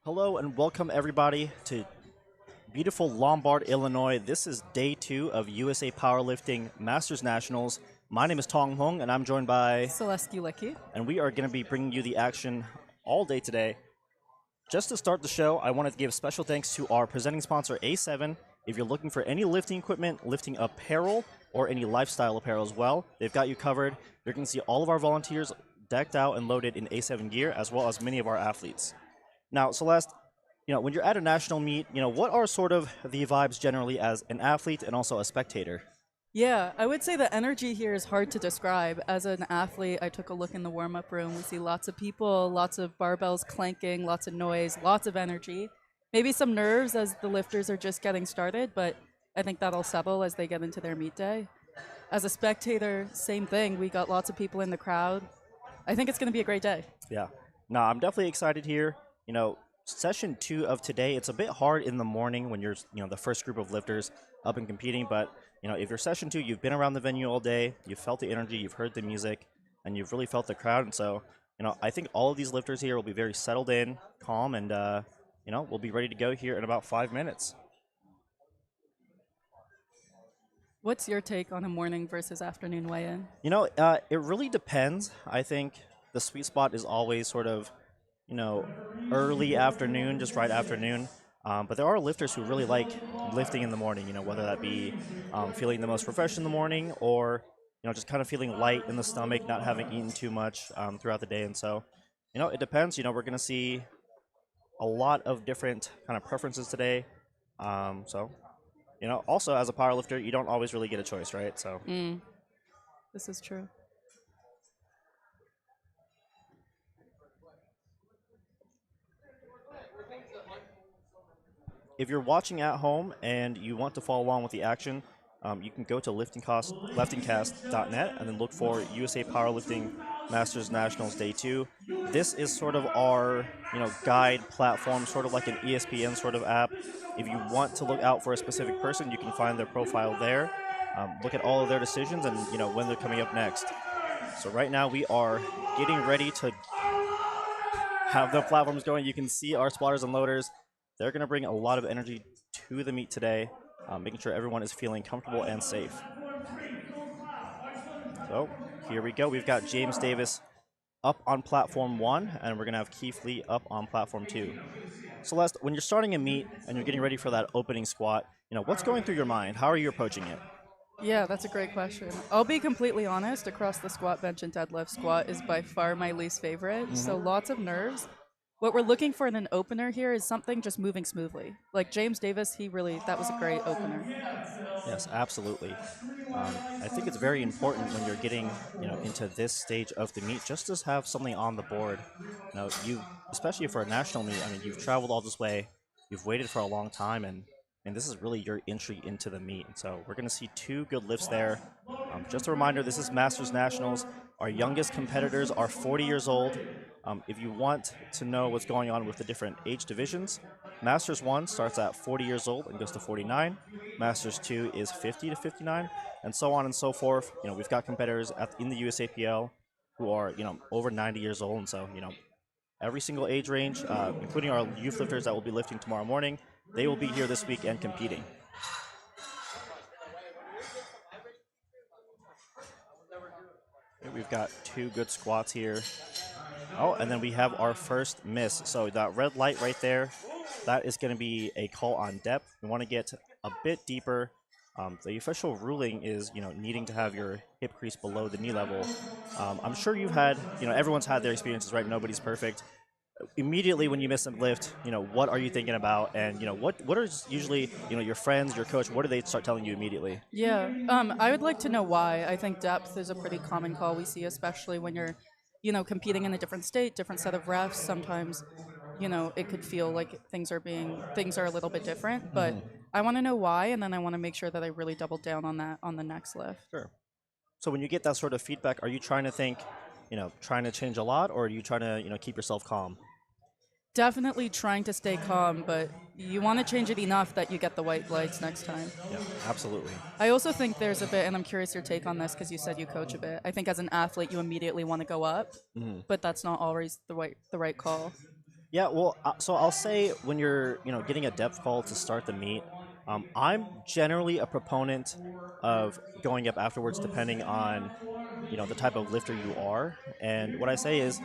Hello and welcome everybody to beautiful Lombard, Illinois. This is day 2 of USA Powerlifting Masters Nationals. My name is Tong Hong and I'm joined by... Celeste Gulicki. And we are going to be bringing you the action all day today. Just to start the show, I wanted to give special thanks to our presenting sponsor, A7. If you're looking for any lifting equipment, lifting apparel, or any lifestyle apparel as well, they've got you covered. You're going to see all of our volunteers decked out and loaded in A7 gear, as well as many of our athletes. Now, Celeste, when you're at a national meet, what are sort of the vibes generally as an athlete and also a spectator? Yeah, I would say the energy here is hard to describe. As an athlete, I took a look in the warm-up room. We see lots of people, lots of barbells clanking, lots of noise, lots of energy. Maybe some nerves as the lifters are just getting started, but I think that'll settle as they get into their meet day. As a spectator, same thing. We got lots of people in the crowd. I think it's going to be a great day. Yeah. No, I'm definitely excited here. Session 2 of today, it's a bit hard in the morning when you're, the first group of lifters up and competing, but, if you're session 2, you've been around the venue all day, you've felt the energy, you've heard the music, and you've really felt the crowd, and so, I think all of these lifters here will be very settled in, calm, and, we'll be ready to go here in about 5 minutes. What's your take on a morning versus afternoon weigh-in? It really depends. I think the sweet spot is always sort of, early afternoon, just right afternoon. But there are lifters who really like lifting in the morning, whether that be feeling the most refreshed in the morning or, just kind of feeling light in the stomach, not having eaten too much throughout the day. And so, it depends. We're going to see a lot of different kind of preferences today. Also as a powerlifter, you don't always really get a choice, right? So This is true. if you're watching at home and you want to follow along with the action, you can go to LiftingCast.net and then look for USA Powerlifting Masters Nationals Day 2. This is sort of our guide platform, sort of like an ESPN sort of app. If you want to look out for a specific person, you can find their profile there. Look at all of their decisions and when they're coming up next. So right now we are getting ready to have the platforms going. You can see our spotters and loaders. They're going to bring a lot of energy to the meet today, making sure everyone is feeling comfortable and safe. So here we go. We've got James Davis up on platform 1, and we're going to have Keith Lee up on platform 2. Celeste, when you're starting a meet and you're getting ready for that opening squat, what's going through your mind? How are you approaching it? Yeah, that's a great question. I'll be completely honest, across the squat, bench, and deadlift, squat is by far my least favorite, so lots of nerves. What we're looking for in an opener here is something just moving smoothly. Like James Davis, that was a great opener. Yes, absolutely. I think it's very important when you're getting, into this stage of the meet, just to have something on the board. Especially for a national meet, you've traveled all this way, you've waited for a long time, and this is really your entry into the meet. So we're going to see 2 good lifts there. Just a reminder, this is Masters Nationals. Our youngest competitors are 40 years old. If you want to know what's going on with the different age divisions, Masters 1 starts at 40 years old and goes to 49. Masters 2 is 50 to 59, and so on and so forth. We've got competitors in the USAPL who are, over 90 years old, and so, every single age range, including our youth lifters that will be lifting tomorrow morning, they will be here this week and competing. We've got 2 good squats here. Oh, and then we have our first miss. So that red light right there, that is going to be a call on depth. We want to get a bit deeper. The official ruling is, needing to have your hip crease below the knee level. I'm sure you've had, everyone's had their experiences, right? Nobody's perfect. Immediately when you miss a lift, what are you thinking about? And, what are usually, your friends, your coach, what do they start telling you immediately? Yeah, I would like to know why. I think depth is a pretty common call we see, especially when you're, competing in a different state, different set of refs. Sometimes, it could feel like things are a little bit different. But I want to know why, and then I want to make sure that I really double down on that on the next lift. Sure. So when you get that sort of feedback, are you trying to think, trying to change a lot, or are you trying to, keep yourself calm? Definitely trying to stay calm, but you want to change it enough that you get the white lights next time. Yeah, absolutely. I also think there's a bit, and I'm curious your take on this because you said you coach a bit. I think as an athlete, you immediately want to go up, but that's not always the right call. Yeah, well, so I'll say when you're, getting a depth call to start the meet, I'm generally a proponent of going up afterwards, depending on, the type of lifter you are. And what I say is,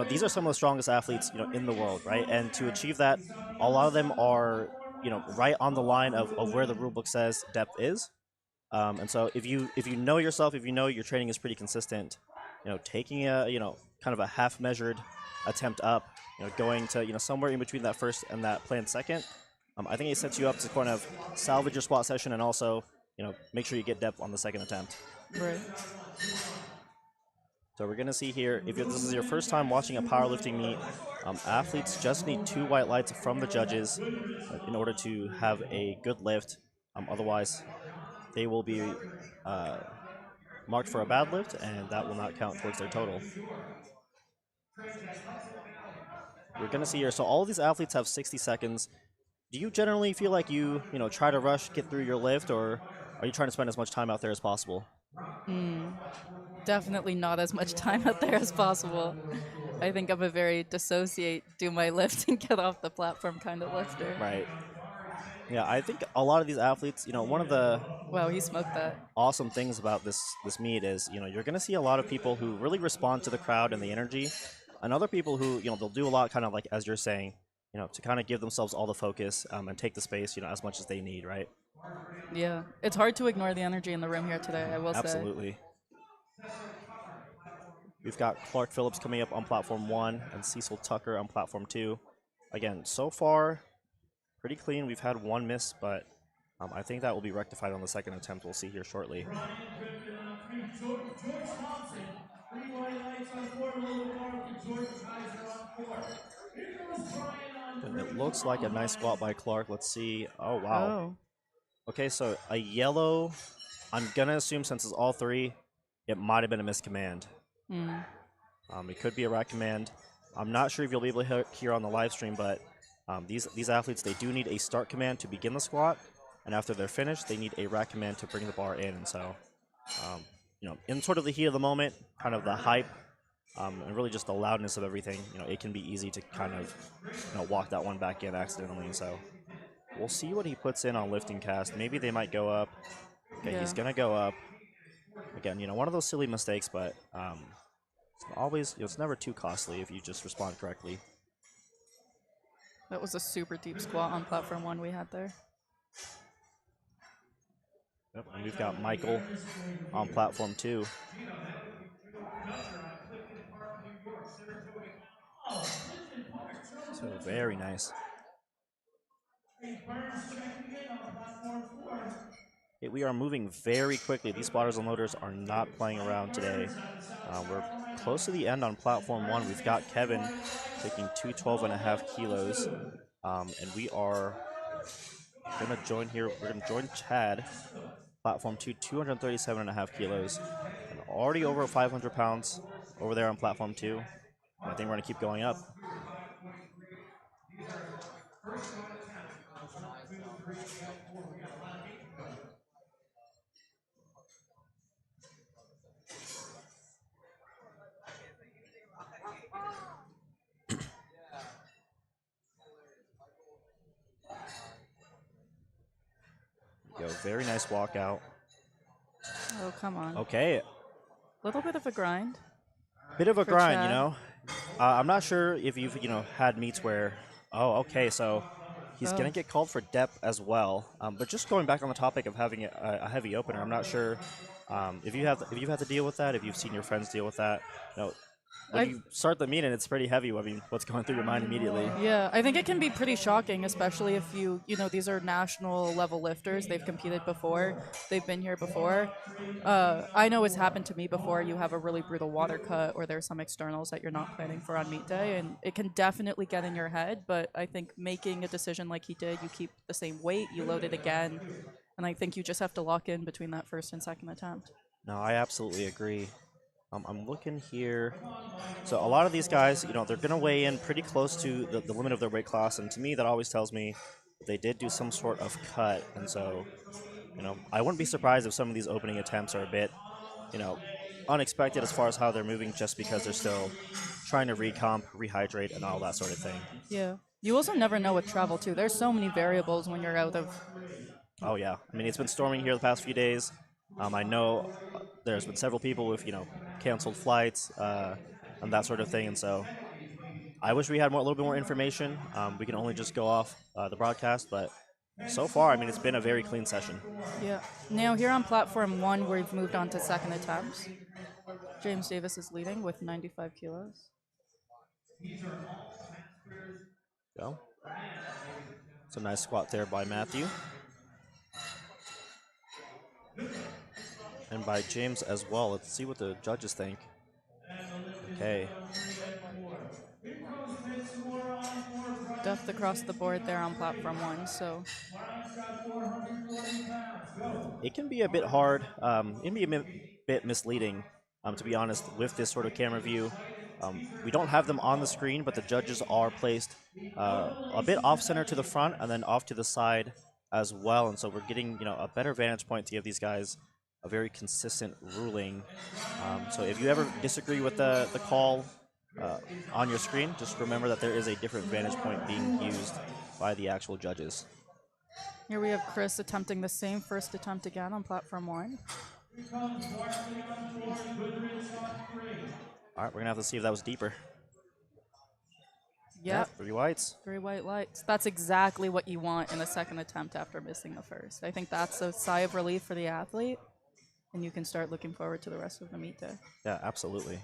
these are some of the strongest athletes, in the world, right? And to achieve that, a lot of them are, right on the line of where the rulebook says depth is. And so if you know yourself, if you know your training is pretty consistent, taking a kind of a half measured attempt up, going to somewhere in between that first and that planned second, I think it sets you up to kind of salvage your squat session and also make sure you get depth on the second attempt. Right. So we're gonna see here if this is your first time watching a powerlifting meet, athletes just need two white lights from the judges in order to have a good lift. Otherwise, they will be uh, marked for a bad lift, and that will not count towards their total. We're gonna see here. So all of these athletes have 60 seconds. Do you generally feel like you try to rush, get through your lift, or are you trying to spend as much time out there as possible? Mm, definitely not as much time out there as possible. I think I'm a very dissociate, do my lift and get off the platform kind of lifter. Right. Yeah, I think a lot of these athletes, one of the Wow, he smoked that. awesome things about this meet is you're going to see a lot of people who really respond to the crowd and the energy, and other people who they'll do a lot, kind of like as you're saying, to kind of give themselves all the focus and take the space as much as they need, right? Yeah, it's hard to ignore the energy in the room here today, I will say. Absolutely. We've got Clark Phillips coming up on platform 1 and Cecil Tucker on platform 2. Again, so far pretty clean. We've had one miss, but I think that will be rectified on the second attempt. We'll see here shortly. George Thompson, 3 white lights on 4, Lola Garlic, and George Kaiser on 4. Here goes Brian on 3. It looks like a nice squat by Clark. Let's see. Oh, wow. Oh. Okay, so a yellow. I'm going to assume since it's all 3, it might have been a miscommand. Mm. It could be a rack command. I'm not sure if you'll be able to hear on the live stream, but these athletes, they do need a start command to begin the squat, and after they're finished, they need a rack command to bring the bar in. And so, in sort of the heat of the moment, kind of the hype, and really just the loudness of everything, it can be easy to kind of, walk that one back in accidentally. And so, we'll see what he puts in on LiftingCast. Maybe they might go up. Okay, Yeah. he's gonna go up. Again, one of those silly mistakes, but it's always, it's never too costly if you just respond correctly. That was a super deep squat on platform 1 we had there. Yep, and we've got Michael on platform 2. So very nice. Okay, we are moving very quickly. These spotters and loaders are not playing around today. We're close to the end on platform 1. We've got Kevin taking 212.5 kilos. And we are going to join here. We're going to join Chad, platform 2, 237.5 kilos. And already over 500 pounds over there on platform 2. And I think we're going to keep going up. Go, very nice walkout. Oh, come on. Okay. Little bit of a grind. Bit of a for grind, Chad. I'm not sure if you've, had meets where, oh, okay, so he's Oh. going to get called for depth as well. But just going back on the topic of having a heavy opener, I'm not sure if you've had to deal with that, if you've seen your friends deal with that. When I you start the meet and it's pretty heavy, I mean, what's going through your mind immediately? Yeah, I think it can be pretty shocking, especially if these are national level lifters. They've competed before. They've been here before. I know it's happened to me before. You have a really brutal water cut or there's some externals that you're not planning for on meet day, and it can definitely get in your head. But I think making a decision like he did, you keep the same weight, you load it again, and I think you just have to lock in between that first and second attempt. No, I absolutely agree. I'm looking here. So a lot of these guys, they're going to weigh in pretty close to the limit of their weight class. And to me, that always tells me that they did do some sort of cut. And so, I wouldn't be surprised if some of these opening attempts are a bit, unexpected as far as how they're moving just because they're still, trying to recomp, rehydrate, and all that sort of thing. Yeah. You also never know with travel too. There's so many variables when you're out of. Oh yeah, I mean it's been storming here the past few days. I know there's been several people with canceled flights and that sort of thing, and so I wish we had a little bit more information. We can only just go off the broadcast, but so far, I mean, it's been a very clean session. Yeah. Now here on platform one, we've moved on to second attempts. James Davis is leading with 95 kilos. Go. It's a nice squat there by Matthew. And by James as well. Let's see what the judges think. Okay. Depth across the board there on platform one, so It can be a bit hard. It can be a bit misleading, to be honest, with this sort of camera view. We don't have them on the screen, but the judges are placed a bit off center to the front and then off to the side as well. And so we're getting a better vantage point to give these guys a very consistent ruling. So if you ever disagree with the call on your screen, just remember that there is a different vantage point being used by the actual judges. here we have Chris attempting the same first attempt again on platform one. All right, we're going to have to see if that was deeper. Yep. Yeah, 3 whites. 3 white lights. That's exactly what you want in the second attempt after missing the first. I think that's a sigh of relief for the athlete, and you can start looking forward to the rest of the meet day. Yeah, absolutely.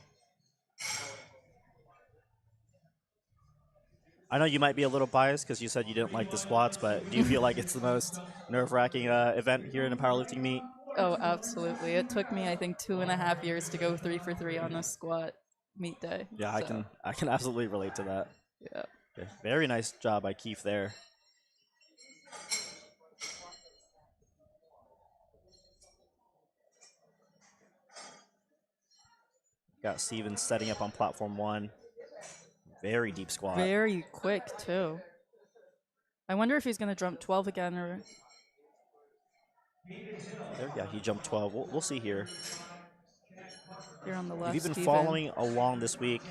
I know you might be a little biased because you said you didn't like the squats, but do you feel like it's the most nerve-wracking event here in a powerlifting meet? Oh, absolutely. It took me, I think, 2.5 years to go 3 for 3 on the squat meet day. Yeah, so, I can absolutely relate to that. Yeah. Okay. Very nice job by Keith there. Got Steven setting up on platform one. Very deep squat. Very quick, too. I wonder if he's going to jump 12 again or. Yeah, he jumped 12. We'll see here. Here on the left, If you've been Steven. following along this week,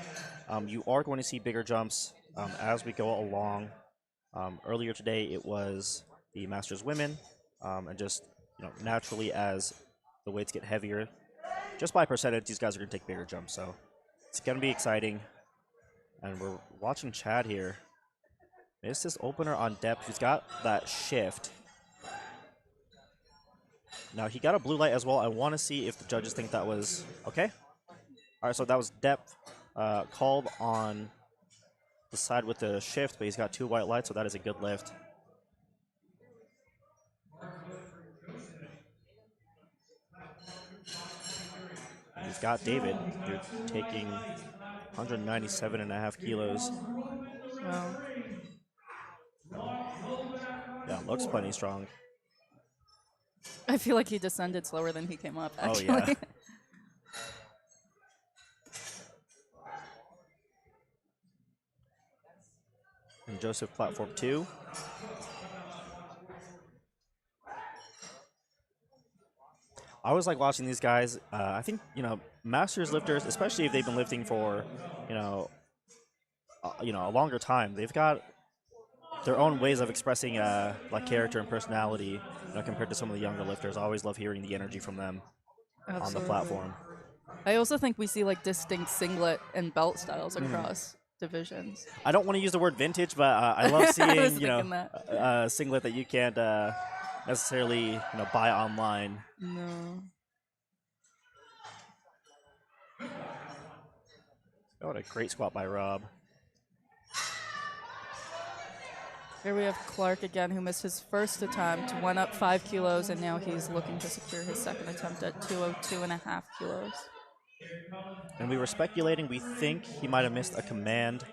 you are going to see bigger jumps as we go along. Earlier today, it was the Masters women, and just naturally as the weights get heavier, just by percentage, these guys are going to take bigger jumps. So it's going to be exciting. And we're watching Chad here. Missed his opener on depth. He's got that shift. Now, he got a blue light as well. I want to see if the judges think that was okay. All right, so that was depth called on the side with the shift, but he's got 2 white lights, so that is a good lift. He's got David. You're taking 197.5 kilos. Wow. Yeah, looks plenty strong. I feel like he descended slower than he came up, actually. Oh, yeah. And Joseph, platform 2. I always like watching these guys. I think, Masters lifters, especially if they've been lifting for, a longer time, they've got their own ways of expressing like character and personality, compared to some of the younger lifters. I always love hearing the energy from them on the platform. I also think we see like distinct singlet and belt styles across divisions. I don't want to use the word vintage, but I love seeing that. a singlet that you can't necessarily buy online. No. Oh, what a great squat by Rob. Here we have Clark again, who missed his first attempt, went up 5 kilos, and now he's looking to secure his second attempt at 202.5 kilos. And we were speculating, we think he might have missed a command.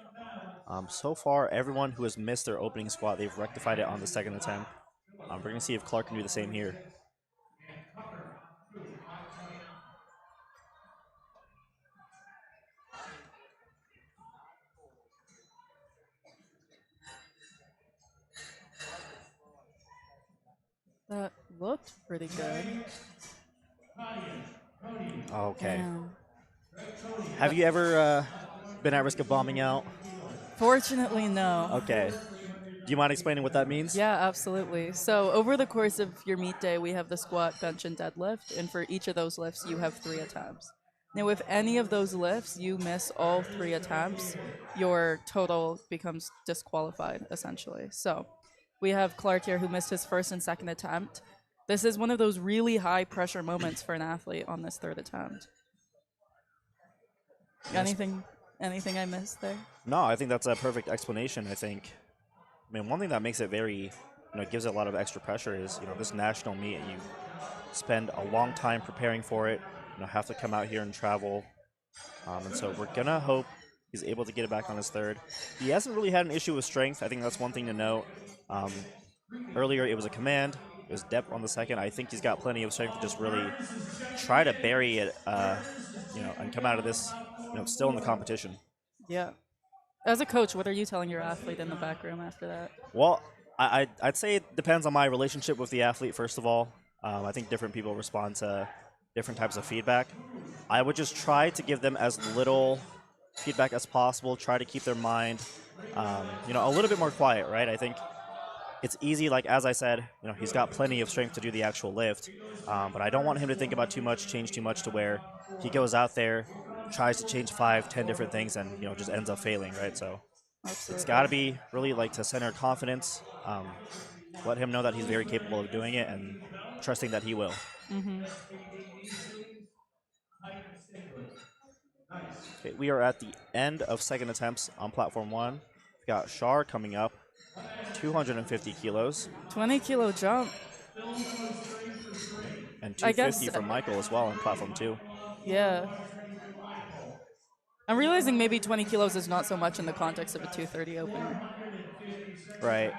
So far, everyone who has missed their opening squat, they've rectified it on the second attempt. We're going to see if Clark can do the same here. That looked pretty good. Okay. Have you ever been at risk of bombing out? Fortunately, no. Okay. Do you mind explaining what that means? Yeah, absolutely. So, over the course of your meet day, we have the squat, bench, and deadlift. And for each of those lifts, you have 3 attempts. Now, if any of those lifts you miss all 3 attempts, your total becomes disqualified, essentially. So, we have Clark here who missed his first and second attempt. This is one of those really high pressure moments for an athlete on this third attempt. Yes. Anything I missed there? No, I think that's a perfect explanation. I mean, one thing that makes it very, gives it a lot of extra pressure is, this national meet. You spend a long time preparing for it. Have to come out here and travel. And so we're gonna hope he's able to get it back on his third. He hasn't really had an issue with strength. I think that's one thing to note. Um, Earlier, it was a command. It was depth on the second. I think he's got plenty of strength to just really try to bury it, and come out of this, still in the competition. Yeah. As a coach, what are you telling your athlete in the back room after that? Well, I'd say it depends on my relationship with the athlete, first of all. I think different people respond to different types of feedback. I would just try to give them as little feedback as possible, try to keep their mind, a little bit more quiet, right? I think it's easy, like as I said, he's got plenty of strength to do the actual lift, but I don't want him to think about too much, change too much to where he goes out there, tries to change 5, 10 different things, and just ends up failing, right? So it's got to Absolutely. be really like to center confidence, let him know that he's very capable of doing it, and trusting that he will. Mm-hmm. Okay, we are at the end of second attempts on platform one. We've got Shar coming up, 250 kilos, 20 kilo jump. and I 250 guess, from Michael as well on platform two. yeah. I'm realizing maybe 20 kilos is not so much in the context of a 230 opener. Right.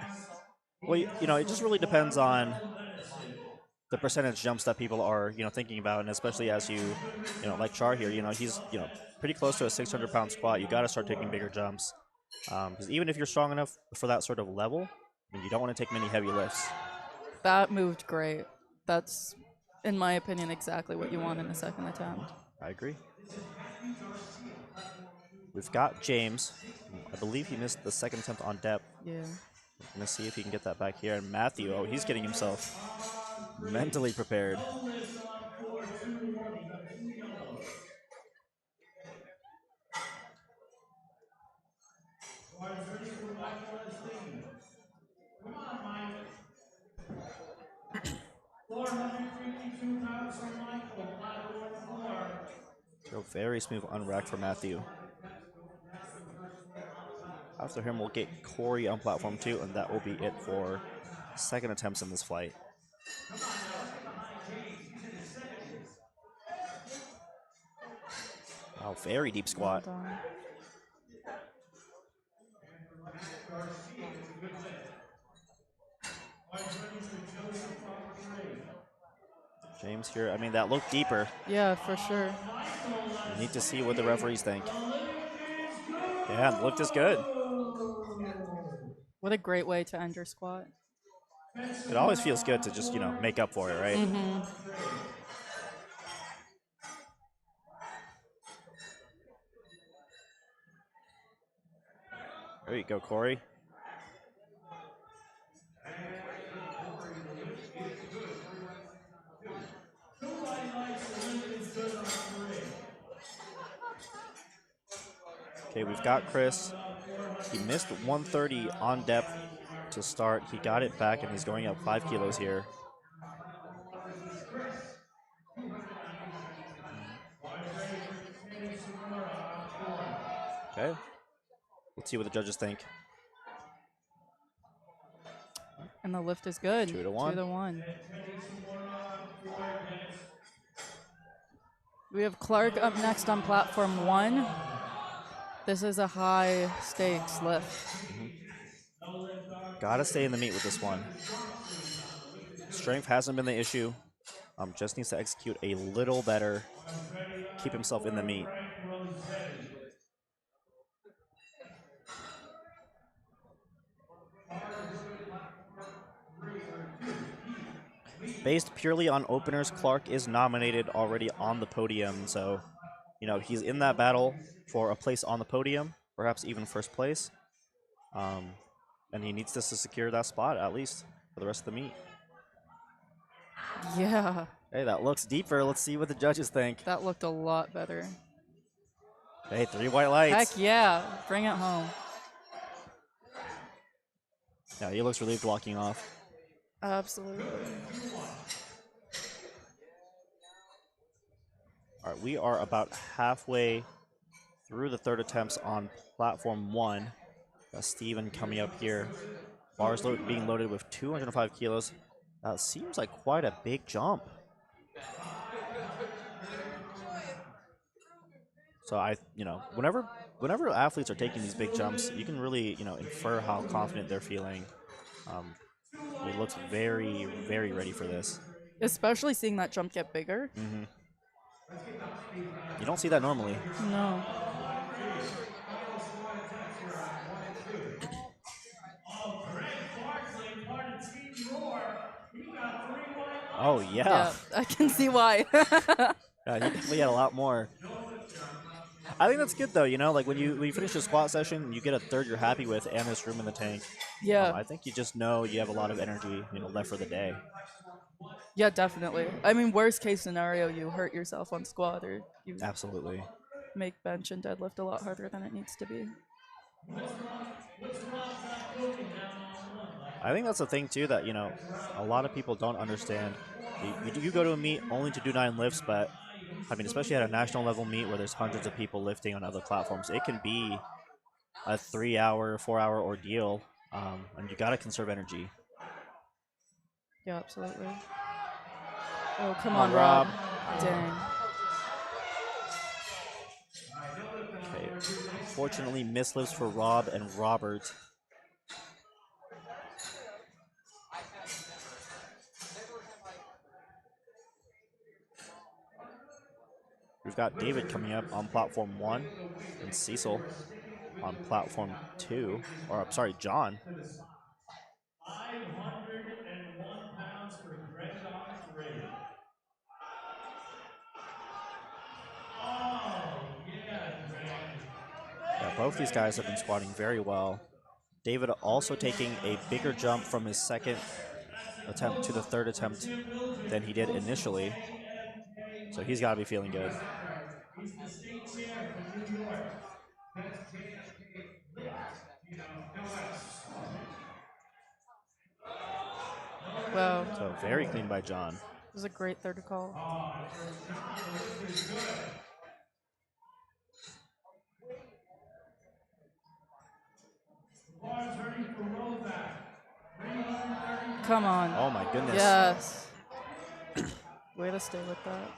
Well, it just really depends on the percentage jumps that people are, thinking about, and especially as like Char here, he's, pretty close to a 600-pound squat. You got to start taking bigger jumps, because even if you're strong enough for that sort of level, I mean, you don't want to take many heavy lifts. That moved great. That's, in my opinion, exactly what you want in a second attempt. I agree. We've got James. I believe he missed the second attempt on depth. Yeah. We're gonna see if he can get that back here. And Matthew, oh, he's getting himself mentally prepared. So very smooth unrack for Matthew. After him, we'll get Corey on platform two, and that will be it for second attempts in this flight. Wow, very deep Well squat. done. James here, I mean, that looked deeper. Yeah, for sure. We need to see what the referees think. Yeah, it looked as good. What a great way to end your squat. It always feels good to just, make up for it, right? Mm-hmm. There you go, Corey. Okay, we've got Chris. He missed 130 on depth to start. He got it back, and he's going up 5 kilos here. Okay. Let's see what the judges think. And the lift is good. 2-1. 2-1. We have Clark up next on platform one. This is a high stakes lift. Gotta stay in the meat with this one. Strength hasn't been the issue. Just needs to execute a little better. Keep himself in the meat. Based purely on openers, Clark is nominated already on the podium, so he's in that battle for a place on the podium, perhaps even first place. Um, and he needs this to secure that spot at least for the rest of the meet. Yeah, Hey, that looks deeper. Let's see what the judges think. that looked a lot better. Hey, 3 white Heck lights. yeah, bring it home. Yeah, he looks relieved walking off. Absolutely. All right, we are about halfway through the third attempts on platform 1. Got Steven coming up here. Bars being loaded with 205 kilos. That seems like quite a big jump. So whenever athletes are taking these big jumps, you can really, infer how confident they're feeling. Um, he looks very, very ready for this. Especially seeing that jump get bigger. Hmm. You don't see that normally. No. Oh yeah, Yeah, I can see why. yeah, he definitely had a lot more. I think that's good though. Like when you finish a squat session, you get a third you're happy with, and there's room in the tank. Yeah. I think you just know you have a lot of energy, left for the day. Yeah, definitely. I mean, worst case scenario, you hurt yourself on squat or you Absolutely. make bench and deadlift a lot harder than it needs to be. I think that's the thing too that a lot of people don't understand. You go to a meet only to do 9 lifts, but I mean, especially at a national level meet where there's hundreds of people lifting on other platforms, it can be a 3 hour, 4 hour ordeal, and you gotta conserve energy. Yeah, absolutely. Oh, come Come on, on, Rob. Rob. Dang. Okay. Unfortunately, mislifts for Rob and Robert. We've got David coming up on platform 1 and Cecil on platform 2. Or, I'm sorry, John. 501 pounds for Greg on 3. Oh, yeah, Greg. Yeah, both these guys have been squatting very well. David also taking a bigger jump from his second attempt to the third attempt than he did initially. So he's got to be feeling good. He's the state chair for New York. Best JFK lift, no X. Wow. So very clean by John. This was a great third call. Oh, first jump on the lift is good. Bars ready for rollback. 330. Come on. Oh my goodness. Yes. Way to stay with that.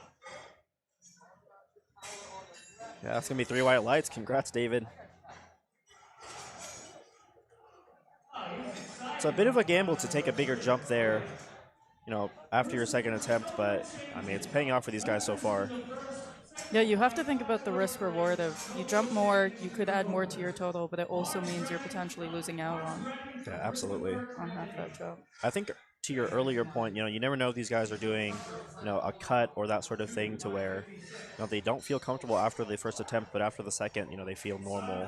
Yeah, that's going to be 3 white lights. Congrats, David. It's a bit of a gamble to take a bigger jump there, after your second attempt, but I mean, it's paying off for these guys so far. Yeah, you have to think about the risk reward of you jump more, you could add more to your total, but it also means you're potentially losing out Yeah, absolutely. on half that jump. I think to your earlier point, you never know if these guys are doing, a cut or that sort of thing to where, they don't feel comfortable after the first attempt, but after the second, they feel normal,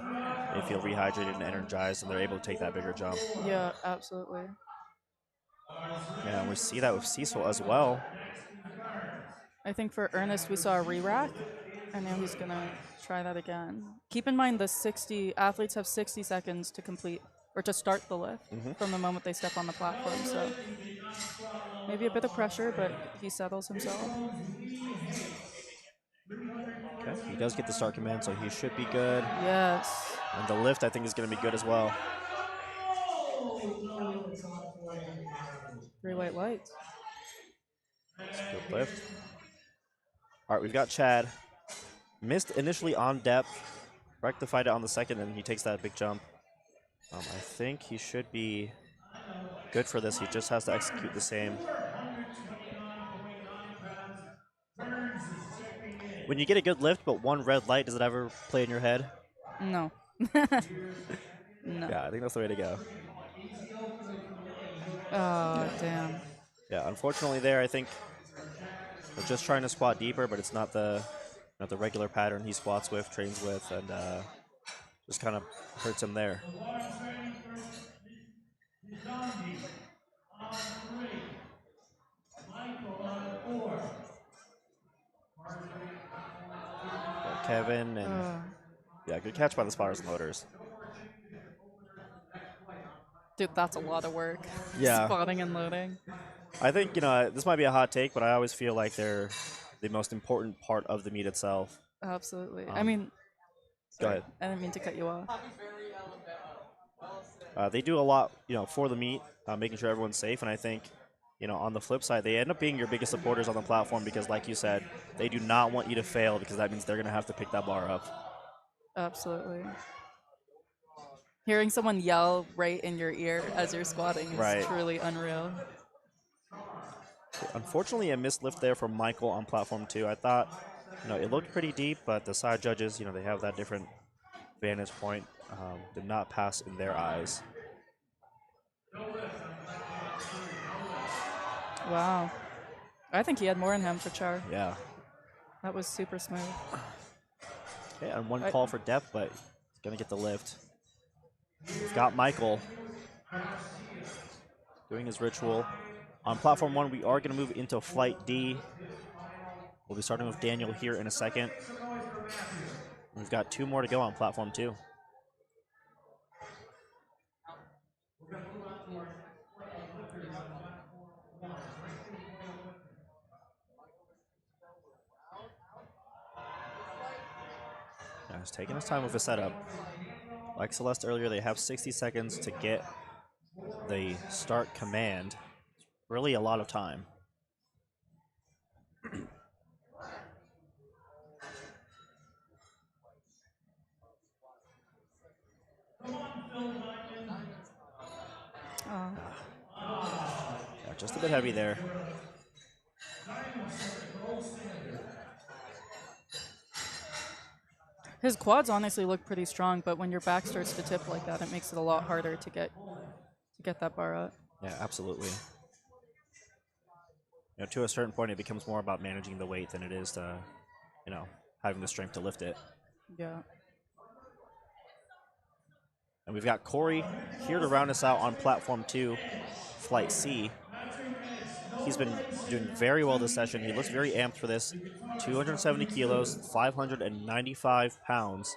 they feel rehydrated and energized, and they're able to take that bigger jump. Yeah, absolutely. Yeah, and we see that with Cecil as well. I think for Ernest, we saw a re-rack, and now he's gonna try that again. Keep in mind the 60 athletes have 60 seconds to complete or to start the lift from the moment they step on the platform. So maybe a bit of pressure, but he settles himself. Okay, he does get the start command, so he should be good. Yes. And the lift, I think, is going to be good as well. 3 white lights. It's a good lift. All right, we've got Chad. Missed initially on depth, rectified it on the second, and he takes that big jump. I think he should be good for this. He just has to execute the same. When you get a good lift but one red light, does it ever play in your head? No. No. Yeah, I think that's the way to go. Oh, damn. Yeah, unfortunately there, I think they're just trying to squat deeper, but it's not the the regular pattern he squats with, trains with, and just kind of hurts him there. The bar training for the zombie on 3. Michael on 4. Bar training platform 2. Kevin, and yeah, good catch by the spotters and loaders. Dude, that's a lot of work. Yeah. Spotting and loading. I think, this might be a hot take, but I always feel like they're the most important part of the meet itself. Absolutely. I mean, Go sorry, ahead. I didn't mean to cut you off. They do a lot, for the meet, making sure everyone's safe, and I think, on the flip side, they end up being your biggest supporters on the platform because, like you said, they do not want you to fail because that means they're going to have to pick that bar up. Absolutely. Hearing someone yell right in your ear as you're squatting is Right. truly unreal. Unfortunately, a missed lift there from Michael on platform 2. I thought, it looked pretty deep, but the side judges, they have that different vantage point. Did not pass in their eyes. Wow. I think he had more in him for Char. Yeah. That was super smooth. Okay, and one call for depth, but he's going to get the lift. We've got Michael doing his ritual. On platform 1, we are going to move into flight D. We'll be starting with Daniel here in a second. We've got 2 more to go on platform 2. Yeah, he's taking his time with the setup. Like Celeste earlier, they have 60 seconds to get the start command. Really a lot of time. Yeah, just a bit heavy there. His quads honestly look pretty strong, but when your back starts to tip like that, it makes it a lot harder to get that bar up. Yeah, absolutely. To a certain point, it becomes more about managing the weight than it is to, having the strength to lift it. Yeah. And we've got Corey here to round us out on platform 2, flight C. He's been doing very well this session. He looks very amped for this. 270 kilos, 595 pounds.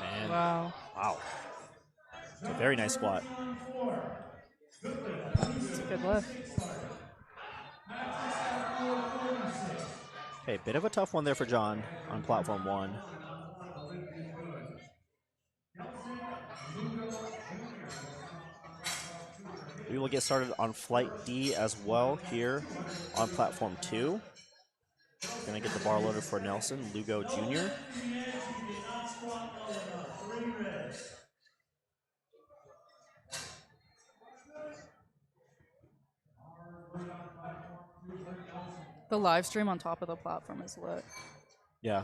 And Wow. wow. It's a very nice squat. It's a good lift. Okay, bit of a tough one there for John on platform 1. We will get started on flight D as well here on platform 2. Gonna get the bar loaded for Nelson Lugo Jr. The live stream on top of the platform is lit. Yeah.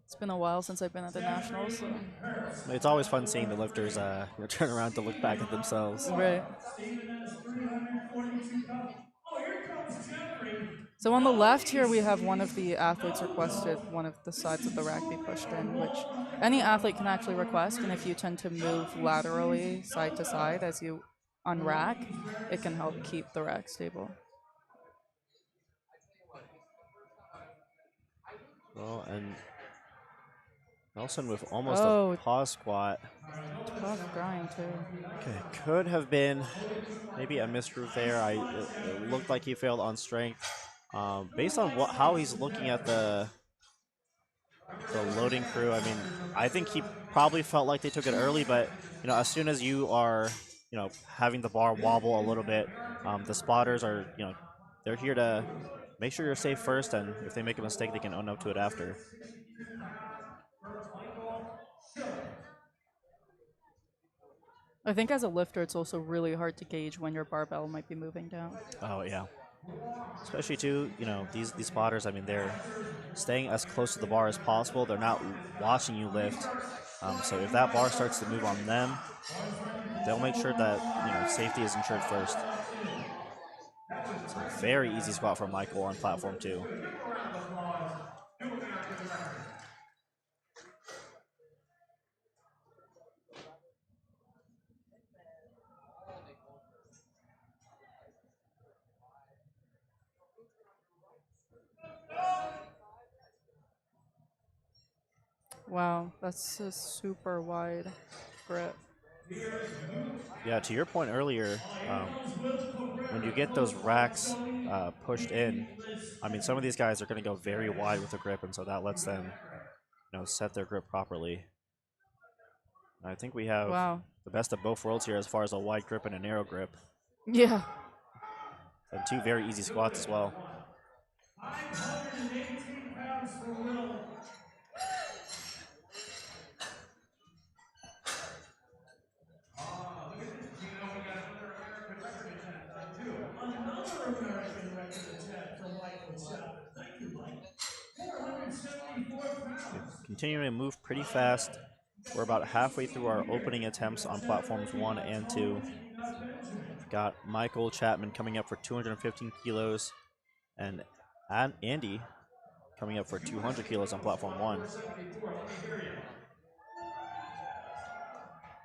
It's been a while since I've been at the Nationals. So. It's always fun seeing the lifters turn around to look back at themselves. Right. So on the left here, we have one of the athletes requested one of the sides of the rack be pushed in, which any athlete can actually request. And if you tend to move laterally side to side as you unrack, it can help keep the rack stable. Well, and Nelson with almost a pause squat. Tough grind, too. Okay, could have been maybe a misgroove there. It looked like he failed on strength. Based on how he's looking at the loading crew, I mean, I think he probably felt like they took it early, but, as soon as you are, having the bar wobble a little bit, the spotters are, they're here to make sure you're safe first, and if they make a mistake, they can own up to it after. I think as a lifter, it's also really hard to gauge when your barbell might be moving down. Oh, yeah. Especially, too, these spotters, I mean, they're staying as close to the bar as possible. They're not watching you lift. So if that bar starts to move on them, Bars ready for they'll make sure that safety is ensured all first. locked in. That was So great very by easy squat from Michael on platform 2. Give a round of applause. New American record. Wow, that's a super wide grip. Here's Luke. Yeah, to your point earlier, Here comes Will when you Cabrera, get those coach by racks Tony pushed in, Painless. I mean, some of these guys are going to go very wide with the grip, and so that lets them, set their grip properly. And I think we have Wow. the best of both worlds here as far as a wide grip and a narrow grip, Yeah. and 2 very easy squats as well. 518 pounds for Will. Look at this, Gino. We got another American record attempt on 2. Another American record attempt from Michael Chapman. Thank you, Mike. 474 pounds. Continuing to move pretty fast. We're about halfway through our opening attempts on platforms 1 and 2. We've got Michael Chapman coming up for 215 kilos, and Andy coming up for 200 kilos on platform 1. 474. Let me hear you.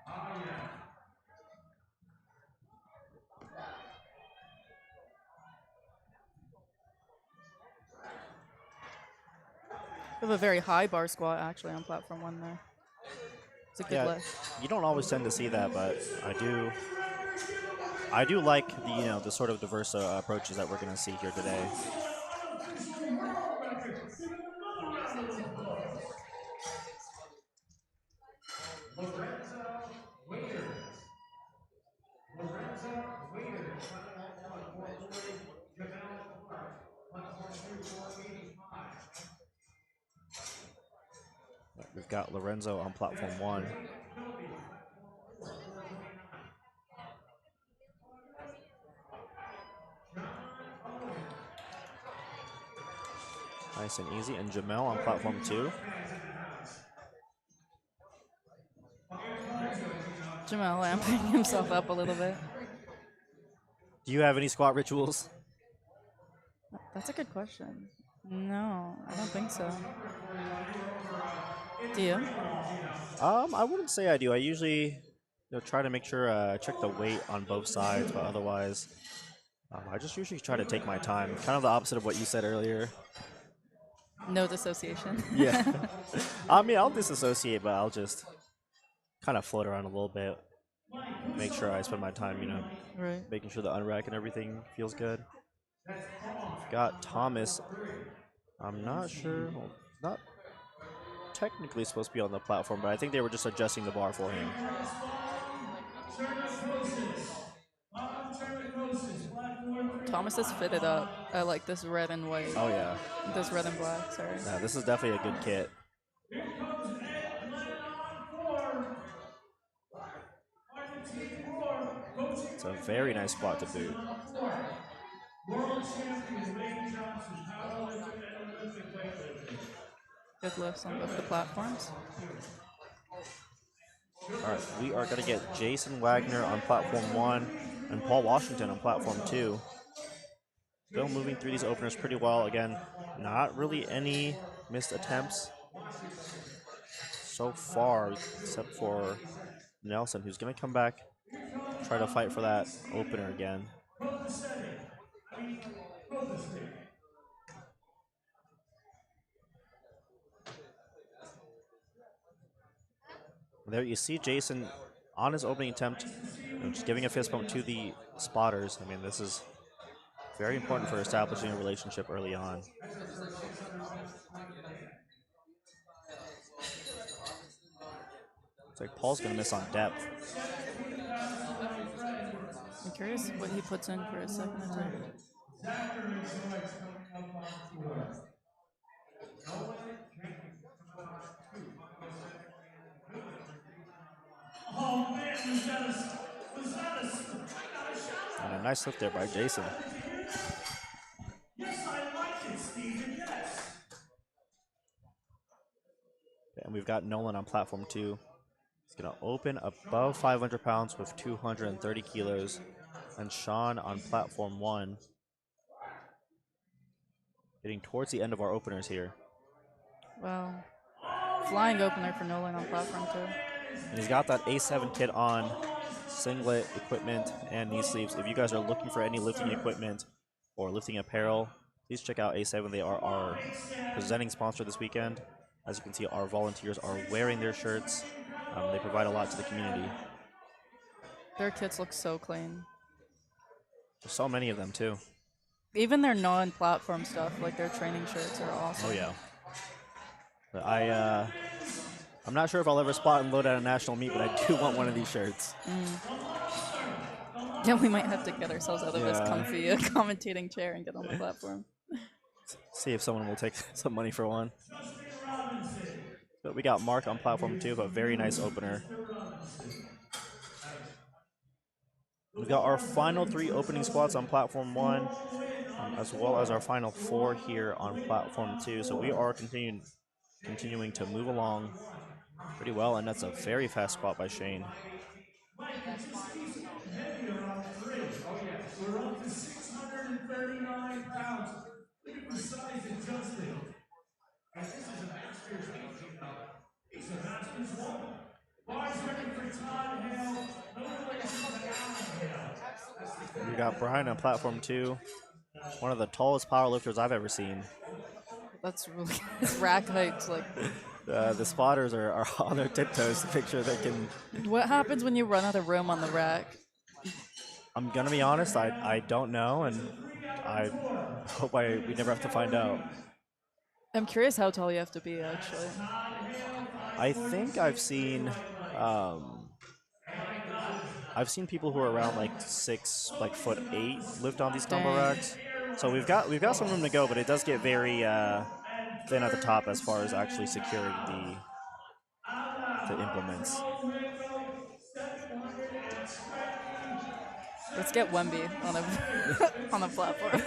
Oh, yeah. We have a very high bar squat actually on platform 1 there. It's a good lift. You don't always tend to see that, but I do like the the sort of diverse approaches that we're going to see here today. Unofficial world record. Give him another round of applause. Lorenzo Waiter, platform 1, 440, Jamel Clark, platform 2, 485. We've got Lorenzo on platform 1. Kobe, platform 4, 429. John Owen. Nice and easy. And Jamel on platform 2. Jamel amping himself up a little bit. Do you have any squat rituals? That's a good question. No, I don't think so. Do you? I wouldn't say I do. I usually try to make sure check the weight on both sides, but otherwise, I just usually try to take my time. Kind of the opposite of what you said earlier. No dissociation. Yeah. I mean, I'll disassociate, but I'll just kind of float around a little bit. Make sure I spend my time, Right. making sure the unrack and everything feels good. We've got Thomas. I'm not sure. Well, not technically supposed to be on the platform, but I think they were just adjusting the bar for him. Thomas is fitted up. I like this red and white. Oh, yeah. This red and black, sorry. Yeah, this is definitely a good kit. Here comes Ed Lennon It's a very nice squat to boot. World champion Wayne Johnson, powerlifting and Olympic weightlifting. Good lifts on both the platforms. All right, we are going to get Jason Wagner on platform 1 and Paul Washington on platform 2. Still moving through these openers pretty well. Again, not really any missed attempts so far, except for Nelson, who's going to come back, try to fight for that opener again. There you see Jason on his opening attempt, just giving a fist bump to the spotters. I mean, this is very important for establishing a relationship early on. It's like Paul's going to miss on depth. I'm curious what he puts in for his second attempt. Zachary George coming up on 4. Nolan Jenkins coming up on 2. 507 and good for Jason. Oh man, was that a I got a shout out. And a nice lift there by Jason. Did you hear that? Yes, I like it, Steven, yes. And we've got Nolan on platform 2. Gonna open above 500 pounds with 230 kilos. And Sean on platform 1. Getting towards the end of our openers here. Wow. Flying opener for Nolan on platform 2. And he's got that A7 kit on, singlet, equipment, and knee sleeves. If you guys are looking for any lifting equipment or lifting apparel, please check out A7. They are our presenting sponsor this weekend. As you can see, our volunteers are wearing their shirts. They provide a lot to the community. Their kits look so clean. There's so many of them, too. Even their non-platform stuff, like their training shirts, are awesome. Oh, yeah. But I'm not sure if I'll ever spot and load at a national meet, but I do want one of these shirts. Yeah, we might have to get ourselves out of this comfy commentating chair and get on the platform. See if someone will take some money for one. But we got Mark on platform 2, but very nice opener. We've got our final 3 opening squats on platform 1, as well as our final 4 here on platform 2. So we are continuing to move along pretty well, and that's a very fast squat by Shane. Mike, it just keeps getting heavier on 3. Oh, yeah. We're up to 639 pounds. Look at the size adjusted. And this is a master's weight, you know. It's a master's 1. Bars ready for Todd Hale. No relation to Alan Hale. We got Brian on platform 2, one of the tallest powerlifters I've ever seen. That's really his rack height's like. The spotters are on their tiptoes to make sure they can. What happens when you run out of room on the rack? I'm gonna be honest, I don't know, and I hope we never have to find out. I'm curious how tall you have to be, actually. I think I've seen people who are around like 6'8" lift on these combo Dang. racks. So we've got some room to go, but it does get very thin at the top as far as actually securing the implements. Let's get Wemby on a on a platform.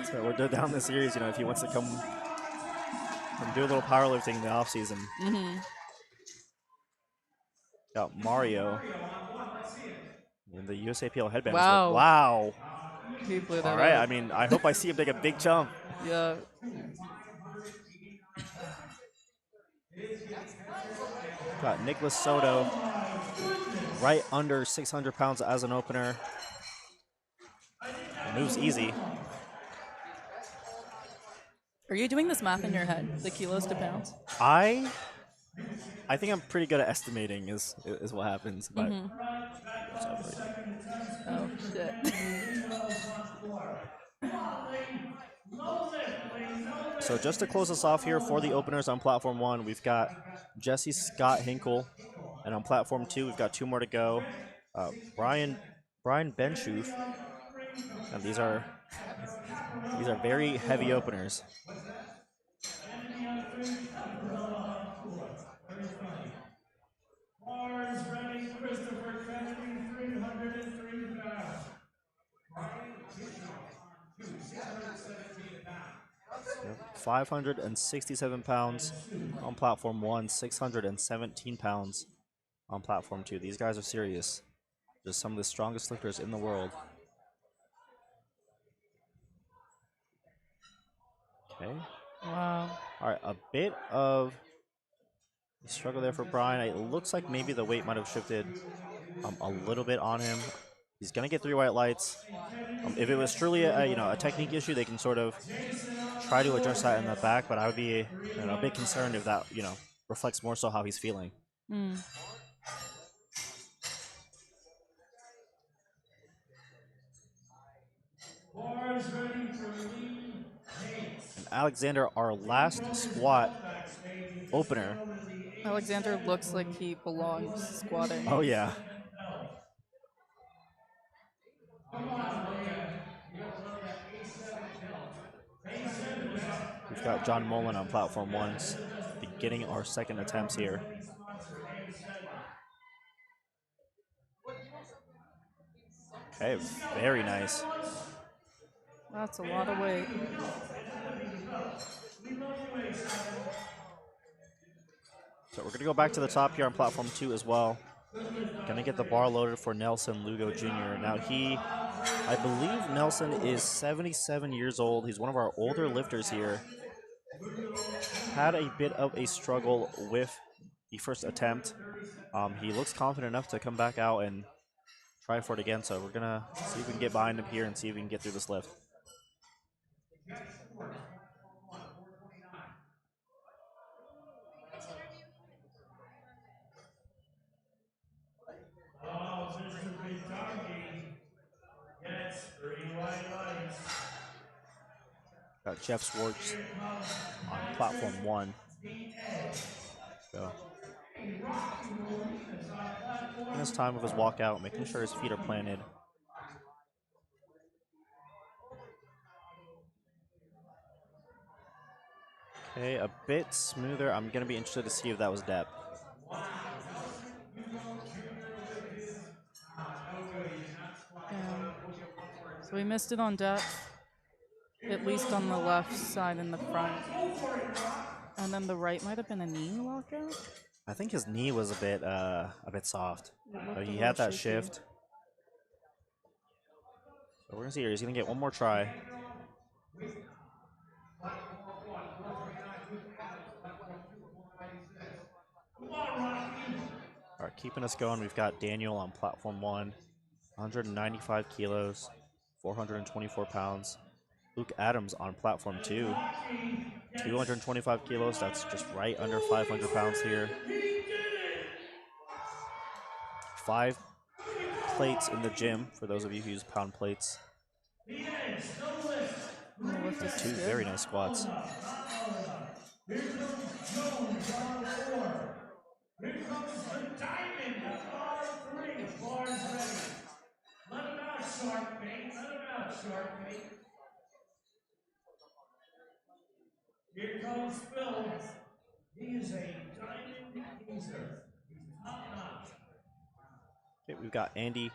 So we're down the series, if he wants to come and do a little powerlifting in the off season. Got Mario in the USAPL headband. Wow. Wow. He blew that All right. up. I mean, I hope I see him take a big jump. Yeah. Got Nicholas Soto right under 600 pounds as an opener. Moves easy. Are you doing this math in your head? The kilos to pounds? I think I'm pretty good at estimating is what happens, but Oh shit. So just to close us off here for the openers on platform 1, we've got Jesse Scott Hinkle, and on platform 2 we've got 2 more to go. Brian Benchoof, and these are very heavy openers. Bars ready, Christopher Kennedy, 303 pounds. Brian Bishop on 617 pounds. 567 pounds on platform 1, 617 pounds on platform 2. These guys are serious. Just some of the strongest lifters in the world. Okay. Wow. All right, a bit of struggle there for Brian. It looks like maybe the weight might have shifted a little bit on him. He's gonna get 3 white lights. If it was truly a technique issue, they can sort of try to address that in the back. But I would be a bit concerned if that reflects more so how he's feeling. Bars ready for Lee Hayes. And Alexander, our last squat opener. Alexander looks like he belongs squatting. Oh yeah. We've got John Mullen on platform 1, beginning our second attempts here. Okay, very nice. That's a lot of weight. So we're going to go back to the top here on platform 2 as well. Going to get the bar loaded for Nelson Lugo Jr. Now I believe Nelson is 77 years old. He's one of our older lifters here. Had a bit of a struggle with the first attempt. He looks confident enough to come back out and try for it again, so we're gonna see if we can get behind him here and see if we can get through this lift. Oh, Mr. Bitardi gets 3 white lights. Got Jeff Swartz Here comes on platform Tyson 1. the Edge. So Rocky Marina's on in platform his time of his 4. walkout, making sure his feet are planted. Okay, a bit smoother. I'm gonna be interested to see if that was depth. Wow, Nelson Hugo Jr. with his no good. He did not squat. So we missed it on depth, at least on the left side in the front. Go for it, Rock. And then the right might have been a knee lockout. I think his knee was a bit soft. Looked a He little had that shaky. shift. So we're gonna see here. He's gonna get one more try. Come on, Rocky. All right, keeping us going. We've got Daniel on platform 1, 195 kilos, 424 pounds. Luke Adams on platform 2, Rocky gets 225 kilos. That's just right under 500 pounds here. He did it. 5 plates in the gym for those of you who use pound plates. The Edge, no lift. And the lift is 2 good. very nice squats. Here comes Jones on 4. Here comes the Diamond on 3. Bars ready. Let him out, Shark Bait. Let him out, Shark Bait. Here comes Phil. He is a diamond geezer. He's top notch. Okay, we've got Andy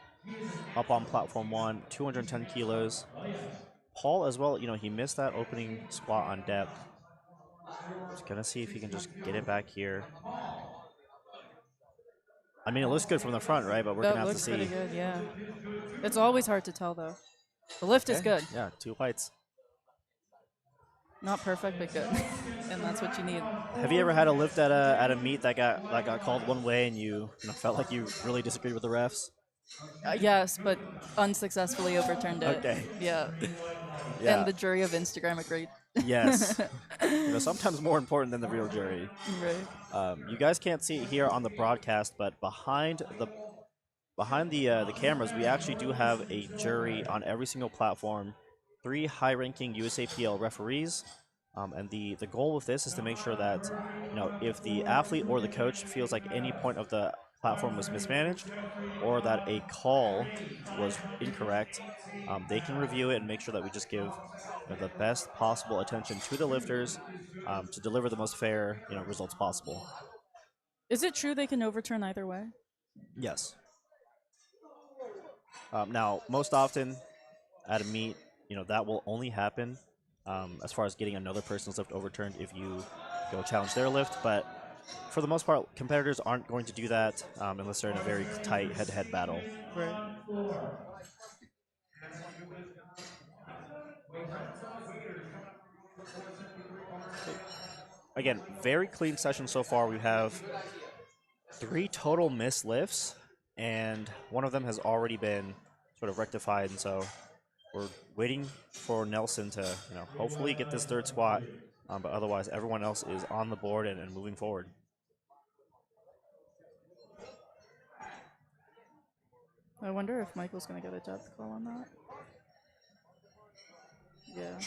up on platform 1, 210 kilos. Paul as well, he missed that opening squat on depth. Just gonna see if he can just get it back here. I mean, it looks good from the front, right? But we're That gonna have to looks pretty see. good, yeah. It's always hard to tell, though. The lift is good. Yeah, 2 whites. Not perfect, but good. And that's what you need. Have you ever had a lift at a meet that got called one way and you felt like you really disagreed with the refs? Yes, but unsuccessfully overturned it. Okay. Yeah. Yeah. And the jury of Instagram agreed. Yes. Sometimes more important than the real jury. Right. You guys can't see it here on the broadcast, but behind the cameras, we actually do have a jury on every single platform. 3 high-ranking USAPL referees, and the goal with this is to make sure that if the athlete or the coach feels like any point of the platform was mismanaged or that a call was incorrect, they can review it and make sure that we just give the best possible attention to the lifters to deliver the most fair results possible. Is it true they can overturn either way? Yes. Now, most often at a meet, that will only happen as far as getting another person's lift overturned if you go challenge their lift. But for the most part, competitors aren't going to do that unless they're in a very tight head-to-head battle. Right. Again, very clean session so far. We have 3 total missed lifts, and one of them has already been sort of rectified, and so we're waiting for Nelson to hopefully get this 3rd squat, but otherwise everyone else is on the board and moving forward. I wonder if Michael's going to get a depth call on that. Yeah.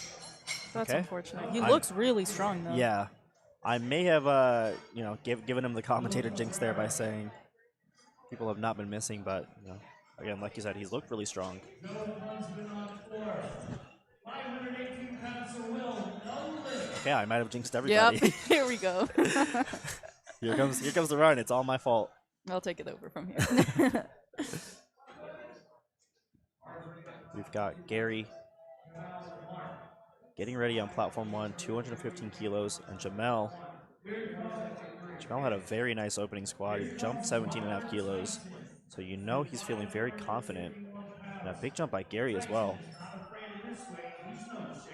That's Okay. unfortunate. He looks really strong, though. Yeah. I may have, given him the commentator jinx there by saying people have not been missing, but, again, like you said, he's looked really strong. Joe Huntsman on 4. 518 pounds of will, no lift. Yeah, I might have jinxed everybody. Yep. Here we go. Here comes the run. It's all my fault. I'll take it over from here. We've got Gary getting ready on platform 1, 215 kilos, and Jamel Jamel had a very nice opening squat. He jumped 17.5 kilos. So you know he's feeling very confident. And a big jump by Gary as well. Is not afraid of this weight. He's noticing.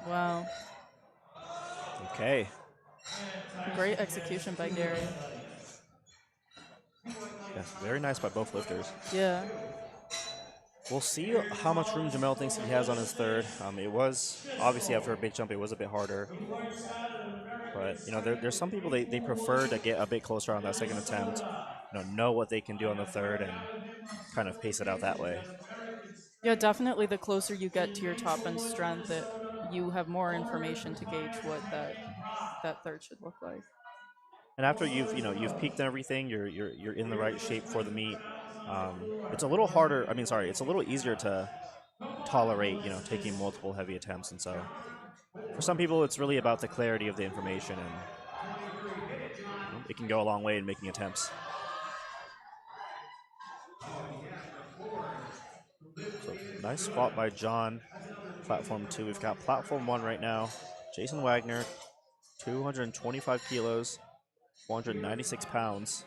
Wow. Okay. Great execution by Gary. Yes, very nice by both lifters. Yeah. We'll see how much room Jamel thinks he has on his third. It was, obviously after a big jump, it was a bit harder. But, you know, there's some people, they prefer to get a bit closer on that second attempt, know what they can do on the third and kind of pace it out that way. Yeah, definitely the closer you get to your top end strength, you have more information to gauge what that third should look like. And after you've peaked and everything, you're in the right shape for the meet. It's a little harder. I mean, sorry, it's a little easier to tolerate, taking multiple heavy attempts. And so, for some people, it's really about the clarity of the information, and it can go a long way in making attempts. So nice squat by John. Platform 2. We've got platform 1 right now. Jason Wagner, 225 kilos, 496 pounds.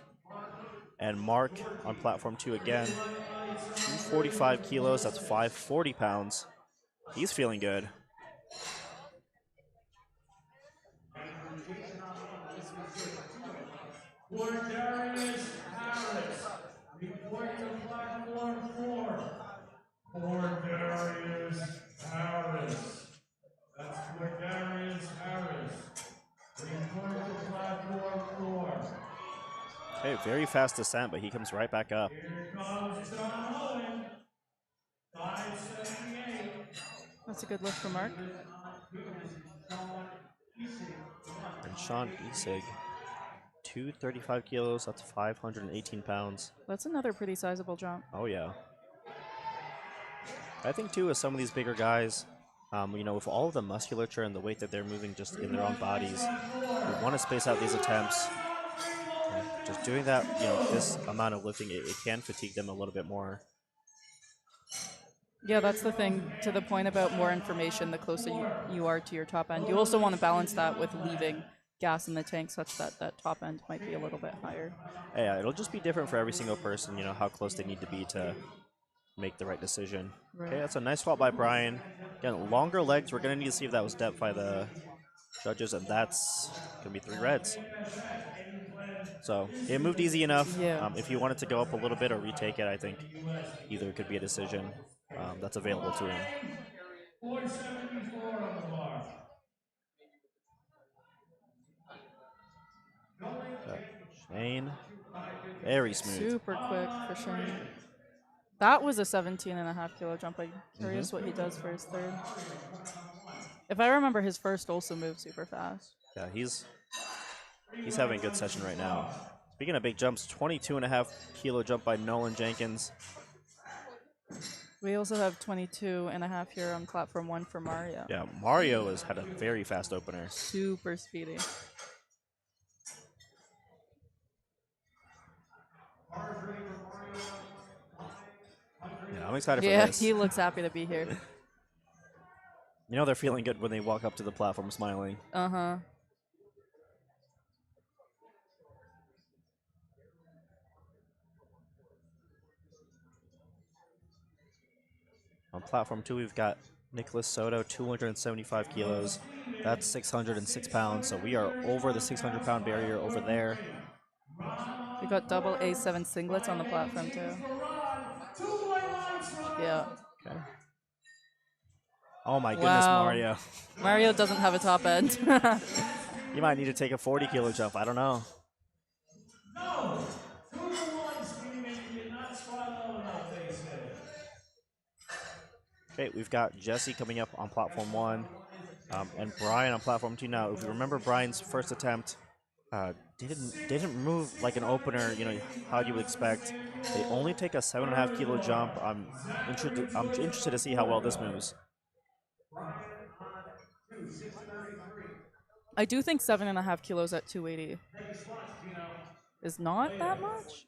And Mark on platform 2 again, 245 kilos, that's 540 pounds. He's feeling good. Darius Harris, report to platform 4. Darius Harris. That's Darius Harris. Report to platform 4. Okay, very fast descent, but he comes right back up. Here comes John Owen. 578. That's a good lift for Mark. And Sean Isig, 235 kilos, that's 518 pounds. That's another pretty sizable jump. Oh, yeah. I think, too, with some of these bigger guys, with all of the musculature and the weight that they're moving just in their own bodies, you want to space out these attempts. Just doing that, this amount of lifting, it can fatigue them a little bit more. Yeah, that's the thing. To the point about more information, the closer you are to your top end. You also want to balance that with leaving gas in the tank such that that top end might be a little bit higher. Yeah, it'll just be different for every single person, how close they need to be to make the right decision. Right. Okay, that's a nice squat by Brian. Again, longer legs. We're going to need to see if that was depth by the judges, and that's going to be 3 reds. So it moved easy enough. Yeah. If you wanted to go up a little bit or retake it, I think either could be a decision that's available to him. 474 on the bar. Shane, very smooth. Super quick for Shane. That was a 17.5 kilo jump. I'm curious what he does for his third. If I remember, his first also moved super fast. Yeah, he's having a good session right now. Speaking of big jumps, 22.5 kilo jump by Nolan Jenkins. We also have 22.5 here on platform 1 for Mario. Yeah, Mario has had a very fast opener. Super speedy. Yeah, I'm excited for this. Yeah, he looks happy to be here. They're feeling good when they walk up to the platform smiling. Uh-huh. On platform 2, we've got Nicholas Soto, 275 kilos. That's 606 pounds, so we are over the 600-pound barrier over there. We got double A7 singlets on the platform, too. Yeah. Okay. Oh my goodness, Mario. Mario doesn't have a top end. You might need to take a 40-kilo jump. I don't know. No! 2 to 1, Steven. You did not squat low enough, they said. Okay, we've got Jesse coming up on platform 1, and Brian on platform 2 now. If you remember Brian's first attempt, didn't move like an opener, how you would expect. They only take a 7.5 kilo jump. I'm interested to see how well this moves. I do think 7.5 kilos at 280 is not that much.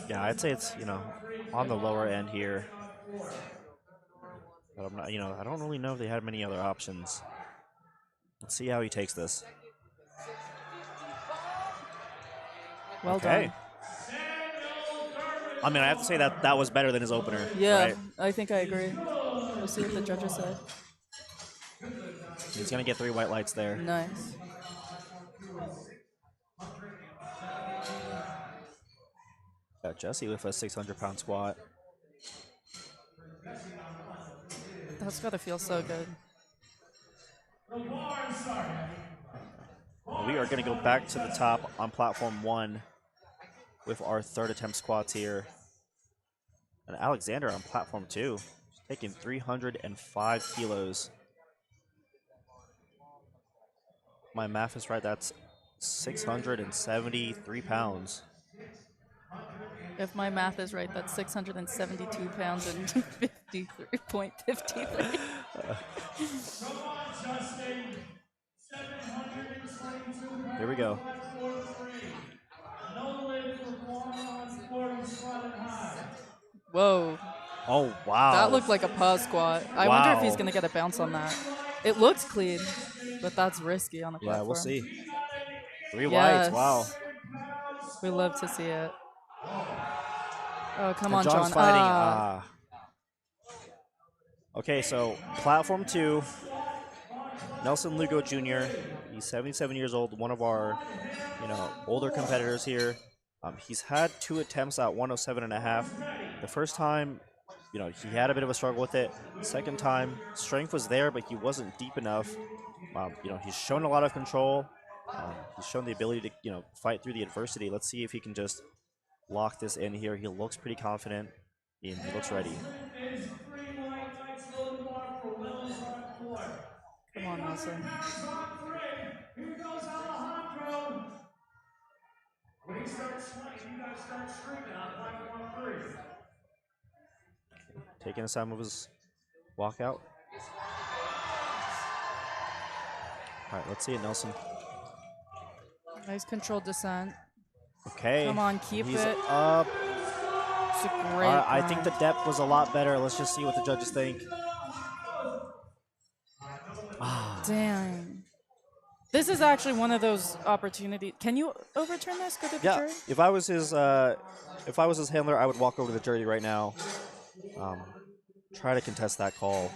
Yeah, I'd say it's, on the lower end here. on 4. But I'm not, I don't really know if they had many other options. Let's see how he takes this. Well Okay. done. Daniel I mean, I have to say that that was better than his opener, Yeah, right? I think I agree. We'll good. see what the judges say. He's going to get 3 white lights there. Nice. Got Jesse with a 600-pound squat. That's got to feel so good. The bar started. We are going to go back to the top on platform 1 with our third attempt squats here. And Alexander on platform 2, taking 305 kilos. My math is right, that's 673 pounds. If my math is right, that's 672 pounds and 53.53. Come on, Justin. 722 pounds. Here we go. Platform 3. No lid for Juan on 40 squatted high. Whoa. Oh, wow. That looked like a pause squat. I wonder if he's going to get a bounce on that. It looks clean, but that's risky on the platform. Yeah, we'll see. We got an 3 Yes. whites, wow. 800-pound We love to see it. Oh, come And on, John's John. fighting. Okay, so platform 2, Nelson Lugo Jr. He's 77 years old, one of our, older competitors here. He's had 2 attempts at 107.5. The first time, he had a bit of a struggle with it. Second time, strength was there, but he wasn't deep enough. He's shown a lot of control. He's shown the ability to, fight through the adversity. Let's see if he can just lock this in here. He looks pretty confident, and he looks ready. is 3 white lights low to bar for Wells on 4. Come on, Nelson. Pounds on 3. Here goes Alejandro. When he starts sweating, you guys start screaming on platform 3. Taking a time of his walkout. All right, let's see it, Nelson. Nice controlled descent. Okay. Come on, keep He's it. up. It's a great I think the grind. depth was a lot better. Let's just see what the judges think. Dang. This is actually one of those opportunities. Can you overturn this? Go to the Yeah, jury? if I was his handler, I would walk over to the jury right now. Try to contest that call.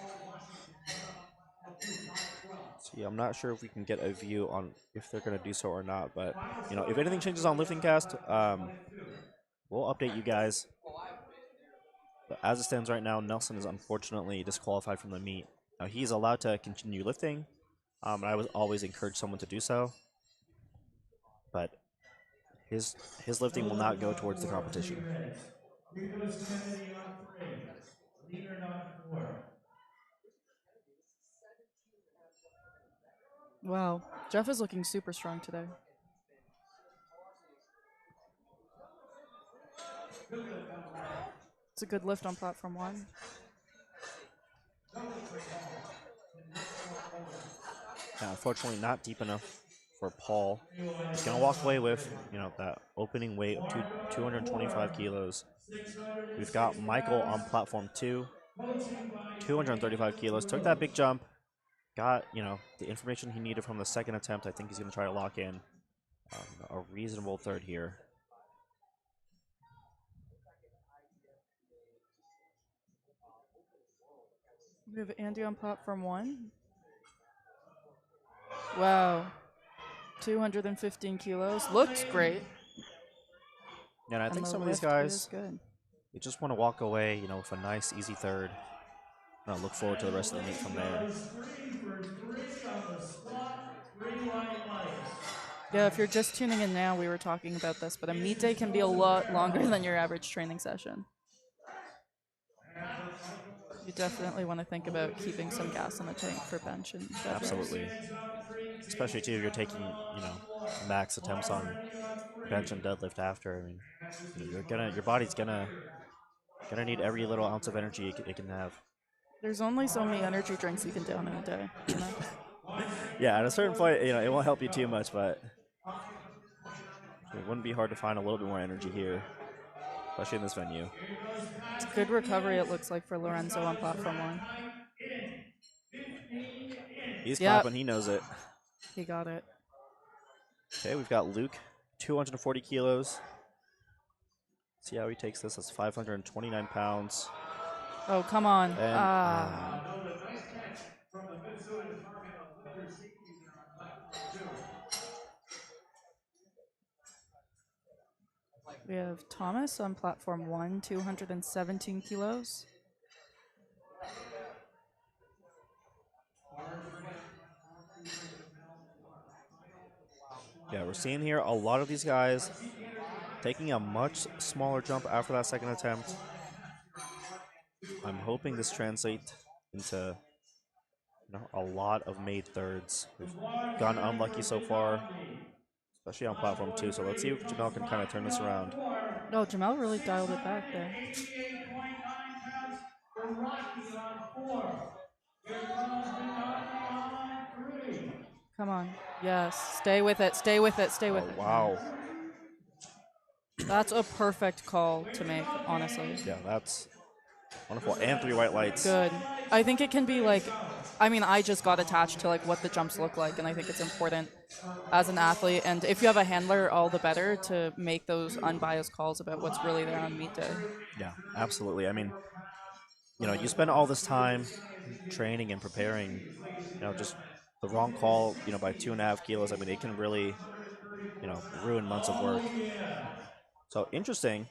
See, I'm not sure if we can get a view on if they're going to do so or not, but if anything changes on LiftingCast, we'll update you guys. But as it stands right now, Nelson is unfortunately disqualified from the meet. Now he's allowed to continue lifting, and I would always encourage someone to do so. But his lifting will not go towards the competition. Here goes Kennedy on 3. Leonard on 4. Wow. Jeff is looking super strong today. It's a good lift on platform 1. Yeah, unfortunately, not deep enough for Paul. He's going to walk away with, that opening weight of 225 kilos. We've got Michael on platform 2, 235 kilos. Took that big jump. Got, the information he needed from the second attempt. I think he's going to try to lock in a reasonable third here. We have Andy on platform 1. Wow. 215 kilos. Looks great. Yeah, and I think the some of these lift guys, is good. they just want to walk away, with a nice, easy third. And I look forward to the rest of the meet from there. 3 for 3 on the squat. 3 white lights. Yeah, if you're just tuning in now, we were talking about this, but a meet day can be a lot longer than your average training session. You definitely want to think about keeping some gas in the tank for bench and deadlifts. Absolutely. Especially too if you're taking, max attempts on bench and deadlift after. I mean, your body's gonna need every little ounce of energy it can have. There's only so many energy drinks you can down in a day. Yeah, at a certain point, it won't help you too much, but it wouldn't be hard to find a little bit more energy here. especially in this venue. Here goes It's Patrick good recovery, it Diaz. looks like, for Lorenzo on platform 1. In. 15 in. He's Yep, clapping. He knows it. he got it. Okay, we've got Luke, 240 kilos. See how he takes this. That's 529 pounds. Oh, come on. And Nolan, nice catch from the Minnesota Department of Lifter Safety there on platform 2. We have Thomas on platform 1, 217 kilos. yeah, we're seeing here a lot of these guys taking a much smaller jump after that second attempt. I'm hoping this translates into a lot of made thirds. We've gone unlucky so far, especially on platform 2. So let's see if Jamel can kind of turn this around. No, Jamel really dialed it back there. 88.9 pounds for Rocky on 4. Here comes Benaki on 3. Come on. Yes. Stay with it. Stay with it. Stay with Oh, it. wow. That's a perfect call to make, honestly. Yeah, that's wonderful. And 3 white lights. Good. I think it can be like, I mean, I just got attached to like what the jumps look like, and I think it's important as an athlete. And if you have a handler, all the better to make those unbiased calls about what's really there on meet day. Yeah, absolutely. I mean, you spend all this time training and preparing, just the wrong call, by 2.5 kilos. I mean, it can really, ruin months of work. So interesting.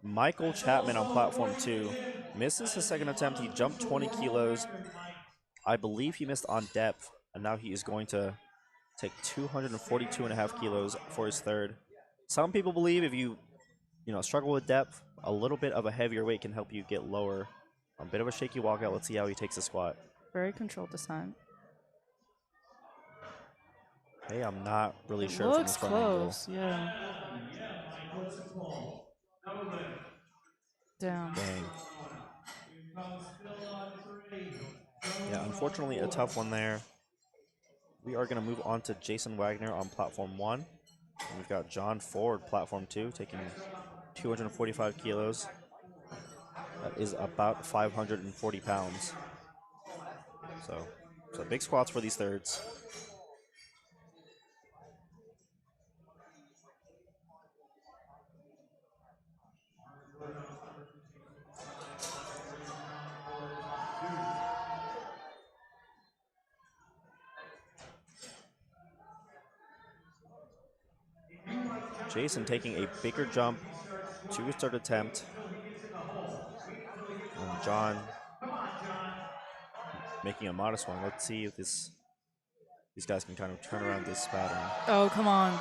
Michael Chapman on platform 2 misses his second attempt. He jumped 20 kilos. I believe he missed on depth, and now he is going to take 242.5 kilos for his third. Some people believe if you, struggle with depth, a little bit of a heavier weight can help you get lower. A bit of a shaky walkout. Let's see how he takes the squat. Very controlled descent. Hey, I'm not really It sure from looks this front angle. close, yeah. Damn. Dang. Yeah, unfortunately, a tough one there. We are going to move on to Jason Wagner on platform 1. And we've got John Ford, platform 2, taking 245 kilos. That is about 540 pounds. So big squats for these thirds. Jason taking a bigger jump to his third attempt. And John making a modest one. Let's see if these guys can kind of turn around this pattern. Oh, come on.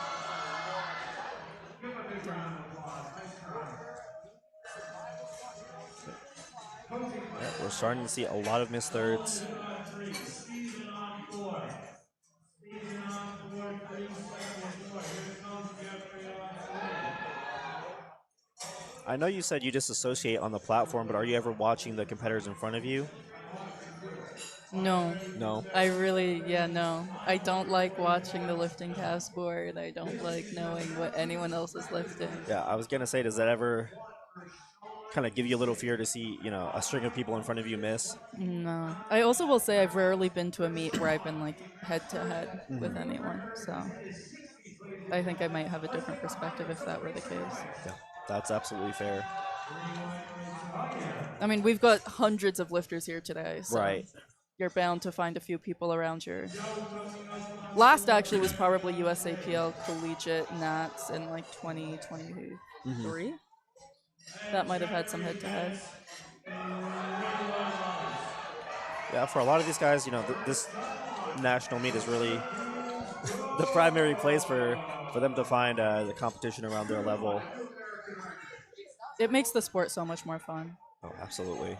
Yeah, we're starting to see a lot of missed thirds. Steven on 4. Steven on 4, 374. Here comes Jeffrey on 3. I know you said you disassociate on the platform, but are you ever watching the competitors in front of you? No. No. I really, no. I don't like watching the LiftingCast board. I don't like knowing what anyone else is lifting. Yeah, I was going to say, does that ever kind of give you a little fear to see, a string of people in front of you miss? No. I also will say I've rarely been to a meet where I've been like head to head with anyone. So I think I might have a different perspective if that were the case. Yeah, that's absolutely fair. I mean, we've got hundreds of lifters here today. So Right. you're bound to find a few people around your... Last actually was probably USAPL Collegiate Nats in like 2023. That might have had some head-to-head. Yeah, for a lot of these guys, this national meet is really the primary place for them to find the competition around their level. It makes the sport so much more fun. Oh, absolutely.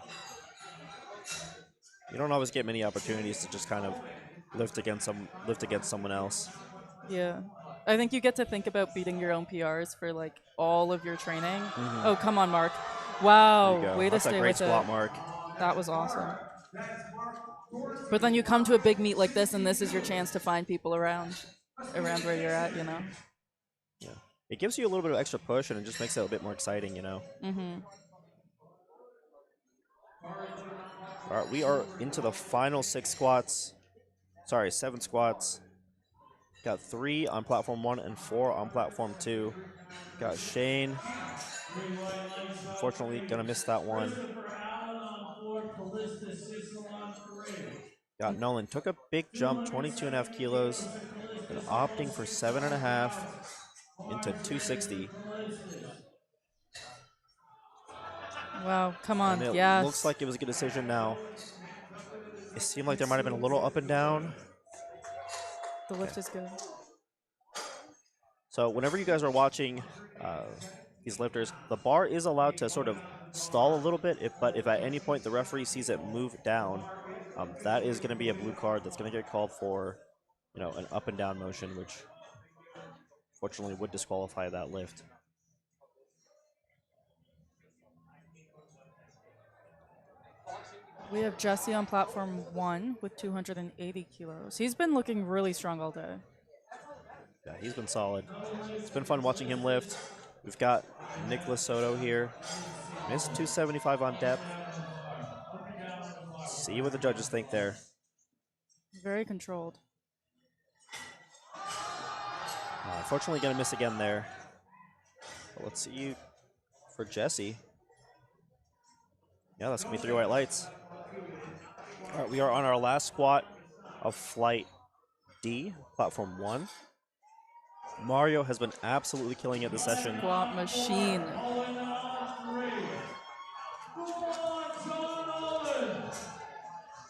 You don't always get many opportunities to just kind of lift against someone else. Yeah. I think you get to think about beating your own PRs for like all of your training. Oh, come on, Mark. Wow. Way to That's stay a great with squat, it. Mark. That was awesome. But then you come to a big meet like this, and this is your chance to find people around where you're at, Yeah. it gives you a little bit of extra push and it just makes it a bit more exciting, you know. Mm-hmm. All right, we are into the final 6 squats. Sorry, 7 squats. Got 3 on platform 1 and 4 on platform 2. Got Shane. Three white lights on Unfortunately, 3. gonna miss that one. Christopher Allen on 4. Callista Sissel on 3. Got Nolan. Took a big jump, 22.5 kilos. kilos to Then Callistus. opting for 7.5 into Arms raised 260. for Callistus. Wow, come And on. it looks Yes. like it was a good decision now. It seemed like there might have been a little up and down. The lift is good. So whenever you guys are watching these lifters, the bar is allowed to sort of stall a little bit, but if at any point the referee sees it move down, that is going to be a blue card that's going to get called for, you know, an up and down motion, which fortunately would disqualify that lift. We have Jesse on platform 1 with 280 kilos. He's been looking really strong all day. Yeah, he's been solid. It's been fun watching him lift. We've got Nicholas Soto here. Missed 275 on depth. See what the judges think there. Very controlled. Unfortunately, going to miss again there. But let's see for Jesse. Yeah, that's going to be 3 white lights. All right, we are on our last squat of flight D, platform 1. Mario has been absolutely killing it this session. Squat machine. Owen on 3. Come on, John Owen.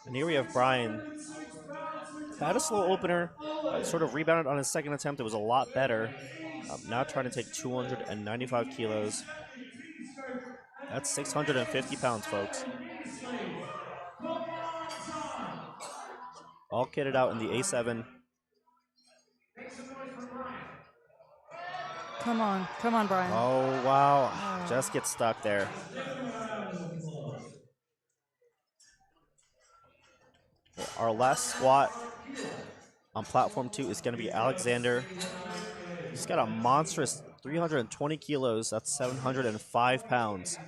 And here we have Brian. 606 pounds for Had a slow John opener, Owen. sort of rebounded on his second attempt. It was a lot better. Now trying to take 295 kilos. That's 650 pounds, folks. Come on, John. All kitted out in the A7. Come on. Come on, Brian. Oh, wow. Just gets stuck there. Our last squat on platform 2 is going to be Alexander. He's got a monstrous 320 kilos. That's 705 pounds.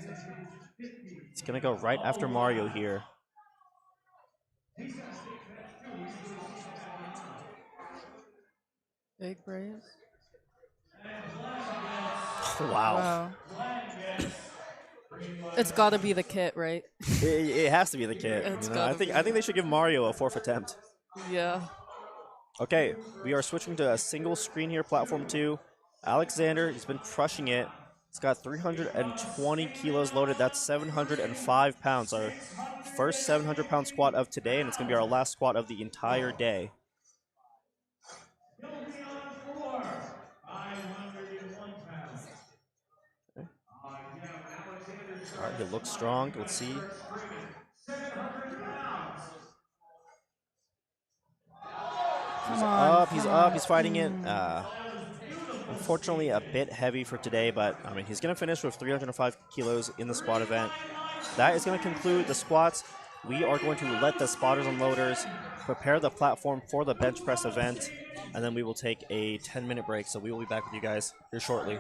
He's going to go right after Mario here. Big brace. Wow. It's got to be the kit, right? It has to be the kit. It's You know, I gotta think they should give Mario a 4th attempt. Yeah. Okay, we are switching to a single screen here, platform 2. Alexander, he's been crushing it. He's got 320 kilos loaded. That's 705 pounds. Our first 700-pound squat of today, and it's going to be our last squat of the entire day. He'll be on 4. 501 pounds. All right, he looks strong. Let's see. 700 pounds. He's up. He's fighting it. Unfortunately, a bit heavy for today, but I mean, he's going to finish with 305 kilos in the squat event. That is going to conclude the squats. We are going to let the spotters and loaders prepare the platform for the bench press event, and then we will take a 10-minute break. So we will be back with you guys here shortly.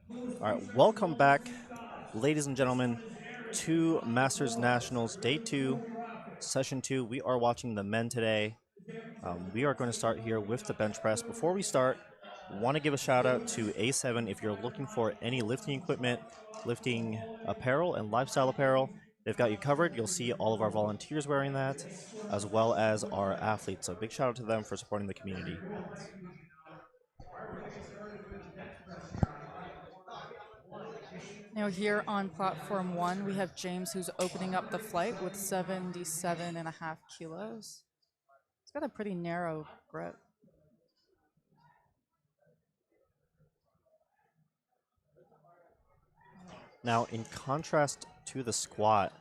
All right, welcome back, ladies and gentlemen, to Masters Nationals Day 2, Session 2. We are watching the men today. We are going to start here with the bench press. Before we start, want to give a shout out to A7 if you're looking for any lifting equipment, lifting apparel, and lifestyle apparel. They've got you covered. You'll see all of our volunteers wearing that, as well as our athletes. So big shout out to them for supporting the community. Now here on platform 1, we have James who's opening up the flight with 77.5 kilos. He's got a pretty narrow grip. Now, in contrast to the squat,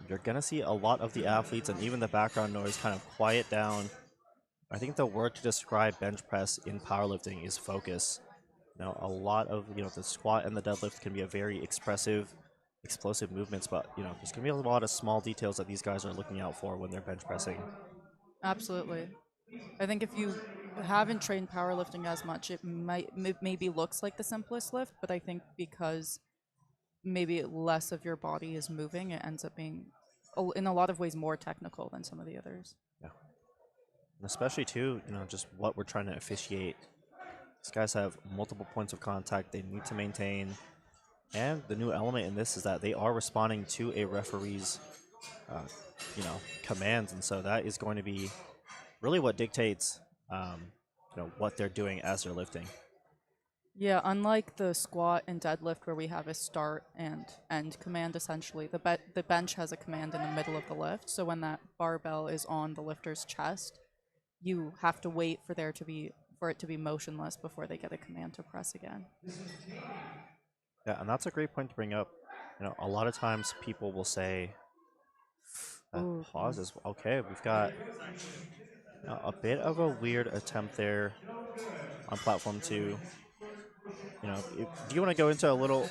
you're going to see a lot of the athletes and even the background noise kind of quiet down. I think the word to describe bench press in powerlifting is focus. Now, a lot of, the squat and the deadlift can be a very expressive, explosive movements, but, there's going to be a lot of small details that these guys are looking out for when they're bench pressing. Absolutely. I think if you haven't trained powerlifting as much, it maybe looks like the simplest lift, but I think because maybe less of your body is moving, it ends up being, in a lot of ways, more technical than some of the others. Yeah. And especially, too, just what we're trying to officiate. These guys have multiple points of contact they need to maintain. And the new element in this is that they are responding to a referee's, commands. And so that is going to be really what dictates, what they're doing as they're lifting. Yeah, unlike the squat and deadlift where we have a start and end command, essentially, the bench has a command in the middle of the lift. So when that barbell is on the lifter's chest, you have to wait for it to be motionless before they get a command to press again. Yeah, and that's a great point to bring up. A lot of times people will say, pause is okay. We've got a bit of a weird attempt there on platform 2. Do you want to go into a little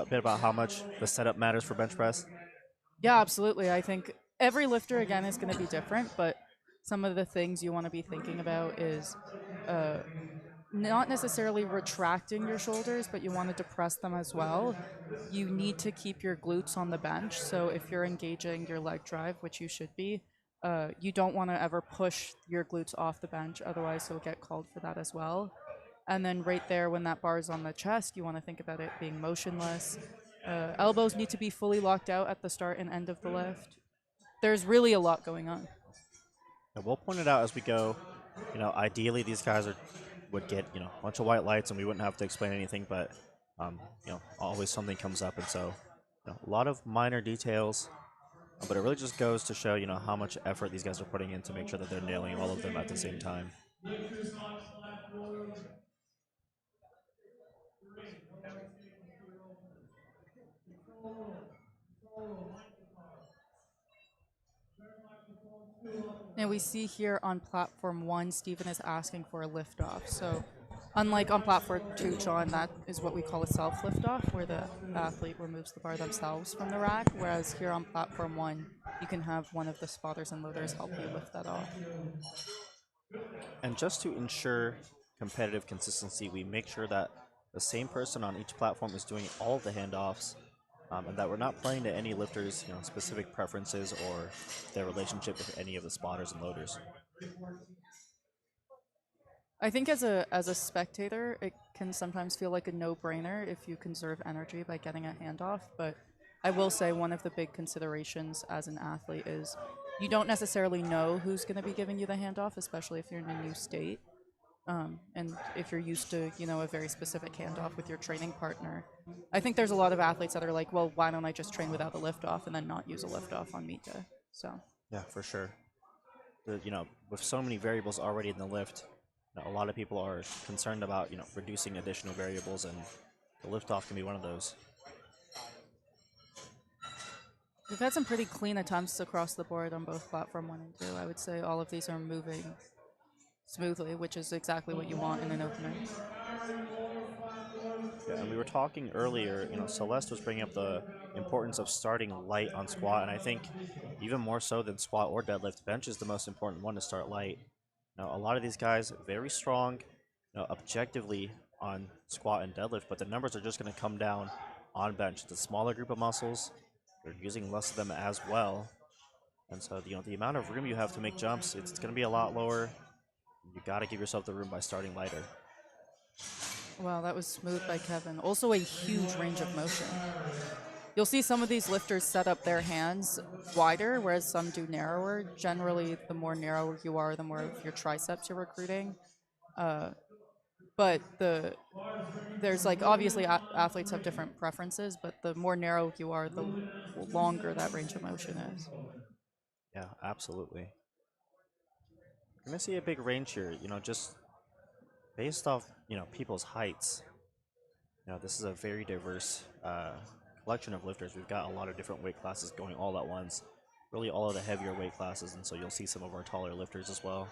bit about how much the setup matters for bench press? Yeah, absolutely. I think every lifter, again, is going to be different, but some of the things you want to be thinking about is not necessarily retracting your shoulders, but you want to depress them as well. You need to keep your glutes on the bench. So if you're engaging your leg drive, which you should be, you don't want to ever push your glutes off the bench. Otherwise, you'll get called for that as well. And then right there, when that bar is on the chest, you want to think about it being motionless. Elbows need to be fully locked out at the start and end of the lift. There's really a lot going on. And we'll point it out as we go. Ideally these guys would get a bunch of white lights and we wouldn't have to explain anything, but always something comes up, and so a lot of minor details, but it really just goes to show how much effort these guys are putting in to make sure that they're nailing all of them at the same time. Now we see here on platform 1, Stephen is asking for a liftoff. So unlike on platform 2, John, that is what we call a self liftoff, where the athlete removes the bar themselves from the rack, whereas here on platform 1, you can have one of the spotters and loaders help you lift that off. And just to ensure competitive consistency, we make sure that the same person on each platform is doing all of the handoffs, and that we're not playing to any lifters' specific preferences or their relationship with any of the spotters and loaders. I think as a spectator, it can sometimes feel like a no-brainer if you conserve energy by getting a handoff, but I will say one of the big considerations as an athlete is you don't necessarily know who's going to be giving you the handoff, especially if you're in a new state. And if you're used to, a very specific handoff with your training partner. I think there's a lot of athletes that are like, well, why don't I just train without a liftoff and then not use a liftoff on meet day? So Yeah, for sure. With so many variables already in the lift, a lot of people are concerned about, reducing additional variables, and the liftoff can be one of those. we've had some pretty clean attempts across the board on both platform 1 and 2. I would say all of these are moving smoothly, which is exactly what you want in an opener. Yeah, and we were talking earlier, Celeste was bringing up the importance of starting light on squat, and I think even more so than squat or deadlift, bench is the most important one to start light. Now, a lot of these guys, very strong, objectively, on squat and deadlift, but the numbers are just going to come down on bench. It's a smaller group of muscles. You're using less of them as well. And so, the amount of room you have to make jumps, it's going to be a lot lower. You got to give yourself the room by starting lighter. Wow, that was smooth by Kevin. Also a huge range of motion. You'll see some of these lifters set up their hands wider, whereas some do narrower. Generally, the more narrow you are, the more of your triceps you're recruiting. But there's like obviously athletes have different preferences, but the more narrow you are, the longer that range of motion is. Yeah, absolutely. You're going to see a big range here, just based off, people's heights. This is a very diverse collection of lifters. We've got a lot of different weight classes going all at once. Really all of the heavier weight classes, and so you'll see some of our taller lifters as well.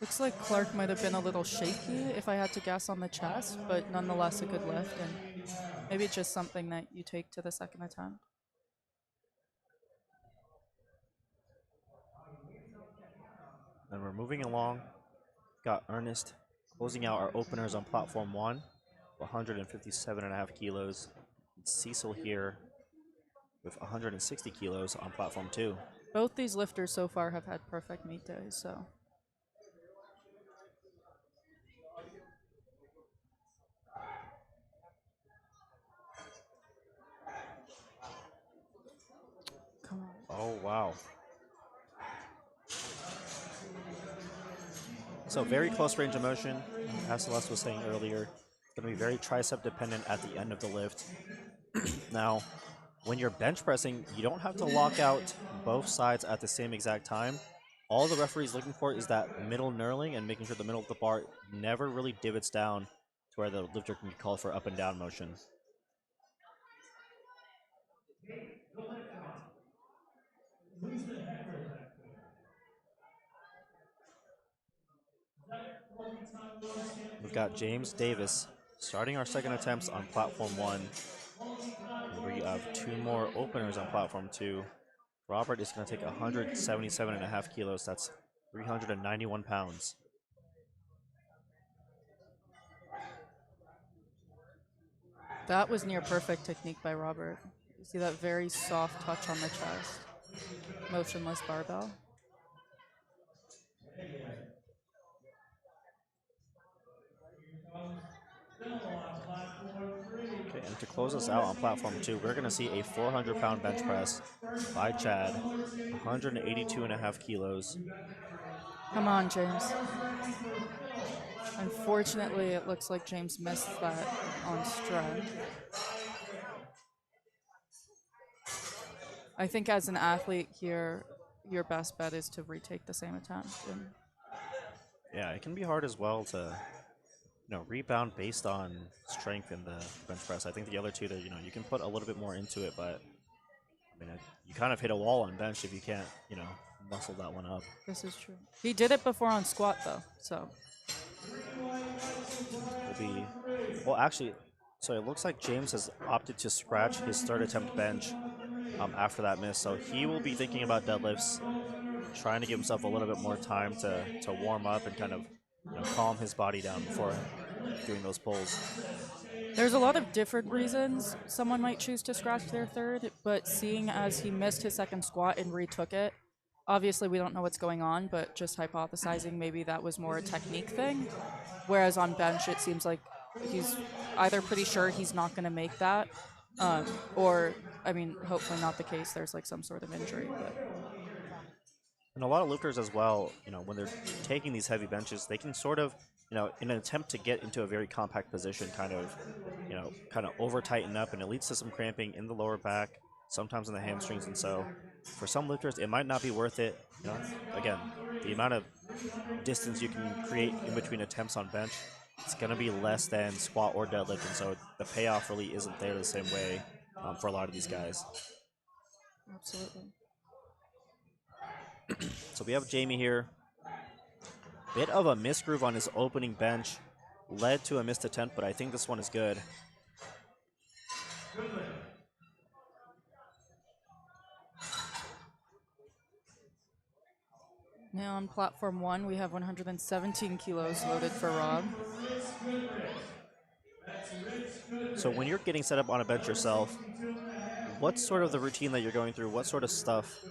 Looks like Clark might have been a little shaky, if I had to guess, on the chest, but nonetheless a good lift, and maybe it's just something that you take to the second attempt. And we're moving along. Got Ernest closing out our openers on platform 1, 157.5 kilos. Cecil here with 160 kilos on platform 2. Both these lifters so far have had perfect meet days, so. Come on. Oh, wow. So very close range of motion. As Celeste was saying earlier, it's going to be very tricep dependent at the end of the lift. Now, when you're bench pressing, you don't have to lock out both sides at the same exact time. All the referee's looking for is that middle knurling and making sure the middle of the bar never really divots down to where the lifter can be called for up and down motion. We've got James Davis starting our second attempts on platform 1. And we have 2 more openers on platform 2. Robert is going to take 177.5 kilos. That's 391 pounds. That was near perfect technique by Robert. You see that very soft touch on the chest. Motionless barbell. Okay, and to close us out on platform 2, we're going to see a 400-pound bench press by Chad, 182.5 kilos. Come on, James. Unfortunately, it looks like James missed that on strength. I think as an athlete here, your best bet is to retake the same attempt. Yeah, it can be hard as well to rebound based on strength in the bench press. I think the other two, that you can put a little bit more into it, but I mean, you kind of hit a wall on bench if you can't, muscle that one up. This is true. He did it before on squat, though, so. Well, actually, so it looks like James has opted to scratch his third attempt bench after that miss. So he will be thinking about deadlifts, trying to give himself a little bit more time to warm up and kind of calm his body down before doing those pulls. There's a lot of different reasons someone might choose to scratch their third, but seeing as he missed his second squat and retook it, obviously we don't know what's going on, but just hypothesizing maybe that was more a technique thing. Whereas on bench, it seems like he's either pretty sure he's not going to make that, or, I mean, hopefully not the case. There's like some sort of injury. But. And a lot of lifters as well, when they're taking these heavy benches, they can sort of, in an attempt to get into a very compact position, kind of over tighten up, and it leads to some cramping in the lower back, sometimes in the hamstrings. And so for some lifters, it might not be worth it. Again, the amount of distance you can create in between attempts on bench, it's going to be less than squat or deadlift, and so the payoff really isn't there the same way for a lot of these guys. Absolutely. So we have Jamie here. Bit of a misgroove on his opening bench. Led to a missed attempt, but I think this one is good. Now on platform 1, we have 117 kilos loaded for Rob. Training for Rich Goodrich. That's Rich So when Goodrich. you're getting set up on a bench yourself, 162.5 what's sort of the kilos. routine that you're going through? What sort of stuff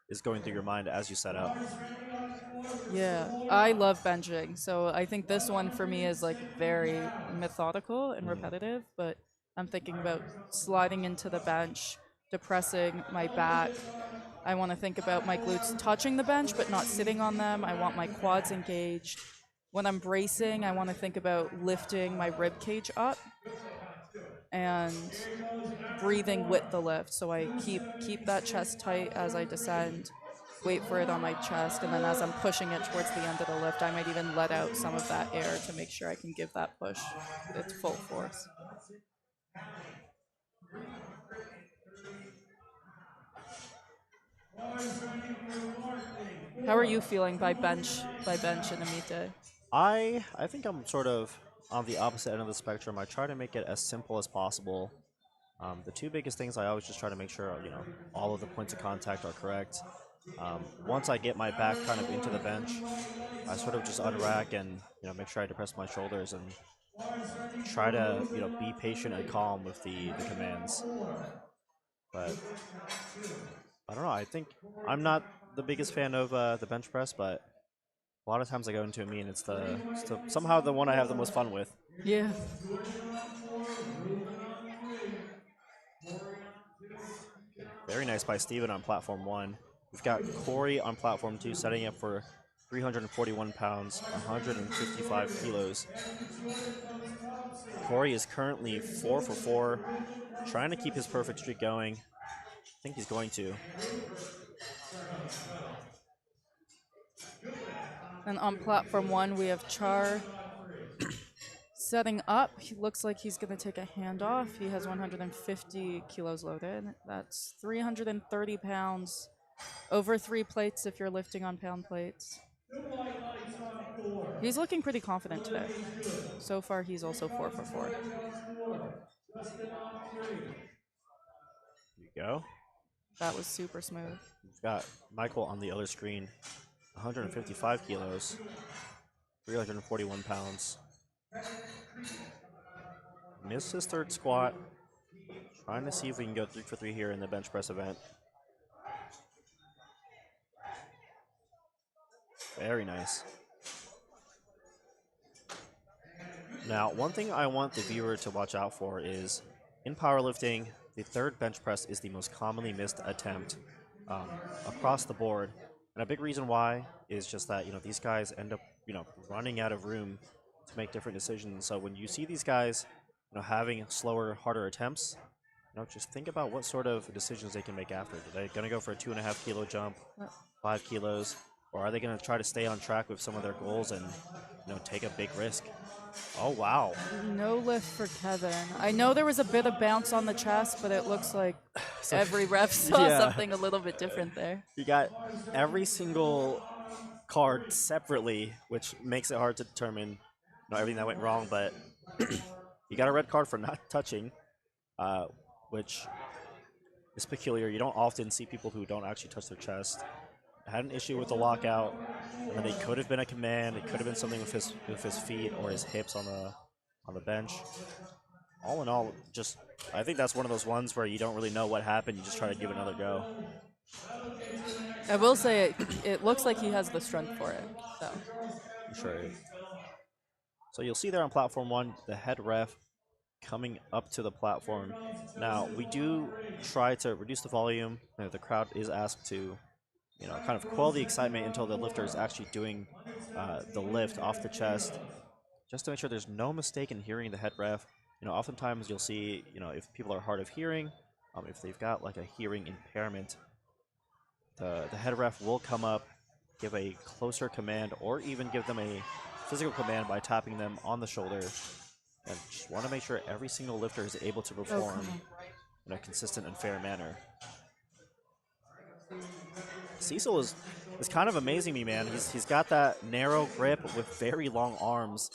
is going through your mind as you set up? Bars ready on the floor for Yeah, I scoreboard. love benching. So I think this one for me is like 160 very pounds. methodical and repetitive, but I'm thinking about sliding into the bench, depressing my back. I want to think about my glutes touching the bench but not sitting on them. I want my quads engaged. When I'm bracing, I want to think about lifting my rib cage up and Here goes after breathing with four. the lift. So I keep that chest tight as I descend, wait for it on my chest, and then as I'm pushing it towards the end of the lift, I might even let out some of that air to make sure I can give that push its full force. Bars ready for marking. How are 4. you feeling by 290 bench in a pounds. meet day? I think I'm sort of on the opposite end of the spectrum. I try to make it as simple as possible. The two biggest things I always just try to make sure, all of the points of contact are correct. Once I get my back kind of into the bench, I sort of just unrack and make sure I depress my shoulders and Bars ready try for to movement be on patient and 3. calm with the Movement on commands. 4. But Movement on 2. I don't know. I think I'm not the biggest fan of the bench press, but a lot of times I go into a meet and it's somehow the one I have the most fun with. Yeah. Movement on 4. Movement on 3. Corey on 2. Keep Very nice by Steven on platform 1. We've got Corey on platform 2 setting up for 341 pounds, 155 kilos. Corey is currently 4 for 4, trying to keep his perfect streak going. I think he's going to. And on platform 1, we have Char setting up. He looks like he's going to take a handoff. He has 150 kilos loaded. That's 330 pounds. Over 3 plates if you're lifting on pound plates. He's looking pretty confident today. So far, he's also 4 for 4. Here you go. That was super smooth. We've got Michael on the other screen, 155 kilos, 341 pounds. Missed his third squat. Trying to see if we can go 3 for 3 here in the bench press event. Very nice. Now, one thing I want the viewer to watch out for is, in powerlifting, the third bench press is the most commonly missed attempt across the board. And a big reason why is just that, these guys end up, running out of room to make different decisions. So when you see these guys, having slower, harder attempts, just think about what sort of decisions they can make after. Are they going to go for a 2.5 kilo jump, 5 kilos, or are they going to try to stay on track with some of their goals and, take a big risk? Oh, wow. No lift for Kevin. I know there was a bit of bounce on the chest, but it looks like every ref saw Yeah. something a little bit different there. You got every single card separately, which makes it hard to determine everything that went wrong, but you got a red card for not touching, which is peculiar. You don't often see people who don't actually touch their chest. Had an issue with the lockout, and then it could have been a command. It could have been something with his feet or his hips on the bench. All in all, just I think that's one of those ones where you don't really know what happened. You just try to give it another go. I will say it looks like he has the strength for it. So I'm sure. So you'll see there on platform 1, the head ref coming up to the platform. Now, we do try to reduce the volume. The crowd is asked to kind of quell the excitement until the lifter is actually doing the lift off the chest, just to make sure there's no mistake in hearing the head ref. Oftentimes you'll see, if people are hard of hearing, if they've got like a hearing impairment, the head ref will come up, give a closer command, or even give them a physical command by tapping them on the shoulder. And just want to make sure every single lifter is able to perform in a consistent and fair manner. Cecil is kind of amazing me, man. He's got that narrow grip with very long arms.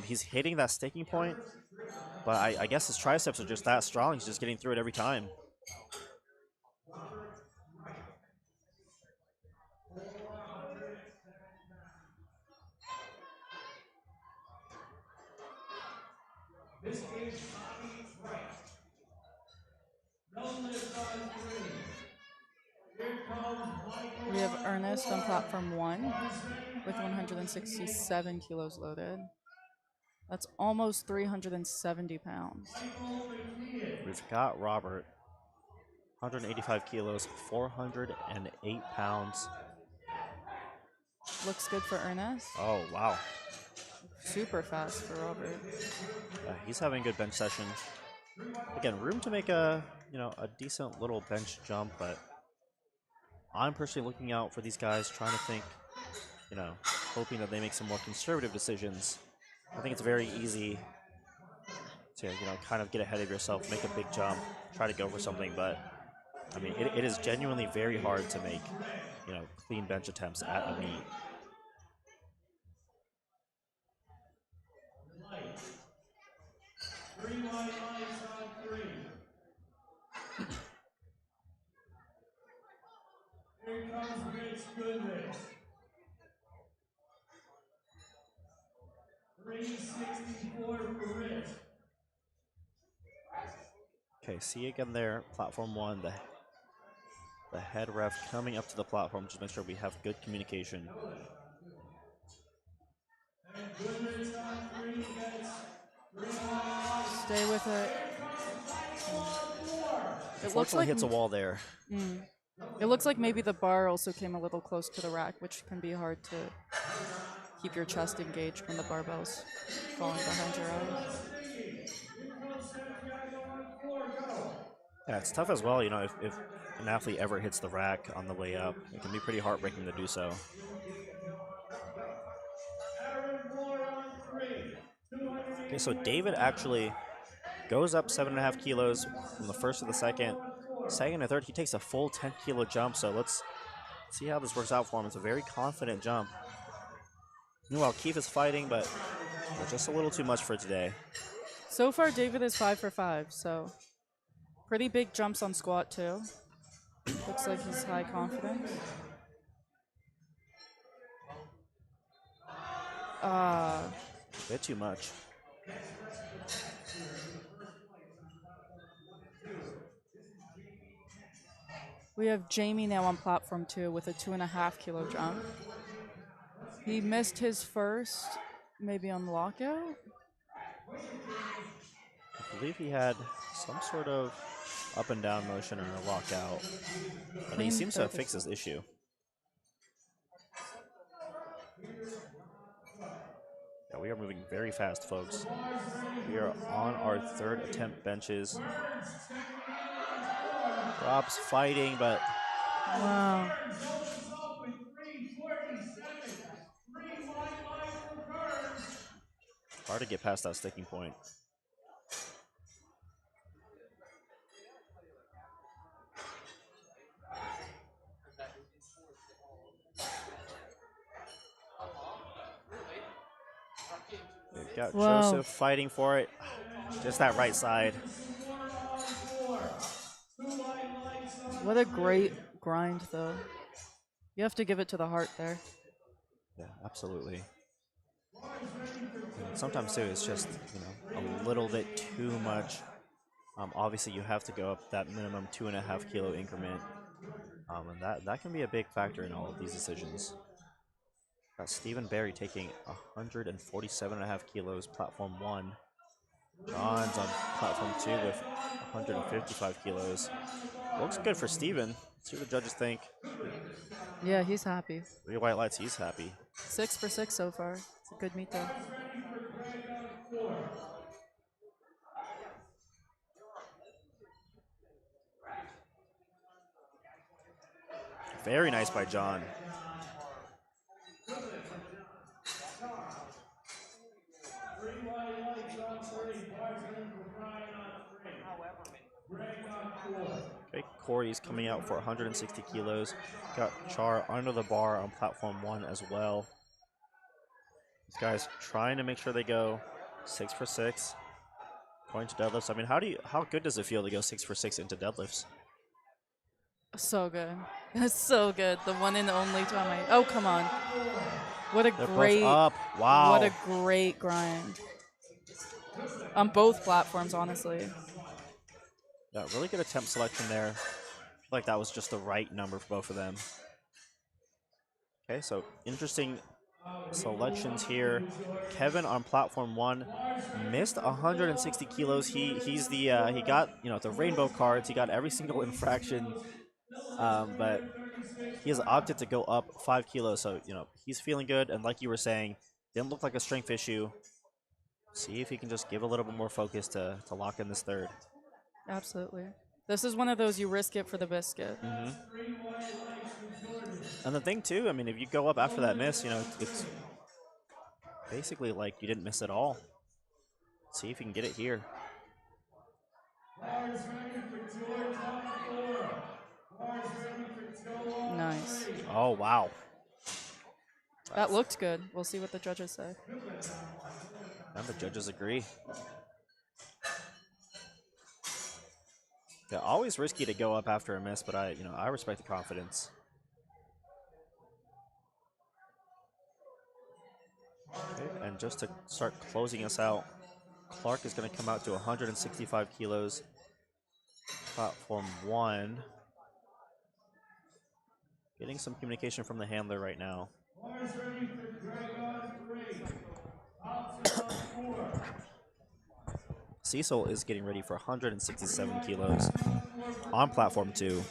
He's hitting that sticking point, but I guess his triceps are just that strong. He's just getting through it every time. This is body right. No lift on 3. Here comes Michael We have on Ernest on 4. platform 1 Bars ready, with fighting for the lead. 167 kilos loaded. That's almost 370 pounds. Michael McKeon. We've got Robert, 185 kilos, 408 pounds. Looks good for Ernest. Oh, wow. Super fast for Robert. He's having a good bench session. Again, room to make a decent little bench jump, but I'm personally looking out for these guys, trying to think, hoping that they make some more conservative decisions. I think it's very easy to, kind of get ahead of yourself, make a big jump, try to go for something, but I mean, it is genuinely very hard to make, clean bench attempts at a meet. Lights. 3 white lights on 3. Here comes Rich Goodrich. 364 for Rich. Okay, see again there, platform 1, the head ref coming up to the platform, just make sure we have good communication. And Goodrich on 3 gets 3 white lights. Stay with it. Here comes Michael on 4. It looks like hits a wall there. It looks like maybe the bar also came a little close to the rack, which can be hard to keep your chest engaged when the barbell's falling behind your eyes. Here comes Santiago on 4. Go. Yeah, it's tough as well, if an athlete ever hits the rack on the way up, it can be pretty heartbreaking to do so. Aaron Moore on 3. Okay, so David actually goes up 7.5 kilos from the first to the second. Second and third, he takes a full 10-kilo jump, so let's see how this works out for him. It's a very confident jump. Meanwhile, Keith is fighting, but just a little too much for today. So far, David is 5 for 5, so pretty big jumps on squat too. Looks like he's high confidence. A bit too much. We have Jamie now on platform 2 with a 2.5 kilo jump. He missed his first, maybe on lockout. I believe he had some sort of up and down motion or a lockout, but he seems to have fixed his issue. Yeah, we are moving very fast, folks. We are on our third attempt benches. Rob's fighting, but wow. hard to get past that sticking point. We've got Joseph fighting for it. Just that right side. What a great grind, though. You have to give it to the heart there. Yeah, absolutely. And sometimes, too, it's just, a little bit too much. Obviously, you have to go up that minimum 2.5 kilo increment. And that can be a big factor in all of these decisions. Got Stephen Barry taking 147.5 kilos, platform 1. John's on platform 2 with 155 kilos. Looks good for Stephen. Let's see what the judges think. Yeah, he's happy. 3 white lights, he's happy. 6 for 6 so far. It's a good meet though. Very nice by John. Okay, Corey's coming out for 160 kilos. Got Char under the bar on platform 1 as well. These guys trying to make sure they go 6 for 6. Going to deadlifts. I mean, how good does it feel to go 6 for 6 into deadlifts? So good. It's so good. The one and only time I... Oh, come on. What a They're great... both up. Wow. What a great grind. On both platforms, honestly. Yeah, really good attempt selection there. I feel like that was just the right number for both of them. Okay, so interesting selections here. Kevin on platform 1 missed 160 kilos. He's the he got the rainbow cards. He got every single infraction, but he has opted to go up 5 kilos. So he's feeling good. And like you were saying, didn't look like a strength issue. See if he can just give a little bit more focus to lock in this third. Absolutely. This is one of those you risk it for the biscuit. And the thing too, I mean, if you go up after that miss, it's basically like you didn't miss at all. See if you can get it here. Bars ready for George on 4. Bars ready for Joe on Nice. 3. Oh, wow. That looked good. We'll see what the judges say. And the judges agree. Yeah, always risky to go up after a miss, but I respect the confidence. Okay, and just to start closing us out, Clark is going to come out to 165 kilos. Platform 1. Getting some communication from the handler right now. Bars ready for Greg on 3. Thompson on 4. Cecil is getting ready for 167 kilos on platform 2.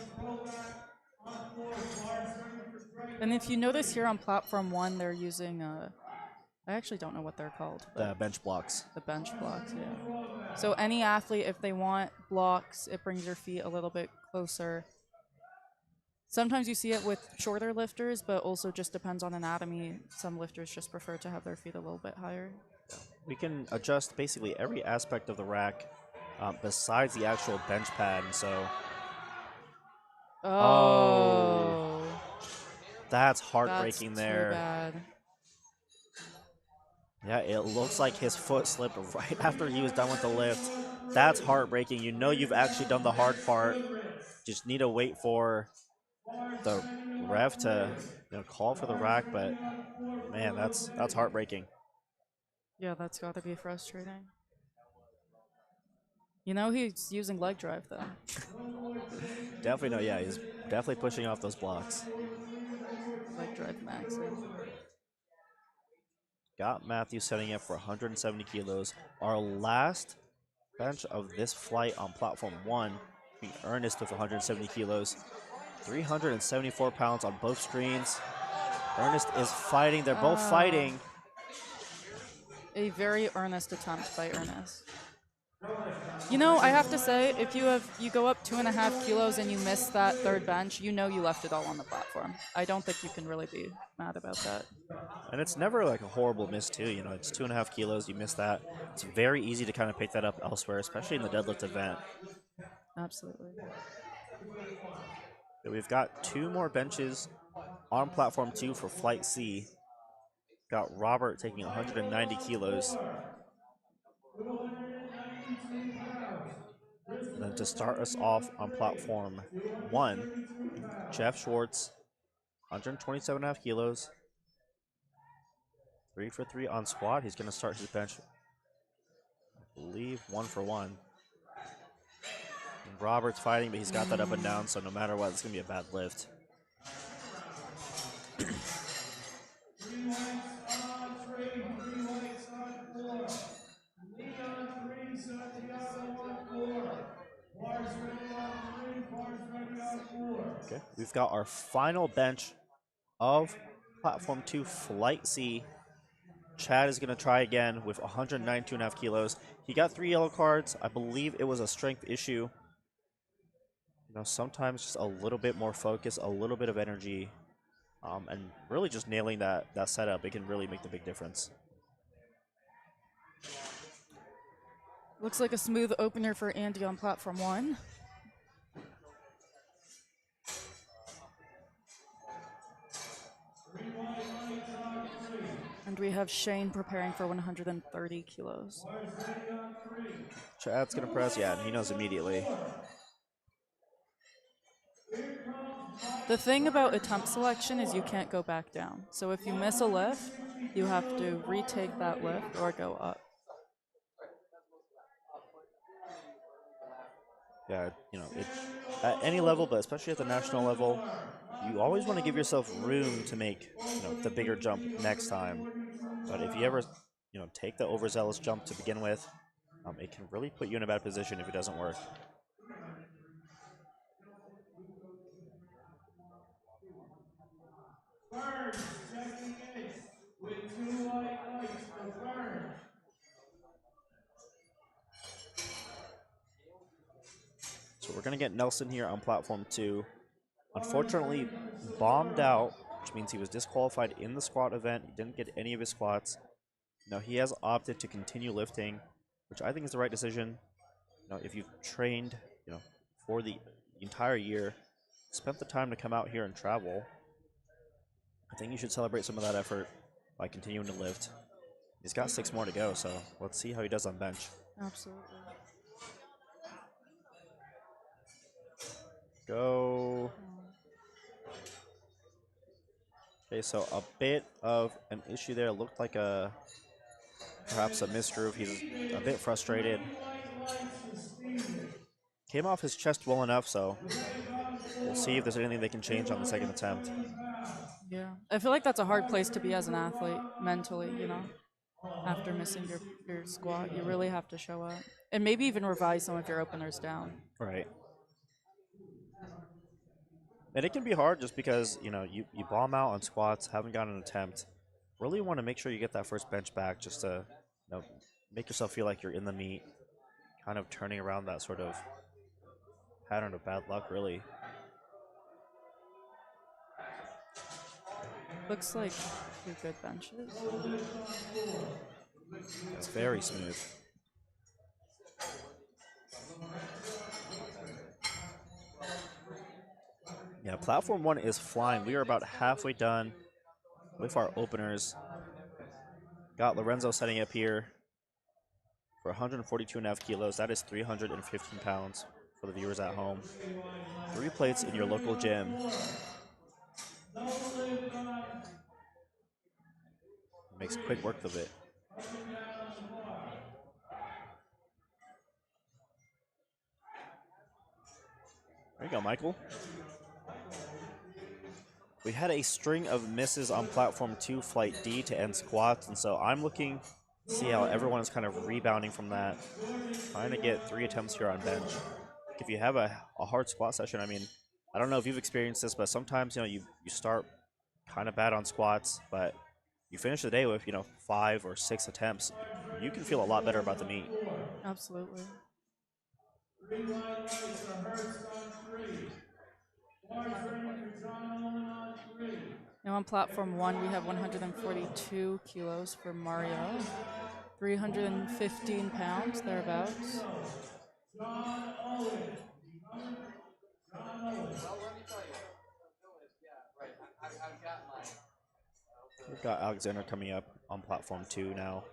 And if you notice here on platform 1, they're using I actually don't know what they're called. The bench blocks. The bench blocks, yeah. So any athlete, if they want blocks, it brings your feet a little bit closer. Sometimes you see it with shorter lifters, but also just depends on anatomy. Some lifters just prefer to have their feet a little bit higher. We can adjust basically every aspect of the rack besides the actual bench pad. And so, Oh, that's heartbreaking that's there. too bad. Yeah, it looks like his foot slipped right after he was done with the lift. That's heartbreaking. You know you've actually done the hard part. Just need to wait for the ref to call for the rack, but man, that's heartbreaking. Yeah, that's got to be frustrating. You know he's using leg drive though. Definitely no, yeah, he's definitely pushing off those blocks. Leg drive maxing. Got Matthew setting up for 170 kilos. Our last bench of this flight on platform 1, being Ernest with 170 kilos. 374 pounds on both screens. Ernest is fighting. They're both fighting. A very earnest attempt by Ernest. You know, I have to say, if you go up 2.5 kilos and you miss that third bench, you know you left it all on the platform. I don't think you can really be mad about that. And it's never like a horrible miss too. It's 2.5 kilos. You miss that. It's very easy to kind of pick that up elsewhere, especially in the deadlift event. Absolutely. So we've got 2 more benches on platform 2 for flight C. Got Robert taking 190 kilos. 292 pounds. And then to start us off on platform 1, Jeff Schwartz, 127.5 kilos. 3 for 3 on squat. He's going to start his bench, I believe, 1 for 1. And Robert's fighting, but he's got that up and down, so no matter what, it's going to be a bad lift. 3 weights on 3, 3 weights on 4. Lee on 3, Santiago on 4. Bars ready on 3, bars ready on 4. Okay, we've got our final bench of platform 2, flight C. Chad is going to try again with 192.5 kilos. He got 3 yellow cards. I believe it was a strength issue. Sometimes just a little bit more focus, a little bit of energy, and really just nailing that setup, it can really make the big difference. Looks like a smooth opener for Andy on platform 1. And we have Shane preparing for 130 kilos. Chad's going to press, yeah, and he knows immediately. The thing about attempt selection is you can't go back down. So if you miss a lift, you have to retake that lift or go up. Yeah, at any level, but especially at the national level, you always want to give yourself room to make the bigger jump next time. But if you ever take the overzealous jump to begin with, it can really put you in a bad position if it doesn't work. Burns checking in with 2 white lights for Burns. So we're gonna get Nelson here on platform 2. Unfortunately, bombed out, which means he was disqualified in the squat event. He didn't get any of his squats. Now he has opted to continue lifting, which I think is the right decision. If you've trained, for the entire year, spent the time to come out here and travel, I think you should celebrate some of that effort by continuing to lift. He's got 6 more to go, so let's see how he does on bench. Absolutely. Go. Okay, so a bit of an issue there. Looked like perhaps a misgroove. He's a bit frustrated. 3 white lights for Steven. Came off his chest well enough, so Rebound we'll 4. see if there's anything they can change on the second attempt. 240 pounds. Yeah. I feel like that's a hard place to be as an athlete mentally, after missing your squat. You really have to show up. And maybe even revise some of your openers down. Right. And it can be hard just because, you bomb out on squats, haven't got an attempt. Really want to make sure you get that first bench back just to, make yourself feel like you're in the meet, kind of turning around that sort of pattern of bad luck, really. Looks like 2 good benches. It's very smooth. Yeah, platform 1 is flying. We are about halfway done with our openers. Got Lorenzo setting up here for 142.5 kilos. That is 315 pounds for the viewers at home. 3 plates in your local gym. Makes quick work of it. There you go, Michael. We had a string of misses on platform 2, flight D, to end squats, and so I'm looking to see how everyone is kind of rebounding from that. Trying to get 3 attempts here on bench. If you have a hard squat session, I don't know if you've experienced this, but sometimes, you start kind of bad on squats, but you finish the day with, 5 or 6 attempts, you can feel a lot better about the meet. Absolutely. 3 white lights for Hurst on 3. Bars ready for John Owen on 3. Now on platform 1, we have 142 kilos for Mario. 315 pounds, thereabouts. John Owen. John Owen. We've got Alexander coming up on platform 2 now.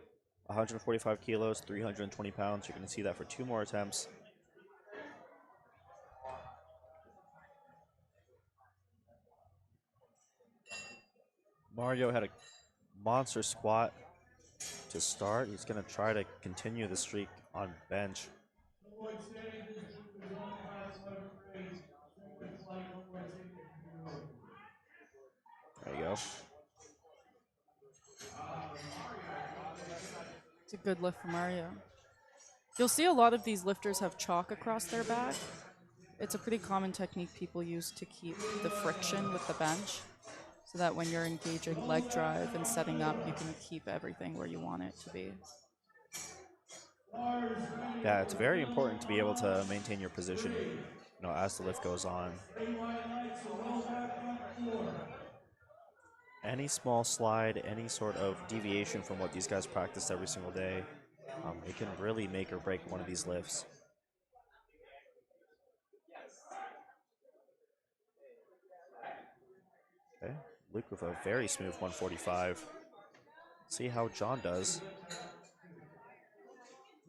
145 kilos, 320 pounds. You're going to see that for 2 more attempts. Mario had a monster squat to start. He's going to try to continue the streak on bench. There you go. It's a good lift for Mario. You'll see a lot of these lifters have chalk across their back. It's a pretty common technique people use to keep the friction with the bench, so that when you're engaging leg drive and setting up, you can keep everything where you want it to be. Yeah, it's very important to be able to maintain your position, as the lift goes on. Any small slide, any sort of deviation from what these guys practice every single day, it can really make or break one of these lifts. Okay, Luke with a very smooth 145. See how John does.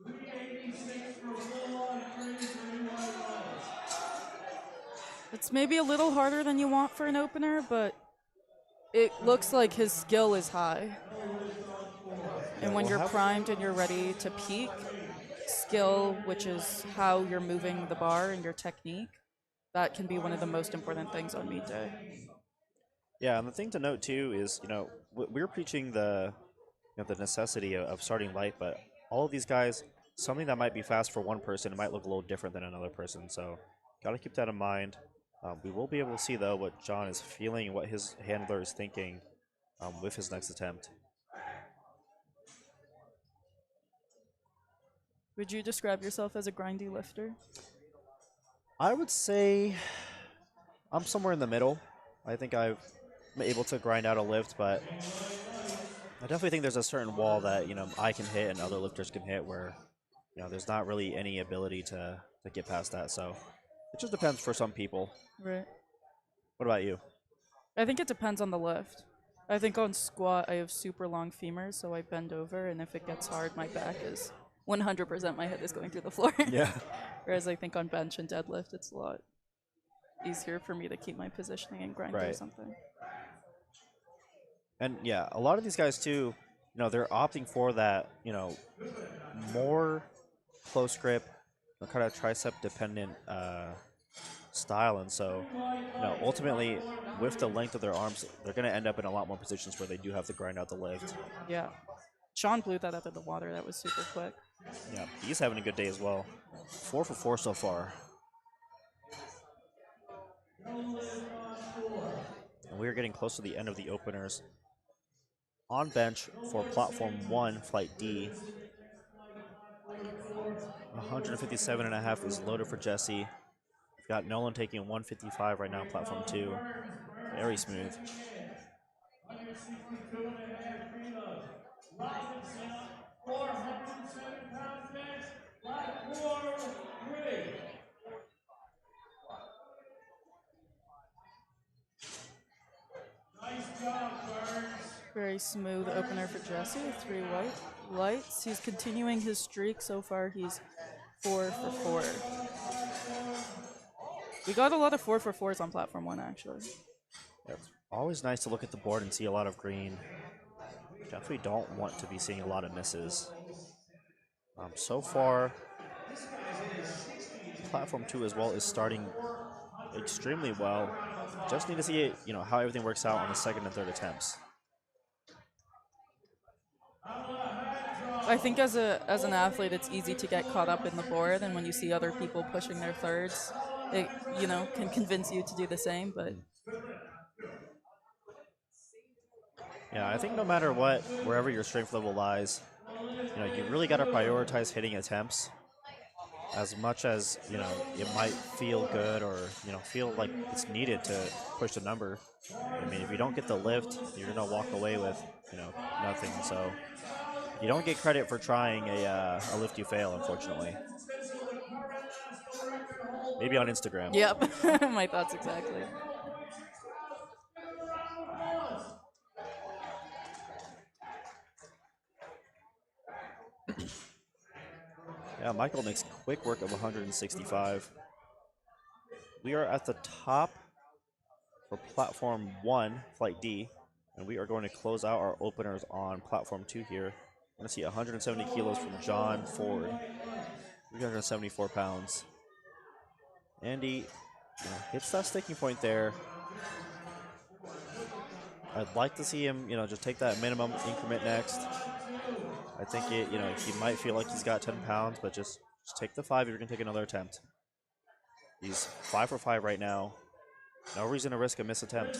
386 for full on 3 white lights. It's maybe a little harder than you want for an opener, but it looks like his skill is high. And when you're primed and you're ready to peak, skill, which is how you're moving the bar and your technique, that can be one of the most important things on meet day. Yeah, and the thing to note too is, we're preaching the necessity of starting light, but all of these guys, something that might be fast for one person, it might look a little different than another person. So, gotta keep that in mind. We will be able to see though what John is feeling and what his handler is thinking with his next attempt. Would you describe yourself as a grindy lifter? I would say I'm somewhere in the middle. I think I'm able to grind out a lift, but I definitely think there's a certain wall that I can hit and other lifters can hit where there's not really any ability to get past that. So it just depends for some people. Right. What about you? I think it depends on the lift. I think on squat, I have super long femurs, so I bend over, and if it gets hard, my back is 100% my head is going through the floor. Yeah. Whereas I think on bench and deadlift, it's a lot easier for me to keep my positioning and grind through Right. something. And yeah, a lot of these guys too, they're opting for that, more close grip, kind of tricep dependent style, and so ultimately with the length of their arms, they're going to end up in a lot more positions where they do have to grind out the lift. Yeah. Sean blew that out of the water. That was super quick. Yeah, he's having a good day as well. 4 for 4 so far. And we are getting close to the end of the openers. On bench for platform 1, flight D. 157.5 is loaded for Jesse. We've got Nolan taking 155 right now, platform 2. Very smooth. 162.5 kilos. Robinson, 407 pounds bench, platform 3. Nice job, Burns. Very smooth opener for Jesse. 3 white lights. He's continuing his streak. So far, he's 4 for 4. We got a lot of 4 for 4s on platform 1, actually. Yeah, it's always nice to look at the board and see a lot of green. Definitely don't want to be seeing a lot of misses. So far, platform 2 as well is starting extremely well. Just need to see how everything works out on the second and third attempts. I think as an athlete, it's easy to get caught up in the board, and when you see other people pushing their thirds, it can convince you to do the same. But Yeah, I think no matter what, wherever your strength level lies, you really got to prioritize hitting attempts. As much as it might feel good or feel like it's needed to push the number. I mean, if you don't get the lift, you're gonna walk away with nothing. So you don't get credit for trying a lift you fail, unfortunately. Maybe on Instagram. yep, my thoughts exactly. Yeah, Michael makes quick work of 165. We are at the top for platform 1, flight D, and we are going to close out our openers on platform 2 here. We're going to see 170 kilos from John Ford, 374 pounds. Andy hits that sticking point there. I'd like to see him, just take that minimum increment next. I think he might feel like he's got 10 pounds, but just take the 5 if you're going to take another attempt. He's 5 for 5 right now. No reason to risk a miss attempt.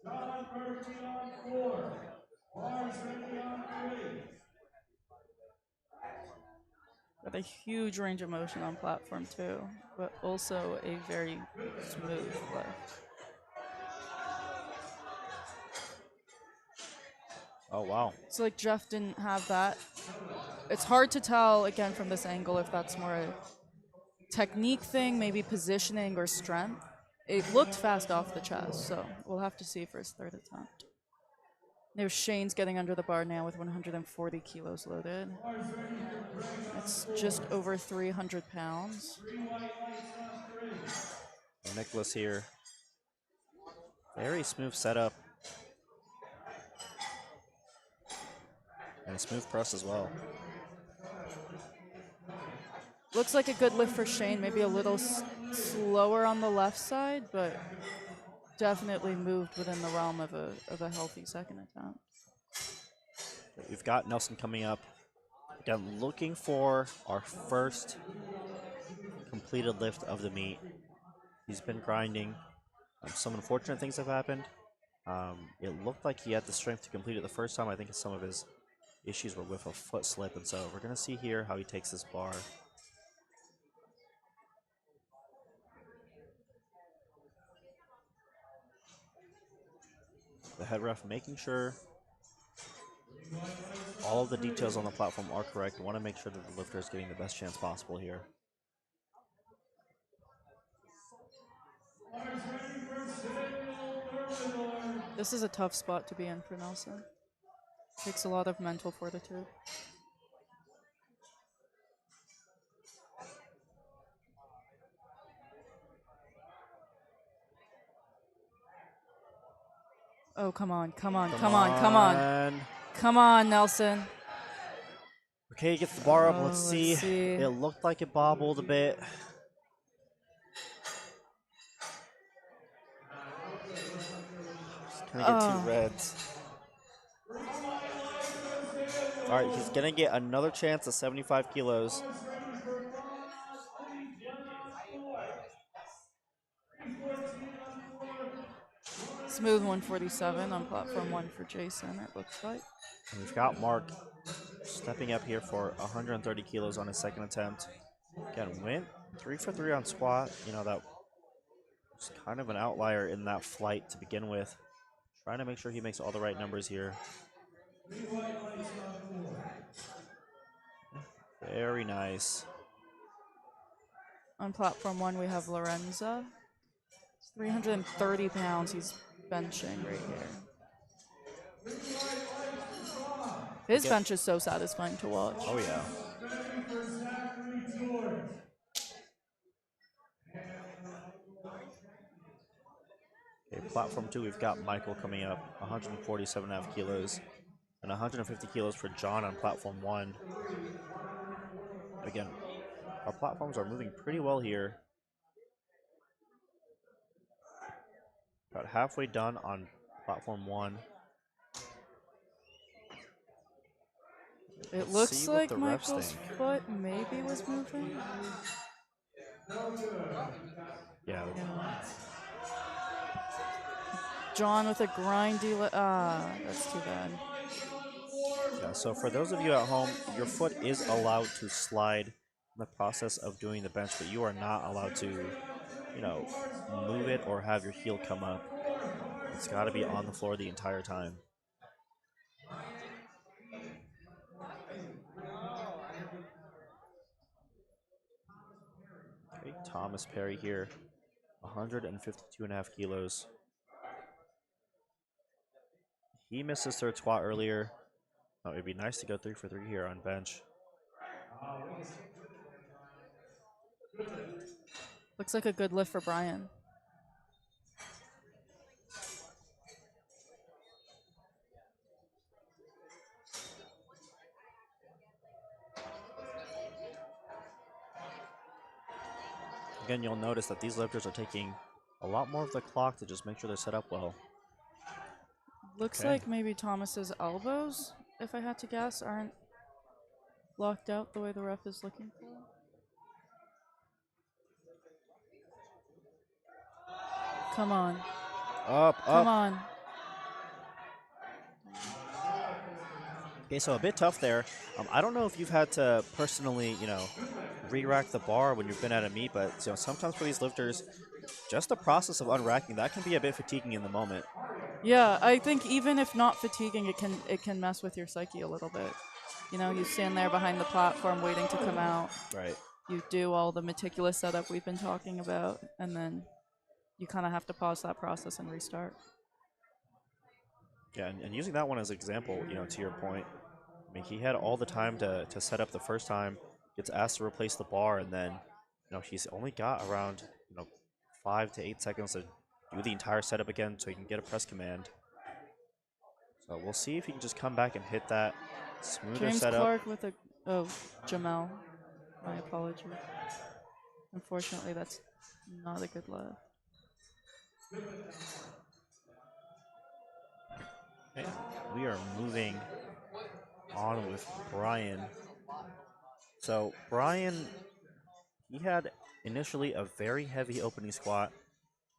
John Murphy on 4. Barnes ready on 3. Got a huge range of motion on platform 2, but also a very smooth lift. Oh, wow. So like Jeff didn't have that. It's hard to tell again from this angle if that's more a technique thing, maybe positioning or strength. It looked fast off the chest, so we'll have to see for his third attempt. There's Shane's getting under the bar now with 140 kilos loaded. It's just over 300 pounds. Nicholas here. Very smooth setup. And a smooth press as well. Looks like a good lift for Shane. Maybe a little slower on the left side, but definitely moved within the realm of a healthy second attempt. We've got Nelson coming up. Again, looking for our first completed lift of the meet. He's been grinding. Some unfortunate things have happened. It looked like he had the strength to complete it the first time. I think some of his issues were with a foot slip, and so we're going to see here how he takes this bar. The head ref making sure all of the details on the platform are correct. We want to make sure that the lifter is getting the best chance possible here. This is a tough spot to be in for Nelson. Takes a lot of mental fortitude. Oh, come on, come on, come on, come on. Come on, Nelson. Okay, he gets the bar up. Let's see. see. It looked like it bobbled a bit. Just gonna get two reds. All right, he's gonna get another chance at 75 kilos. Smooth 147 on platform 1 for Jason, it looks like. And we've got Mark stepping up here for 130 kilos on his second attempt. Again, went 3 for 3 on squat. You know, that was kind of an outlier in that flight to begin with. Trying to make sure he makes all the right numbers here. Very nice. On platform 1, we have Lorenza. 330 pounds he's benching right here. His bench is so satisfying to watch. Oh, yeah. Okay, platform 2, we've got Michael coming up, 147.5 kilos, and 150 kilos for John on platform 1. Again, our platforms are moving pretty well here. About halfway done on platform 1. It looks like Michael's foot maybe was moving. Yeah. John with a grindy, that's too bad. Yeah, so for those of you at home, your foot is allowed to slide in the process of doing the bench, but you are not allowed to, you know, move it or have your heel come up. It's got to be on the floor the entire time. Okay, Thomas Perry here, 152.5 kilos. He missed his third squat earlier. Oh, it'd be nice to go 3 for 3 here on bench. Looks like a good lift for Brian. Again, you'll notice that these lifters are taking a lot more of the clock to just make sure they're set up well. Looks like maybe Thomas's elbows, if I had to guess, aren't locked out the way the ref is looking for. Come on. Up. Come on. Okay, so a bit tough there. I don't know if you've had to personally, you know, re-rack the bar when you've been at a meet, but you know, sometimes for these lifters, just the process of unracking, that can be a bit fatiguing in the moment. Yeah, I think even if not fatiguing, it can mess with your psyche a little bit. You know, you stand there behind the platform waiting to come out. Right. You do all the meticulous setup we've been talking about, and then you kind of have to pause that process and restart. Yeah, and using that one as an example, you know, to your point, I mean, he had all the time to set up the first time, gets asked to replace the bar, and then, you know, he's only got around, you know, 5 to 8 seconds to do the entire setup again so he can get a press command. So we'll see if he can just come back and hit that Smoother James setup. Clark with a oh Jamel. My apologies. Unfortunately, that's not a good left. Okay, we are moving on with Brian. So Brian, he had initially a very heavy opening squat,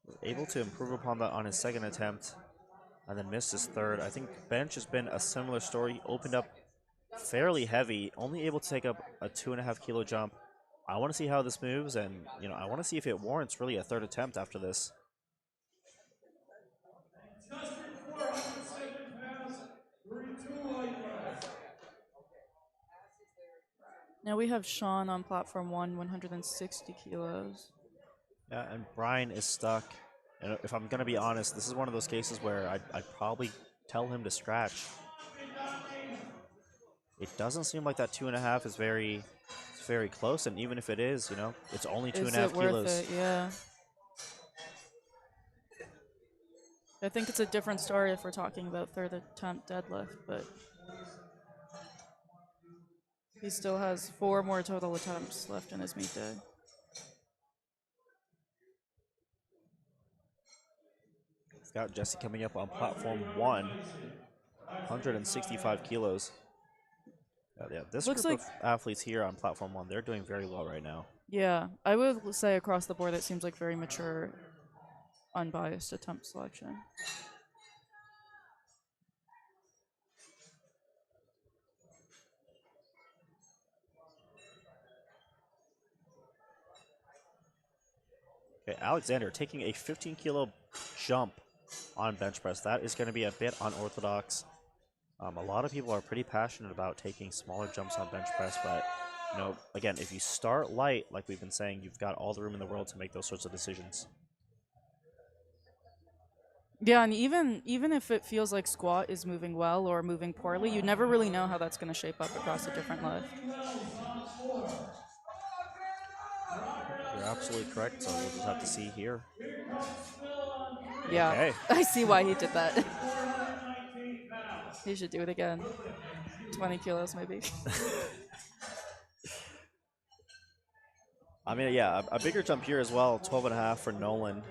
was able to improve upon that on his second attempt, and then missed his third. I think bench has been a similar story. He opened up fairly heavy, only able to take up a 2.5 kilo jump. I want to see how this moves, and I want to see if it warrants really a third attempt after this. Justin, 407 pounds, 32 light class. Now we have Sean on platform 160 kilos. Yeah, and Brian is stuck. And if I'm going to be honest, this is one of those cases where I'd probably tell him to scratch. It doesn't seem like that 2.5 is very close, and even if it is, it's only two Is and a it half worth kilos. it? Yeah. I think it's a different story if we're talking about third attempt deadlift, but he still has 4 more total attempts left in his meet day. Scout Jesse coming up on platform 1, 165 kilos. Yeah, this Looks group like of athletes here on platform 1, they're doing very well right now. yeah, I would say across the board it seems like very mature, unbiased attempt selection. Okay, Alexander taking a 15-kilo jump on bench press. That is going to be a bit unorthodox. A lot of people are pretty passionate about taking smaller jumps on bench press, but again, if you start light, like we've been saying, you've got all the room in the world to make those sorts of decisions. Yeah, and even if it feels like squat is moving well or moving poorly, you never really know how that's going to shape up across a different lift. You're absolutely correct, so we'll just have to see here. Here comes Phil on 3. Yeah, Okay. I see why he did that. 419 pounds. He should do it again. 20 kilos maybe. I mean, yeah, a bigger jump here as well, 12.5 for Nolan.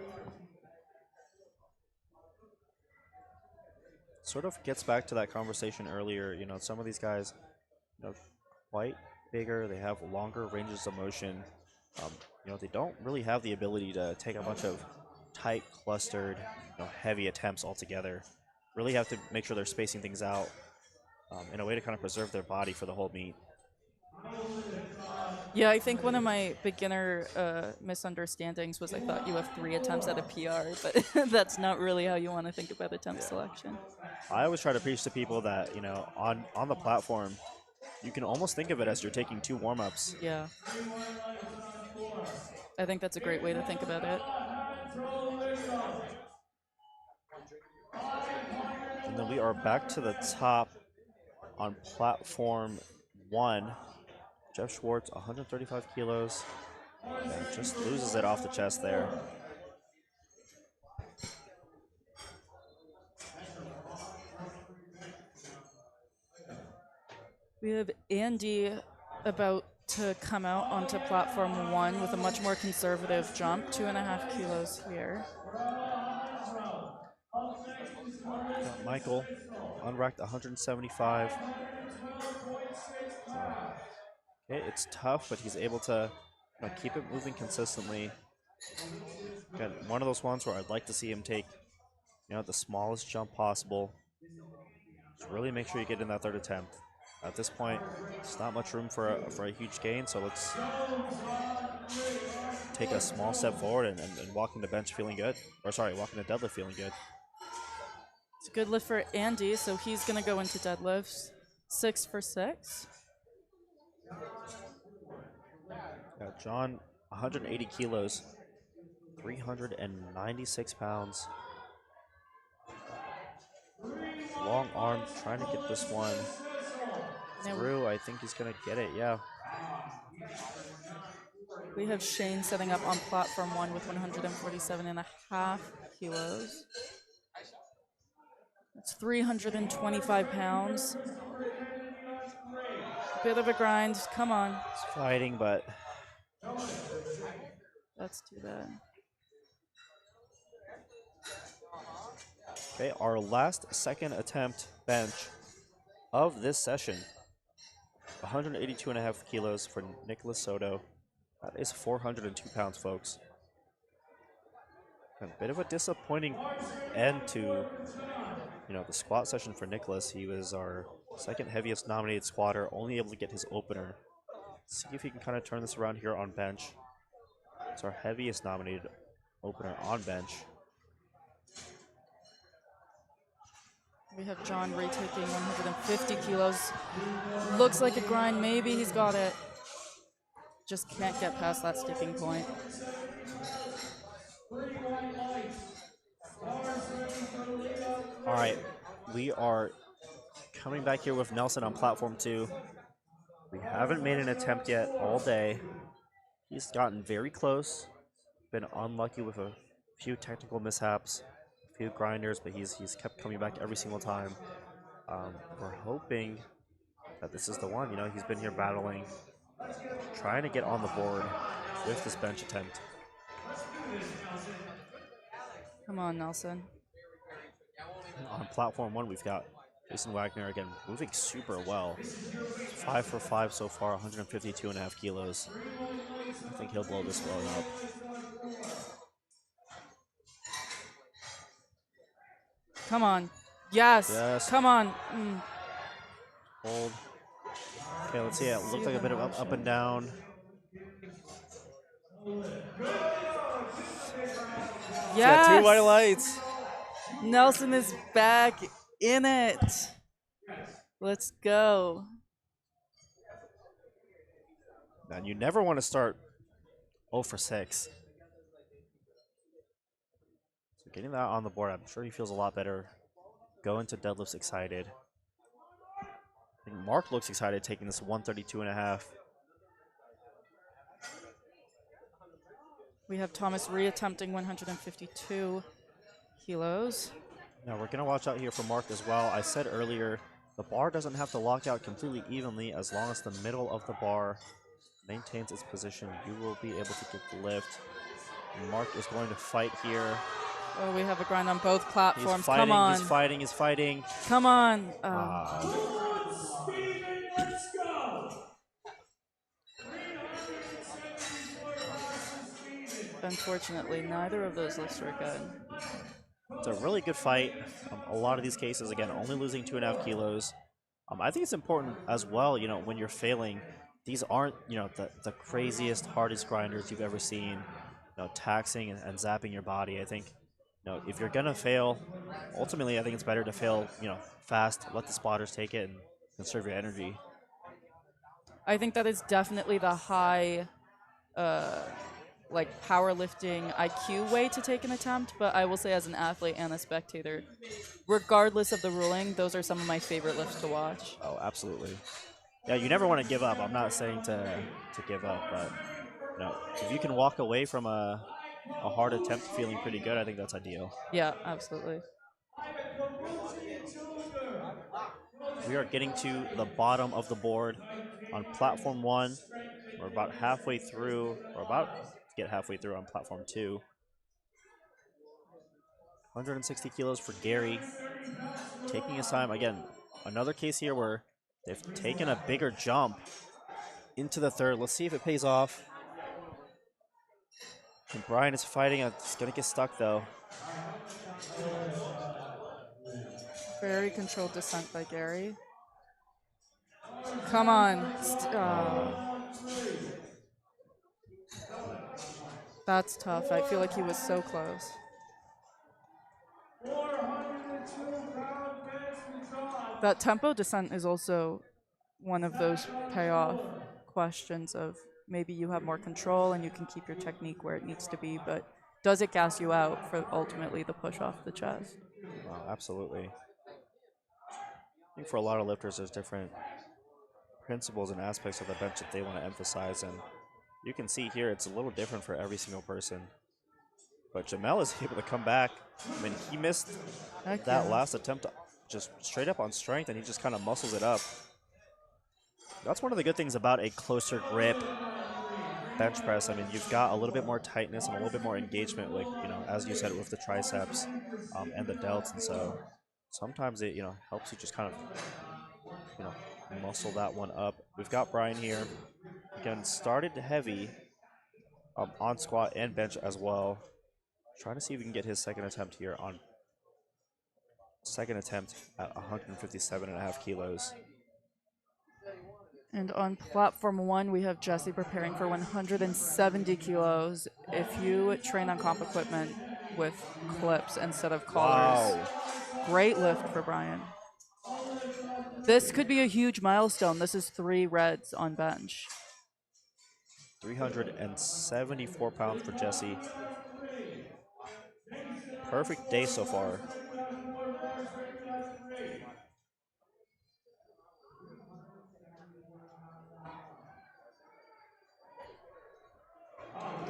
Sort of gets back to that conversation earlier. Some of these guys, quite bigger. They have longer ranges of motion. They don't really have the ability to take a bunch of tight, clustered, heavy attempts altogether. Really have to make sure they're spacing things out in a way to kind of preserve their body for the whole meet. Yeah, I think one of my beginner misunderstandings was I thought you have 3 attempts at a PR, but that's not really how you want to think about attempt selection. I always try to preach to people that, on the platform, you can almost think of it as you're taking 2 warm-ups. Yeah. I think that's a great way to think about it. And then we are back to the top on platform 1. Jeff Schwartz, 135 kilos. Yeah, just loses it off the chest there. We have Andy about to come out onto platform 1 with a much more conservative jump, 2.5 kilos here. Got Michael, unracked 175. Okay, it's tough, but he's able to keep it moving consistently. Again, one of those ones where I'd like to see him take, the smallest jump possible. Just really make sure you get in that third attempt. At this point, there's not much room for a huge gain, so let's take a small step forward and walk in the bench feeling good. Or sorry, walk in the deadlift feeling good. It's a good lift for Andy, so he's going to go into deadlifts. 6 for 6. Yeah, John, 180 kilos, 396 pounds. Long arm, trying to get this one through. I think he's going to get it, yeah. We have Shane setting up on platform 1 with 147.5 kilos. That's 325 pounds. Bit of a grind. Come on. He's fighting, but That's too bad. okay, our last second attempt bench of this session. 182.5 kilos for Nicholas Soto. That is 402 pounds, folks. A bit of a disappointing end to, the squat session for Nicholas. He was our second heaviest nominated squatter, only able to get his opener. See if he can kind of turn this around here on bench. It's our heaviest nominated opener on bench. We have John retaking 150 kilos. Looks like a grind. Maybe he's got it. Just can't get past that sticking point. All right, we are coming back here with Nelson on platform 2. We haven't made an attempt yet all day. He's gotten very close. Been unlucky with a few technical mishaps, a few grinders, but he's kept coming back every single time. We're hoping that this is the one. He's been here battling, trying to get on the board with this bench attempt. Come on, Nelson. On platform 1, we've got Jason Wagner again moving super well. 5 for 5 so far, 152.5 kilos. I think he'll blow this one up. Come on. Yes. Yes. Come on. Hold. Okay, let's see. It looked like a bit of up and down. Yes. Yeah, 2 white lights. Nelson is back in it. Let's go. Man, you never want to start 0 for 6. So getting that on the board, I'm sure he feels a lot better. Going to deadlifts excited. I think Mark looks excited taking this 132.5. We have Thomas reattempting 152 kilos. Now we're going to watch out here for Mark as well. I said earlier, the bar doesn't have to lock out completely evenly. As long as the middle of the bar maintains its position, you will be able to get the lift. And Mark is going to fight here. Oh, we have a grind on both platforms. He's fighting, Come on. he's fighting, he's fighting. Come on. Let's go. Unfortunately, neither of those lifts were good. It's a really good fight. A lot of these cases, again, only losing 2.5 kilos. I think it's important as well, when you're failing, these aren't, the craziest, hardest grinders you've ever seen, taxing and zapping your body. I think, if you're going to fail, ultimately, I think it's better to fail, fast, let the spotters take it and conserve your energy. I think that is definitely the high, powerlifting IQ way to take an attempt, but I will say as an athlete and a spectator, regardless of the ruling, those are some of my favorite lifts to watch. Oh, absolutely. Yeah, you never want to give up. I'm not saying to give up, but if you can walk away from a hard attempt feeling pretty good, I think that's ideal. Yeah, absolutely. We are getting to the bottom of the board on platform 1. We're about halfway through, or about to get halfway through on platform 2. 160 kilos for Gary. Taking his time. Again, another case here where they've taken a bigger jump into the third. Let's see if it pays off. And Brian is fighting. It's going to get stuck, though. Very controlled descent by Gary. Come on. That's tough. I feel like he was so close. 402-pound bench drop. That tempo descent is also one of those payoff questions of maybe you have more control and you can keep your technique where it needs to be, but does it gas you out for ultimately the push off the chest? Absolutely. I think for a lot of lifters, there's different principles and aspects of the bench that they want to emphasize, and you can see here it's a little different for every single person. But Jamel is able to come back. I mean, he missed that last attempt just straight up on strength, and he just kind of muscles it up. That's one of the good things about a closer grip bench press. I mean, you've got a little bit more tightness and a little bit more engagement with, as you said, with the triceps and the delts. And so sometimes it, helps you just kind of, you know, muscle that one up. We've got Brian here. Again, started heavy on squat and bench as well. Trying to see if we can get his second attempt here on second attempt at 157.5 kilos. And on platform 1, we have Jesse preparing for 170 kilos. If you train on comp equipment with clips instead of collars, Wow. great lift for Brian. This could be a huge milestone. This is 3 reds on bench. 374 pounds for Jesse. Perfect day so far.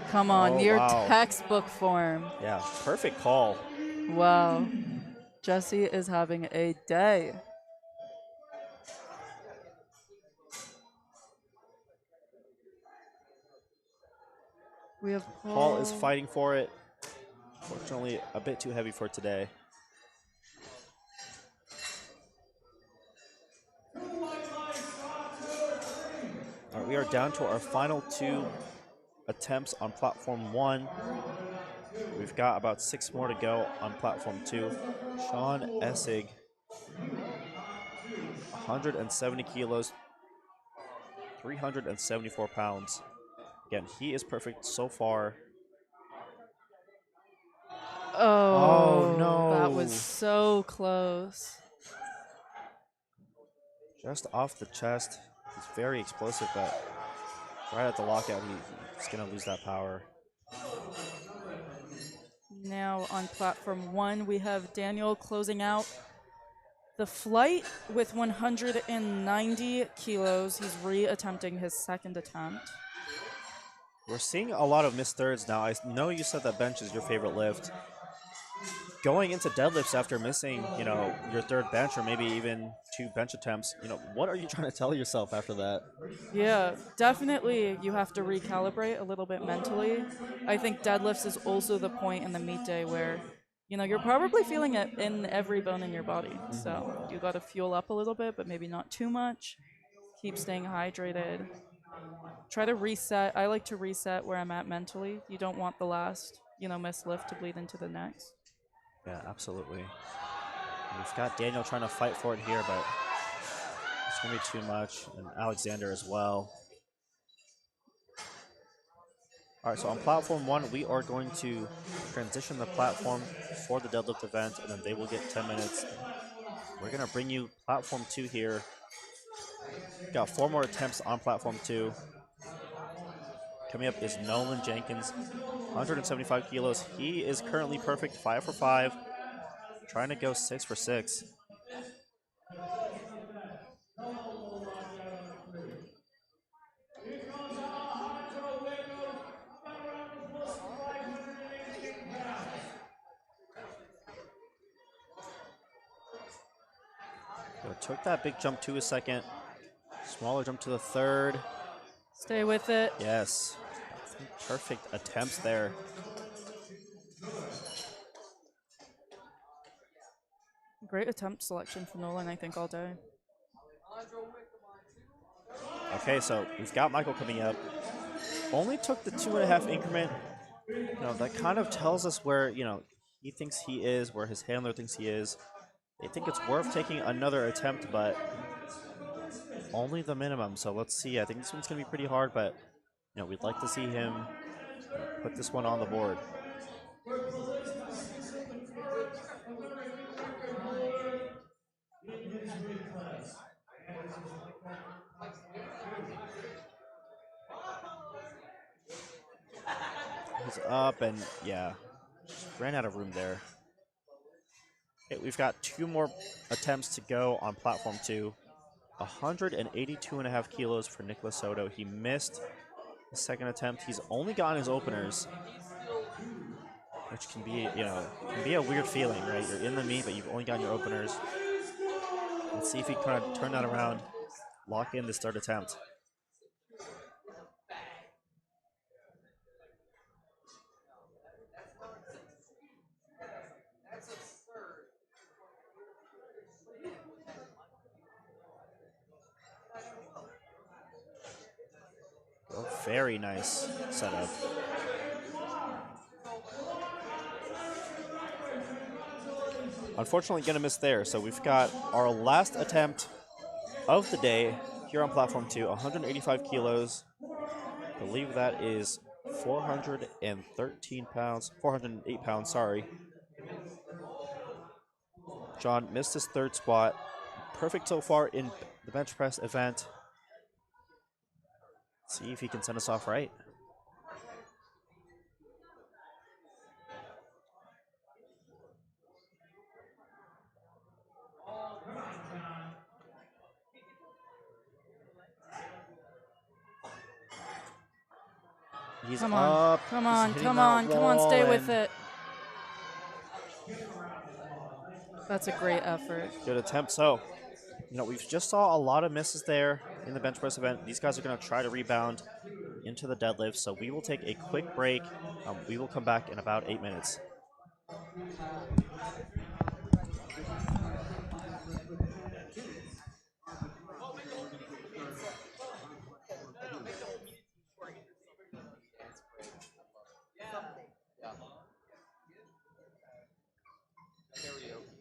Come on, Oh, near wow. textbook form. Yeah, perfect call. Wow. Jesse is having a day. We have Paul is fighting for it. Fortunately, a bit too heavy for today. All right, we are down to our final 2 attempts on platform 1. We've got about 6 more to go on platform 2. Sean Essig, 170 kilos, 374 pounds. Again, he is perfect so far. Oh, Oh, that was no. so close. Just off the chest. He's very explosive, but right at the lockout, he's going to lose that power. Now on platform 1, we have Daniel closing out the flight with 190 kilos. He's re-attempting his second attempt. We're seeing a lot of missed thirds now. I know you said that bench is your favorite lift. Going into deadlifts after missing, your third bench or maybe even 2 bench attempts, what are you trying to tell yourself after that? Yeah, definitely you have to recalibrate a little bit mentally. I think deadlifts is also the point in the meet day where, you're probably feeling it in every bone in your body. So you got to fuel up a little bit, but maybe not too much. Keep staying hydrated. Try to reset. I like to reset where I'm at mentally. You don't want the last, missed lift to bleed into the next. Yeah, absolutely. We've got Daniel trying to fight for it here, but it's going to be too much, and Alexander as well. All right, so on platform 1, we are going to transition the platform for the deadlift event, and then they will get 10 minutes. We're going to bring you platform 2 here. Got 4 more attempts on platform 2. Coming up is Nolan Jenkins, 175 kilos. He is currently perfect, 5 for 5, trying to go 6 for 6. Here comes Alejandro Wiggles. About a round of applause for 518 pounds. Took that big jump to a second. Smaller jump to the third. Stay with it. Yes. Perfect attempts there. Great attempt selection for Nolan, I think, all day. Okay, so we've got Michael coming up. Only took the 2.5 increment. That kind of tells us where, he thinks he is, where his handler thinks he is. They think it's worth taking another attempt, but only the minimum. So let's see. I think this one's going to be pretty hard, but, we'd like to see him put this one on the board. In his weight class. And this is He's up, and yeah, just ran out of room there. Okay, we've got 2 more attempts to go on platform 2. 182.5 kilos for Nicholas Soto. He missed the second attempt. He's only gotten his openers, which can be, can be a weird feeling, right? You're in the meet, but you've only gotten your openers. Let's see if he can kind of turn that around. lock in this third attempt. Oh, very nice setup. Unfortunately, gonna miss there. So we've got our last attempt of the day here on platform 2, 185 kilos. I believe that is 413 pounds, 408 pounds, sorry. John missed his third squat. Perfect so far in the bench press event. See if he can send us off right. He's Come on, up. come He's on, hitting come that on, come on, wall, stay with and it. That's a great effort. good attempt. So, we've just saw a lot of misses there in the bench press event. These guys are going to try to rebound into the deadlift. So we will take a quick break. We will come back in about 8 minutes. Karaoke.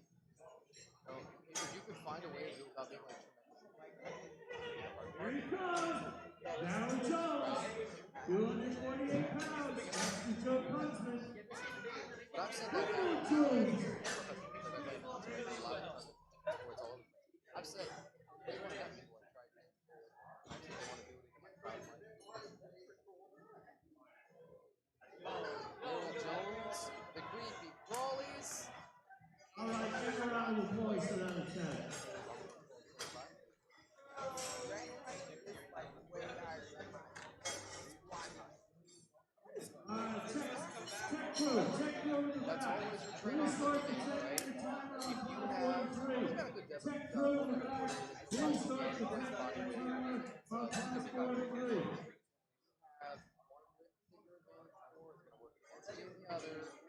So if you could find a way to do it without being like Here he comes. Down he goes. 248 pounds. Master Joe Kunzman. but I've said that Power tools. I've said they want to have people like try to they want to do it in my crowd. Earl Jones, the creepy crawlies. All right, give a round of applause for that attempt. Tech crew in the back. Please start the timer on platform 3. Tech crew in the back. Please start the timer on platform 3.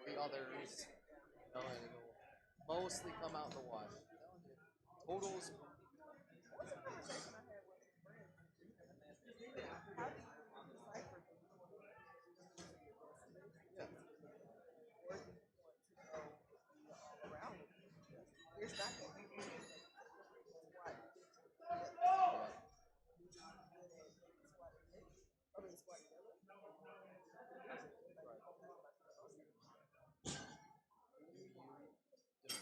The others, and it'll mostly come out in the wash. Totals.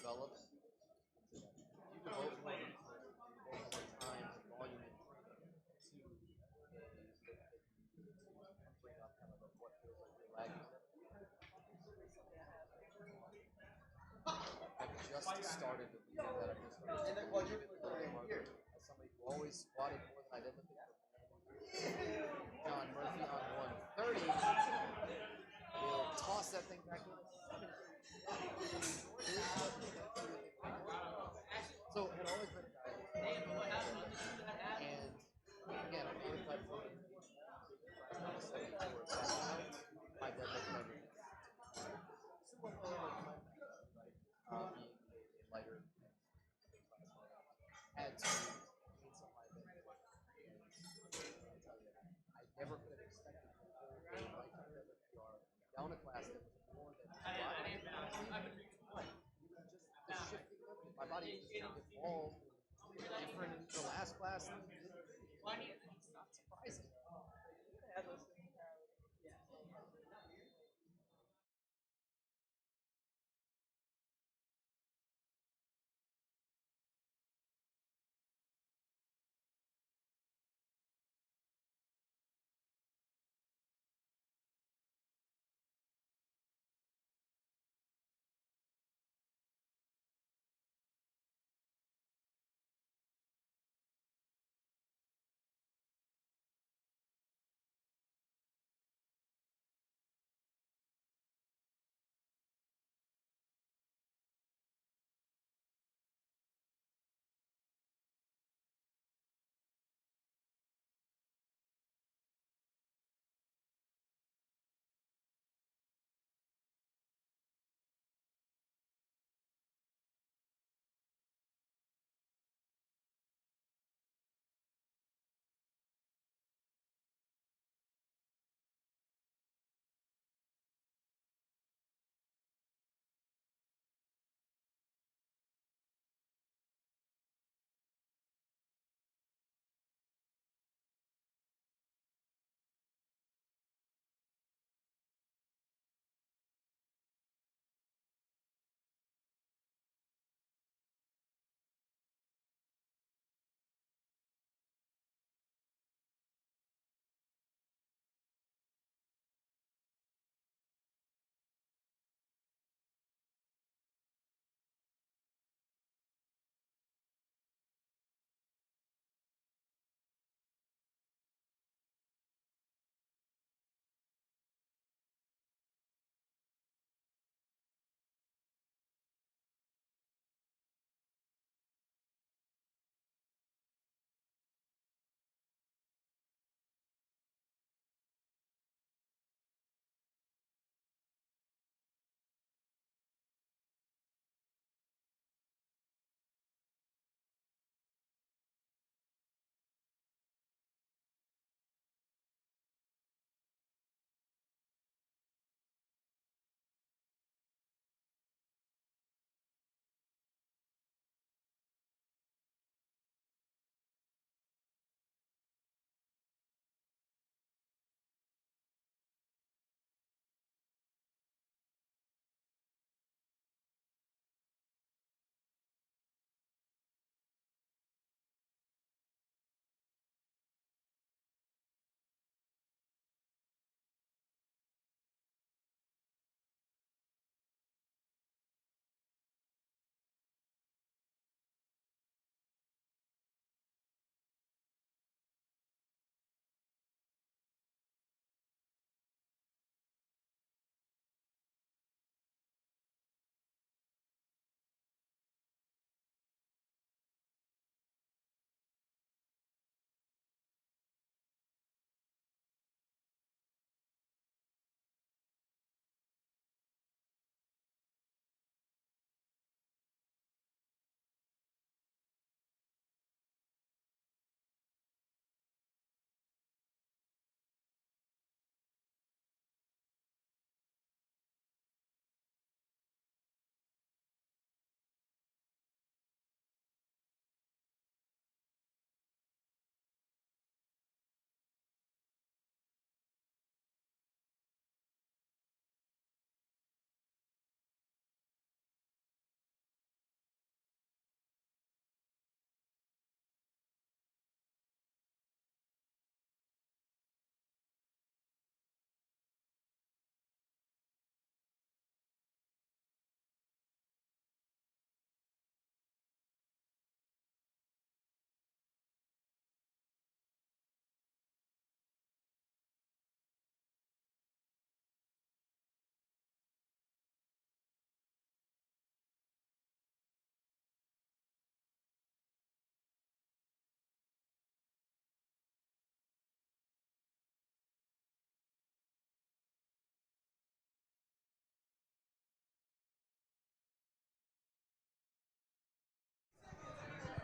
Develop. You devote more time and volume and bring up kind of what feels like you're lagging. I've just started to do that. I've just started to quadruple harder. As somebody who always squatted more than I did lifting for John Murphy on 130. He'll toss that thing back in. So it had always been a guy. And again, I'm really glad for him. My deadlift never being a lighter had to gain some height. I never could have expected to hold a lifetime deadlift PR down a class that was more than just the shifting movement. My body evolved different in the last class. Not surprising.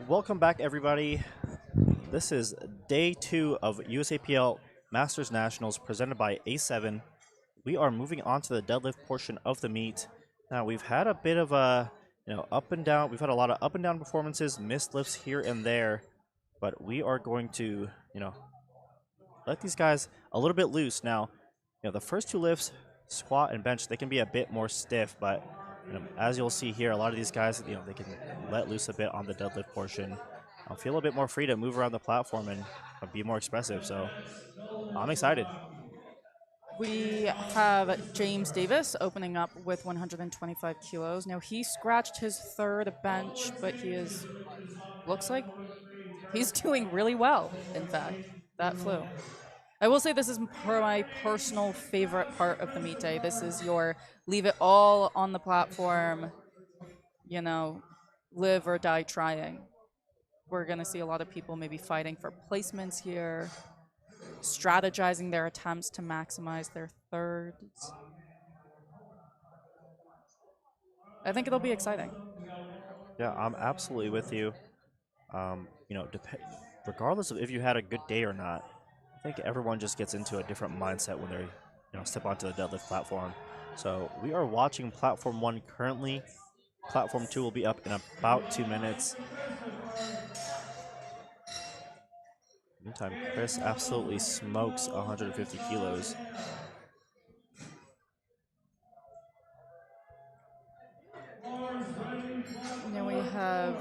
Welcome back, everybody. This is day 2 of USAPL Masters Nationals presented by A7. We are moving on to the deadlift portion of the meet. Now, we've had a bit of a, up and down. We've had a lot of up and down performances, missed lifts here and there, but we are going to, let these guys a little bit loose. Now, the first 2 lifts, squat and bench, they can be a bit more stiff, but as you'll see here, a lot of these guys, they can let loose a bit on the deadlift portion. Feel a bit more free to move around the platform and be more expressive. So I'm excited. We have James Davis opening up with 125 kilos. Now he scratched his third bench, but looks like he's doing really well, in fact. That flew. I will say this is my personal favorite part of the meet day. This is your leave it all on the platform, live or die trying. We're going to see a lot of people maybe fighting for placements here, strategizing their attempts to maximize their thirds. I think it'll be exciting. Yeah, I'm absolutely with you. Regardless of if you had a good day or not, I think everyone just gets into a different mindset when they, step onto the deadlift platform. So we are watching platform 1 currently. Platform 2 will be up in about 2 minutes. Meantime, Chris absolutely smokes 150 kilos. Now we have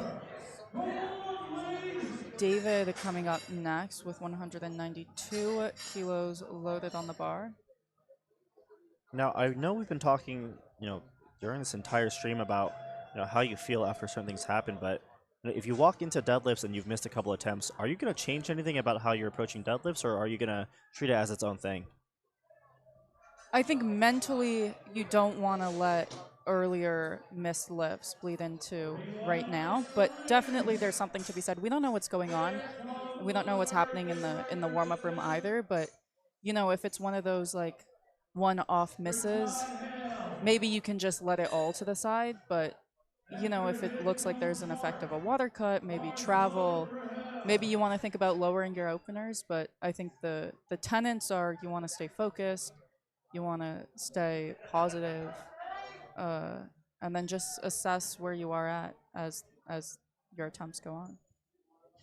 David coming up next with 192 kilos loaded on the bar. Now, I know we've been talking, during this entire stream about, how you feel after certain things happen, but if you walk into deadlifts and you've missed a couple attempts, are you going to change anything about how you're approaching deadlifts, or are you going to treat it as its own thing? I think mentally you don't want to let earlier missed lifts bleed into right now, but definitely there's something to be said. We don't know what's going on. We don't know what's happening in the warm-up room either, but if it's one of those like one-off misses, maybe you can just let it all to the side, but if it looks like there's an effect of a water cut, maybe travel, maybe you want to think about lowering your openers, but I think the tenets are you want to stay focused, you want to stay positive, and then just assess where you are at as your attempts go on.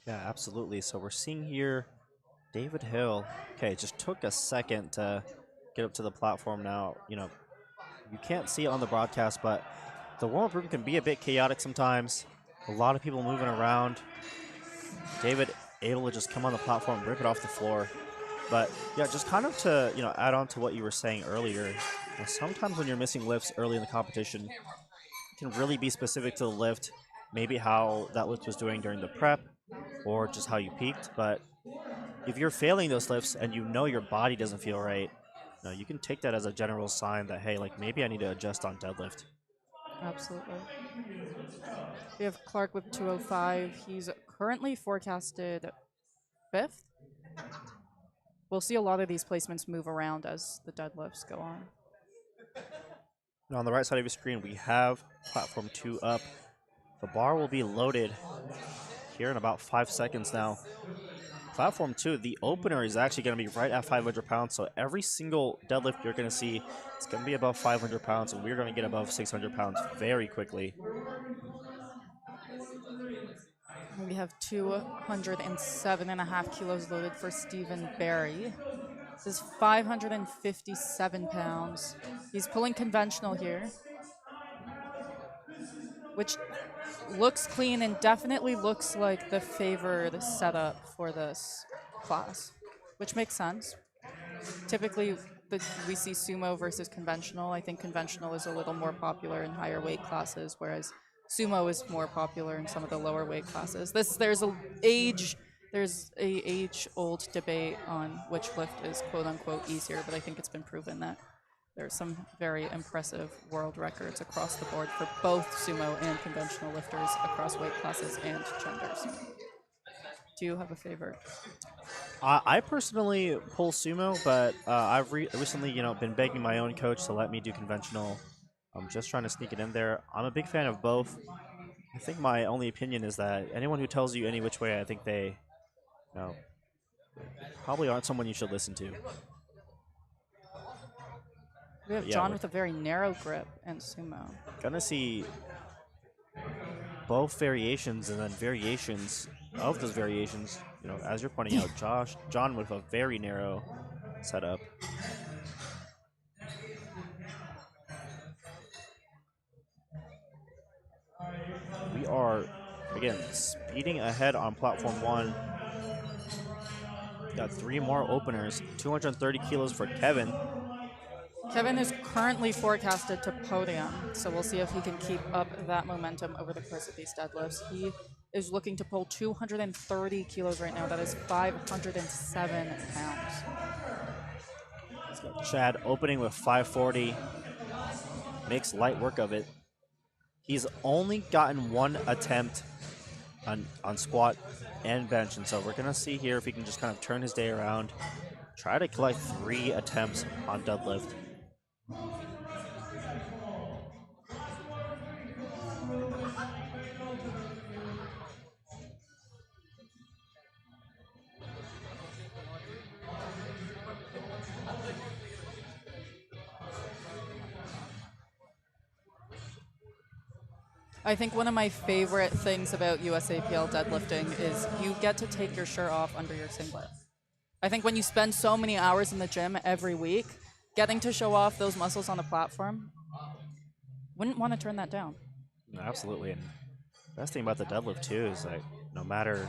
Yeah, absolutely. So we're seeing here David Hill. Okay, it just took a second to get up to the platform now. You can't see it on the broadcast, but the warm-up room can be a bit chaotic sometimes. A lot of people moving around. David able to just come on the platform, rip it off the floor. But yeah, just kind of to add on to what you were saying earlier. Sometimes when you're missing lifts early in the competition, it can really be specific to the lift, maybe how that lift was doing during the prep, or just how you peaked. But if you're failing those lifts and your body doesn't feel right, you can take that as a general sign that, hey, like maybe I need to adjust on deadlift. Absolutely. We have Clark with 205. He's currently forecasted 5th. We'll see a lot of these placements move around as the deadlifts go on. Now on the right side of your screen, we have platform 2 up. The bar will be loaded here in about 5 seconds now. Platform 2, the opener is actually going to be right at 500 pounds, so every single deadlift you're going to see is going to be above 500 pounds, and we're going to get above 600 pounds very quickly. We have 207.5 kilos loaded for Stephen Barry. This is 557 pounds. He's pulling conventional here, which looks clean and definitely looks like the favored setup for this class, which makes sense. Typically, we see sumo versus conventional. I think conventional is a little more popular in higher weight classes, whereas sumo is more popular in some of the lower weight classes. There's a age-old debate on which lift is quote unquote easier, but I think it's been proven that there are some very impressive world records across the board for both sumo and conventional lifters across weight classes and genders. Do you have a favorite? I personally pull sumo, but I've recently, been begging my own coach to let me do conventional. I'm just trying to sneak it in there. I'm a big fan of both. I think my only opinion is that anyone who tells you any which way, I think they, you know, probably aren't someone you should listen to. We have But yeah, John we're with a very narrow grip and sumo. gonna see both variations and then variations of those variations. You know, as you're pointing out, John with a very narrow setup. We are, again, speeding ahead on platform 1. Got 3 more openers. 230 kilos for Kevin. Kevin is currently forecasted to podium, so we'll see if he can keep up that momentum over the course of these deadlifts. He is looking to pull 230 kilos right now. That is 507 pounds. Chad opening with 540. Makes light work of it. He's only gotten 1 attempt on squat and bench, and so we're going to see here if he can just kind of turn his day around. Try to collect 3 attempts on deadlift. I think one of my favorite things about USAPL deadlifting is you get to take your shirt off under your singlet. I think when you spend so many hours in the gym every week, getting to show off those muscles on the platform, wouldn't want to turn that down. Absolutely, and best thing about the deadlift too is like no matter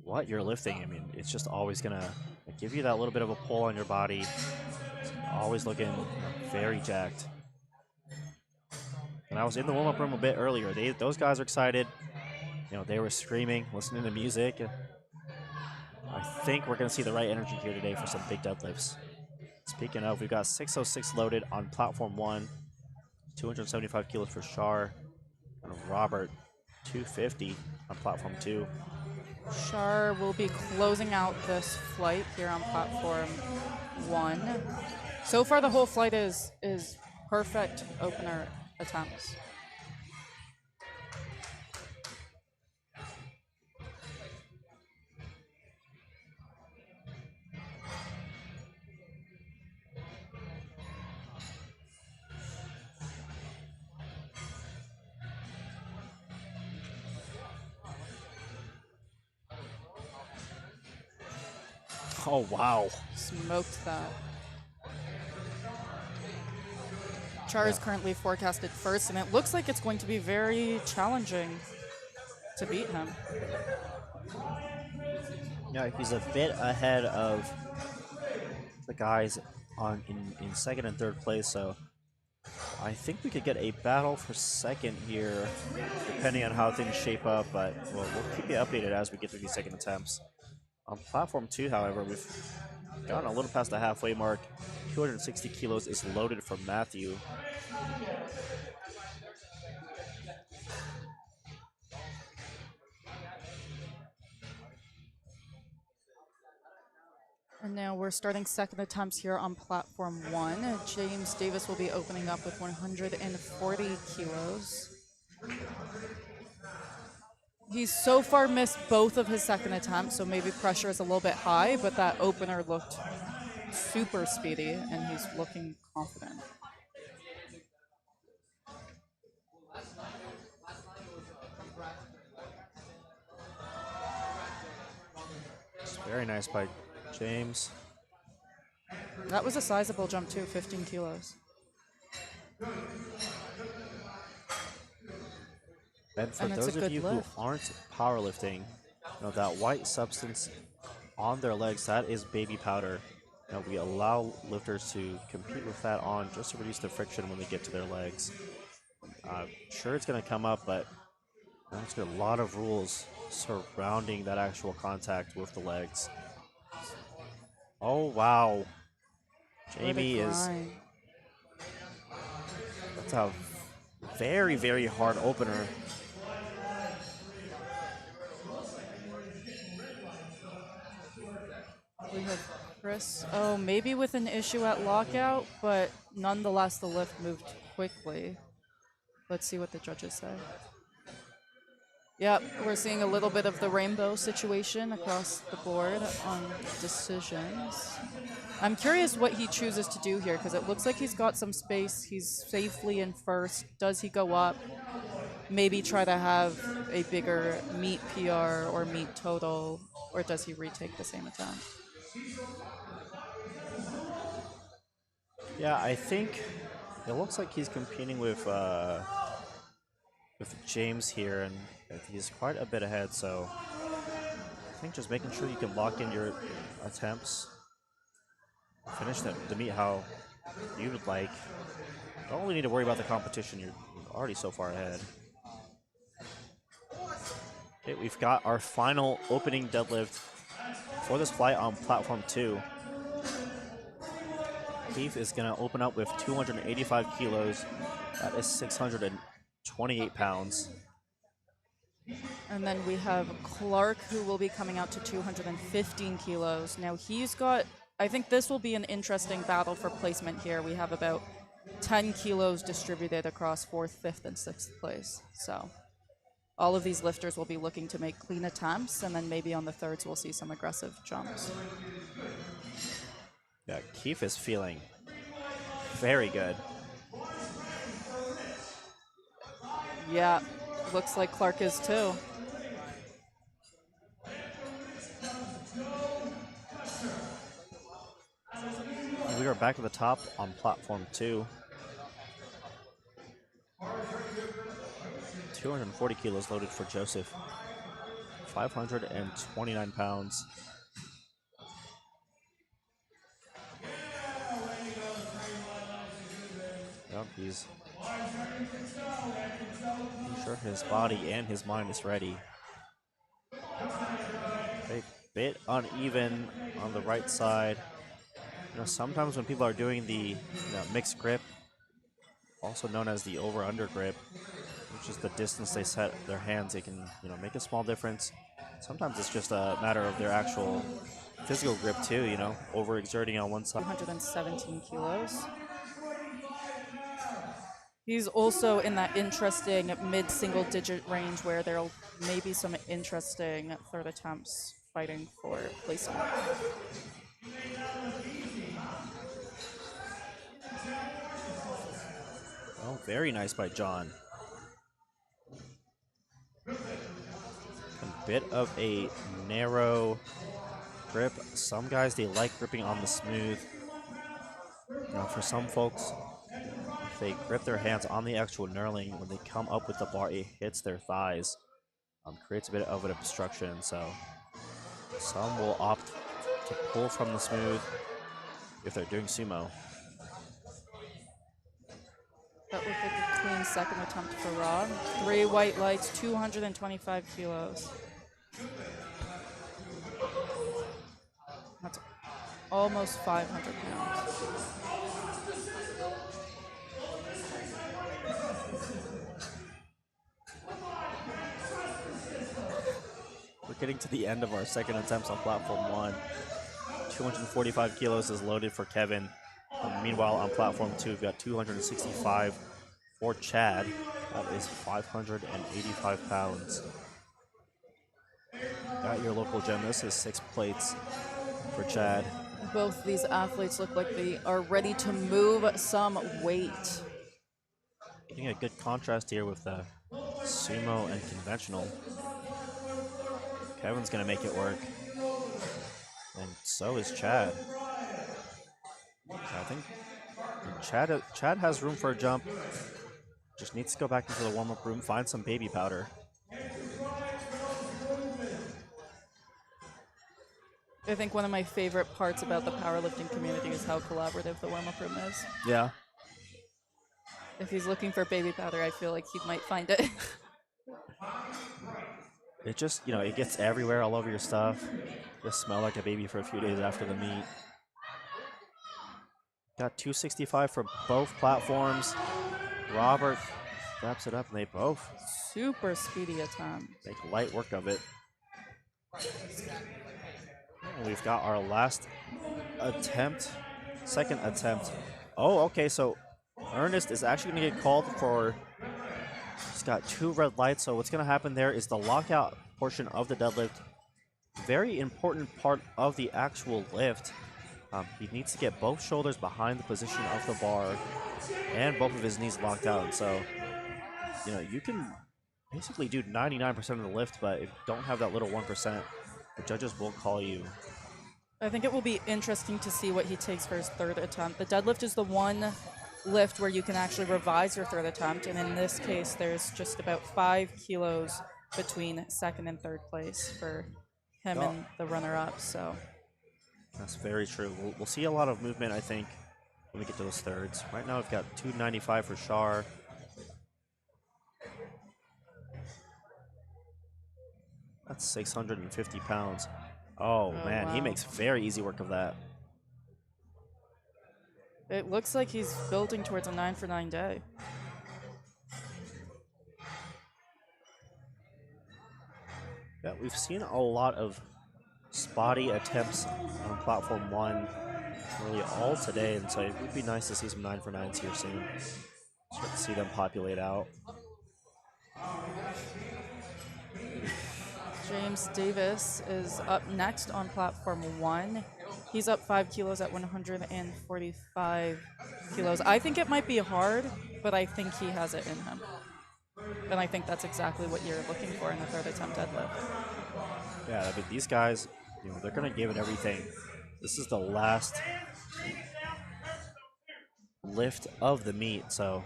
what you're lifting, I mean, it's just always gonna give you that little bit of a pull on your body. It's always looking very jacked. And I was in the warm-up room a bit earlier. Those guys are excited. You know, they were screaming, listening to music. I think we're gonna see the right energy here today for some big deadlifts. Speaking of, we've got 606 loaded on platform 1, 275 kilos for Shar, and Robert, 250 on platform 2. Shar will be closing out this flight here on platform 1. So far, the whole flight is perfect opener attempts. Oh, wow. Smoked that. Char is currently forecasted first, and it looks like it's going to be very challenging to beat him. Yeah, he's a bit ahead of the guys in second and third place, so I think we could get a battle for second here, depending on how things shape up, but we'll keep you updated as we get through these second attempts. On platform 2, however, we've gotten a little past the halfway mark. 260 kilos is loaded for Matthew. And now we're starting second attempts here on platform 1. James Davis will be opening up with 140 kilos. He's so far missed both of his second attempts, so maybe pressure is a little bit high, but that opener looked super speedy, and he's looking confident. It's very nice by James. That was a sizable jump too, 15 kilos. And for And it's a those of good you lift. who aren't powerlifting, you know, that white substance on their legs, that is baby powder. You know, we allow lifters to compete with that on just to reduce the friction when they get to their legs. Sure, it's going to come up, but there's a lot of rules surrounding that actual contact with the legs. Oh, wow. Jamie is... That's a very, very hard opener. We have Chris, maybe with an issue at lockout, but nonetheless the lift moved quickly. Let's see what the judges say. Yep, we're seeing a little bit of the rainbow situation across the board on decisions. I'm curious what he chooses to do here because it looks like he's got some space. He's safely in first. Does he go up? Maybe try to have a bigger meet PR or meet total, or does he retake the same attempt? Yeah, I think it looks like he's competing with James here, and he's quite a bit ahead. So I think just making sure you can lock in your attempts, finish the meet how you would like. Don't really need to worry about the competition. You're already so far ahead. Okay, we've got our final opening deadlift for this flight on platform 2. Keith is going to open up with 285 kilos. That is 628 pounds. And then we have Clark, who will be coming out to 215 kilos. Now he's got, I think this will be an interesting battle for placement here. We have about 10 kilos distributed across 4th, 5th, and 6th place. So all of these lifters will be looking to make clean attempts, and then maybe on the thirds we'll see some aggressive jumps. Yeah, Keith is feeling very good. Yeah, looks like Clark is too. We are back at the top on platform 2. 240 kilos loaded for Joseph. 529 pounds. Yep, he's sure his body and his mind is ready. A bit uneven on the right side. You know, sometimes when people are doing the mixed grip, also known as the over-under grip, which is the distance they set their hands, they can make a small difference. Sometimes it's just a matter of their actual physical grip too, overexerting on one side. 217 kilos. He's also in that interesting mid-single digit range where there'll maybe some interesting third attempts fighting for placement. Oh, very nice by John. A bit of a narrow grip. Some guys, they like gripping on the smooth. For some folks, if they grip their hands on the actual knurling, when they come up with the bar, it hits their thighs. Creates a bit of an obstruction, so some will opt to pull from the smooth if they're doing sumo. That looked like a clean second attempt for Rob. 3 white lights, 225 kilos. That's almost 500 pounds. We're getting to the end of our second attempts on platform 1. 245 kilos is loaded for Kevin. Meanwhile, on platform 2, we've got 265 for Chad. That is 585 pounds. At your local gym, this is 6 plates for Chad. Both these athletes look like they are ready to move some weight. Getting a good contrast here with the sumo and conventional. Kevin's going to make it work. And so is Chad. I think Chad has room for a jump. Just needs to go back into the warm-up room, find some baby powder. I think one of my favorite parts about the powerlifting community is how collaborative the warm-up room is. Yeah. If he's looking for baby powder, I feel like he might find it. It just, it gets everywhere, all over your stuff. Just smell like a baby for a few days after the meet. Got 265 for both platforms. Robert wraps it up, and they both Super speedy attempt. make light work of it. And we've got our last attempt, second attempt. Oh, okay, so Ernest is actually going to get called for He's got 2 red lights, so what's going to happen there is the lockout portion of the deadlift, very important part of the actual lift. He needs to get both shoulders behind the position of the bar and both of his knees locked out. And so, you can basically do 99% of the lift, but if you don't have that little 1%, the judges will call you. I think it will be interesting to see what he takes for his third attempt. The deadlift is the one lift where you can actually revise your third attempt, and in this case, there's just about 5 kilos between second and third place for him and the runner-up. So That's very true. We'll see a lot of movement, I think, when we get to those thirds. Right now, we've got 295 for Shar. That's 650 pounds. Oh man, wow. he makes very easy work of that. It looks like he's building towards a 9 for 9 day. Yeah, we've seen a lot of spotty attempts on platform 1 really all today, and so it would be nice to see some 9 for 9s here soon. Start to see them populate out. James Davis is up next on platform 1. He's up 5 kilos at 145 kilos. I think it might be hard, but I think he has it in him. And I think that's exactly what you're looking for in a third attempt deadlift. Yeah, I mean, these guys, they're going to give it everything. This is the last lift of the meet, so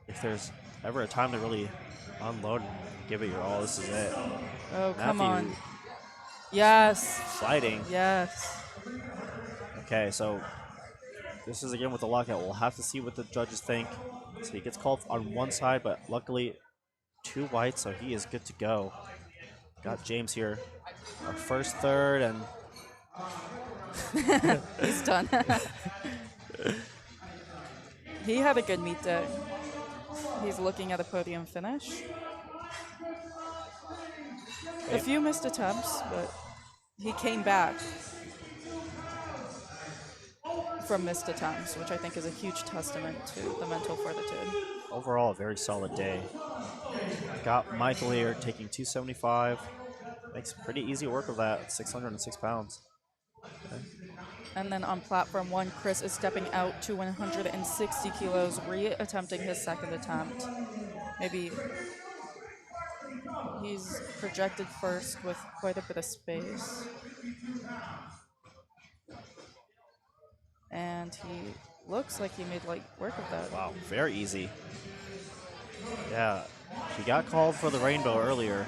if there's ever a time to really unload and give it your all, this is it. Oh, come Matthew on. Yes. sliding. Yes. Okay, so this is again with the lockout. We'll have to see what the judges think. So he gets called on one side, but luckily 2 whites, so he is good to go. Got James here. Our first third, and He's done. He had a good meet day. He's looking at a podium finish. A few missed attempts, but he came back from missed attempts, which I think is a huge testament to the mental fortitude. overall a very solid day. Got Michael here taking 275. Makes pretty easy work of that, 606 pounds. Okay. And then on platform 1, Chris is stepping out to 160 kilos, re-attempting his second attempt. Maybe he's projected first with quite a bit of space. And he looks like he made light work of that. Wow, very easy. Yeah, he got called for the rainbow earlier.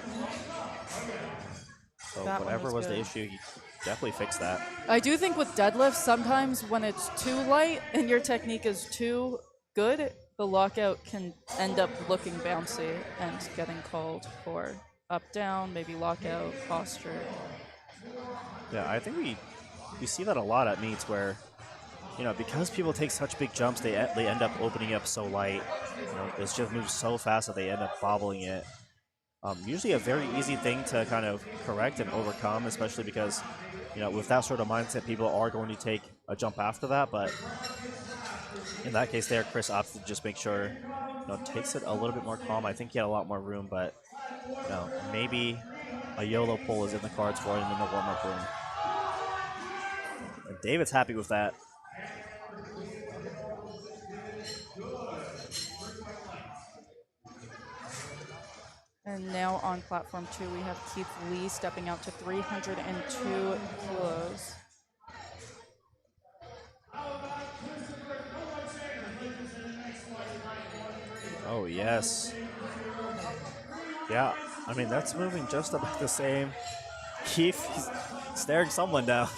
So That one whatever was the good. issue, he definitely fixed that. I do think with deadlifts, sometimes when it's too light and your technique is too good, the lockout can end up looking bouncy and getting called for up, down, maybe lockout, posture. Yeah, I think we see that a lot at meets where, because people take such big jumps, they end up opening up so light. This just moves so fast that they end up bobbling it. Usually a very easy thing to kind of correct and overcome, especially because, with that sort of mindset, people are going to take a jump after that. But in that case there, Chris opted to just make sure, takes it a little bit more calm. I think he had a lot more room, but, maybe a YOLO pull is in the cards for him in the warm-up room. And David's happy with that. And now on platform 2, we have Keith Lee stepping out to 302 kilos. Oh, yes. Yeah, I mean, that's moving just about the same. Keith, he's staring someone down.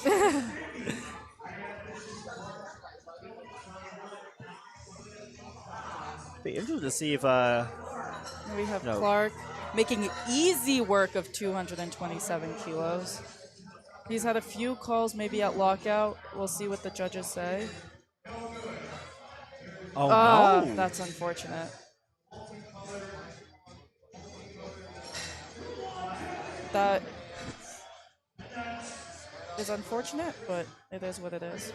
Be interested to see if, We have Clark making easy work of 227 kilos. He's had a few calls maybe at lockout. We'll see what the judges say. oh no. That's unfortunate. That is unfortunate, but it is what it is.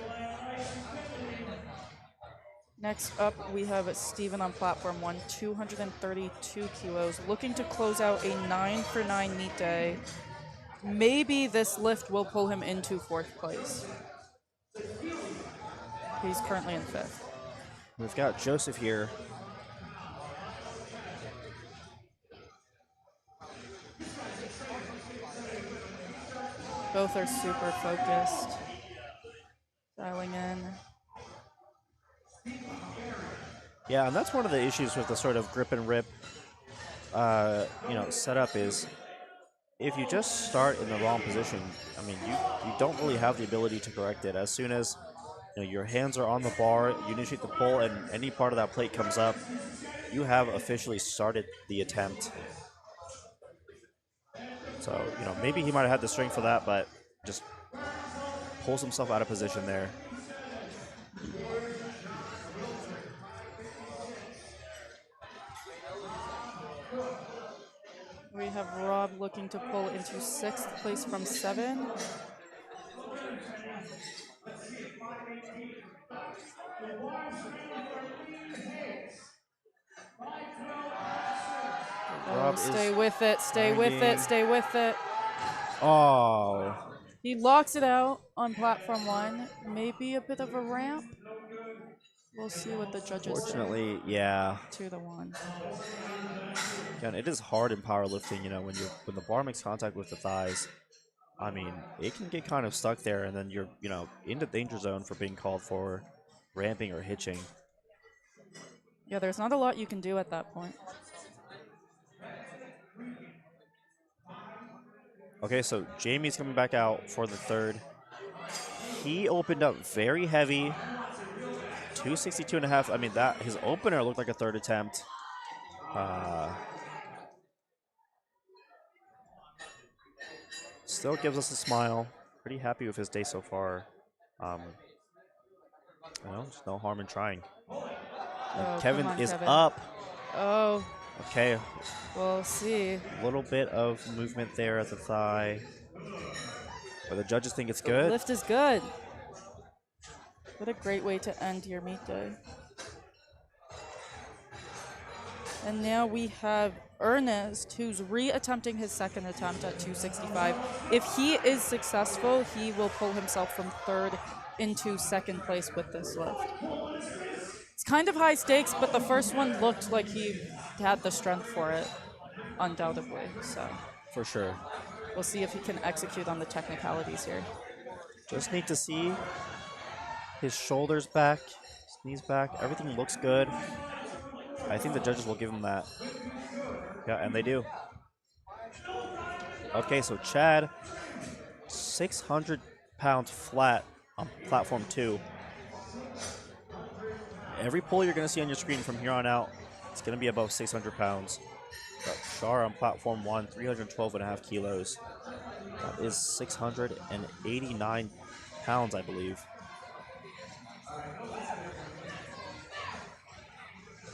Next up, we have Steven on platform 1, 232 kilos, looking to close out a 9 for 9 meet day. Maybe this lift will pull him into 4th place. He's currently in 5th. We've got Joseph here. Both are super focused. Dialing in. Yeah, and that's one of the issues with the sort of grip and rip, setup is if you just start in the wrong position, I mean, you don't really have the ability to correct it. As soon as your hands are on the bar, you initiate the pull, and any part of that plate comes up, you have officially started the attempt. So, maybe he might have had the strength for that, but just pulls himself out of position there. We have Rob looking to pull into 6th place from 7. Rob Stay is with it, stay with it, grinding. stay with it. Oh, He locks it out on platform 1. Maybe a bit of a ramp. We'll see what the judges say. fortunately, yeah. 2 to 1. Again, it is hard in powerlifting, when the bar makes contact with the thighs. I mean, it can get kind of stuck there, and then you're, in the danger zone for being called for ramping or hitching. Yeah, there's not a lot you can do at that point. Okay, so Jamie's coming back out for the 3rd. He opened up very heavy, 262.5. I mean, his opener looked like a 3rd attempt. Still gives us a smile. Pretty happy with his day so far. There's no harm in trying. And Kevin come on, is Kevin. up. Oh, Okay, we'll see. a little bit of movement there at the thigh. But the judges think it's The good. lift is good. What a great way to end your meet day. And now we have Ernest, who's re-attempting his 2nd attempt at 265. If he is successful, he will pull himself from 3rd into 2nd place with this lift. It's kind of high stakes, but the first one looked like he had the strength for it, undoubtedly. So For sure. we'll see if he can execute on the technicalities here. Just need to see his shoulders back, his knees back. Everything looks good. I think the judges will give him that. Yeah, and they do. Okay, so Chad, 600 pounds flat on platform 2. Every pull you're going to see on your screen from here on out, it's going to be above 600 pounds. But Shar on platform 1, 312.5 kilos. That is 689 pounds, I believe.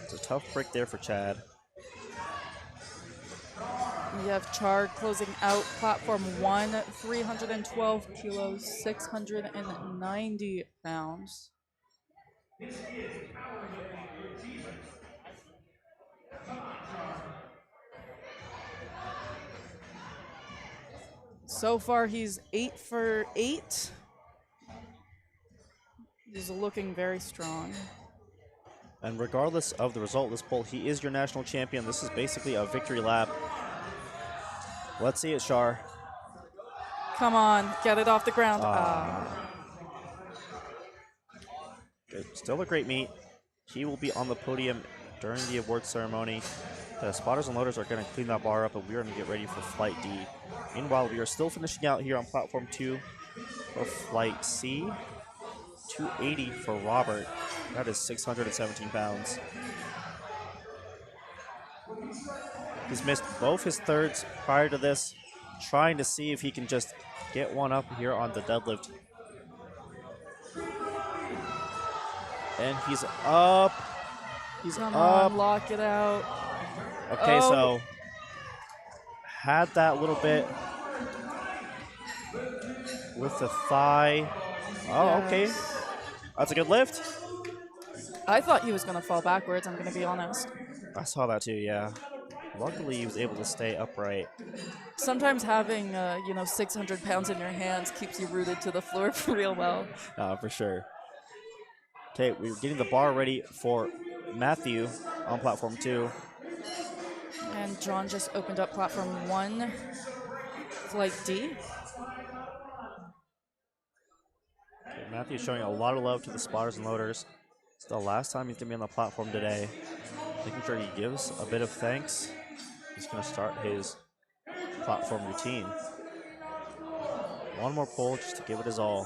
It's a tough break there for Chad. We have Char closing out platform 1, 312 kilos, 690 pounds. So far, he's 8 for 8. He's looking very strong. And regardless of the result of this poll, he is your national champion. This is basically a victory lap. Let's see it, Shar. Come on, get it off the ground. Still a great meet. He will be on the podium during the award ceremony. The spotters and loaders are going to clean that bar up, and we're going to get ready for Flight D. Meanwhile, we are still finishing out here on Platform 2 for Flight C. 280 for Robert. That is 617 pounds. He's missed both his thirds prior to this, trying to see if he can just get one up here on the deadlift. And he's up. He's Come up. on, lock it out. Okay, Oh. so had that little bit with the thigh. Oh, okay. Yes. That's a good lift. I thought he was going to fall backwards, I'm going to be honest. I saw that too, yeah. Luckily, he was able to stay upright. Sometimes having, 600 pounds in your hands keeps you rooted to the floor real well. For sure. Okay, we're getting the bar ready for Matthew on platform 2. And John just opened up platform 1, flight D. Okay, Matthew's showing a lot of love to the spotters and loaders. It's the last time he's going to be on the platform today. Making sure he gives a bit of thanks. He's going to start his platform routine. One more pull just to give it his all.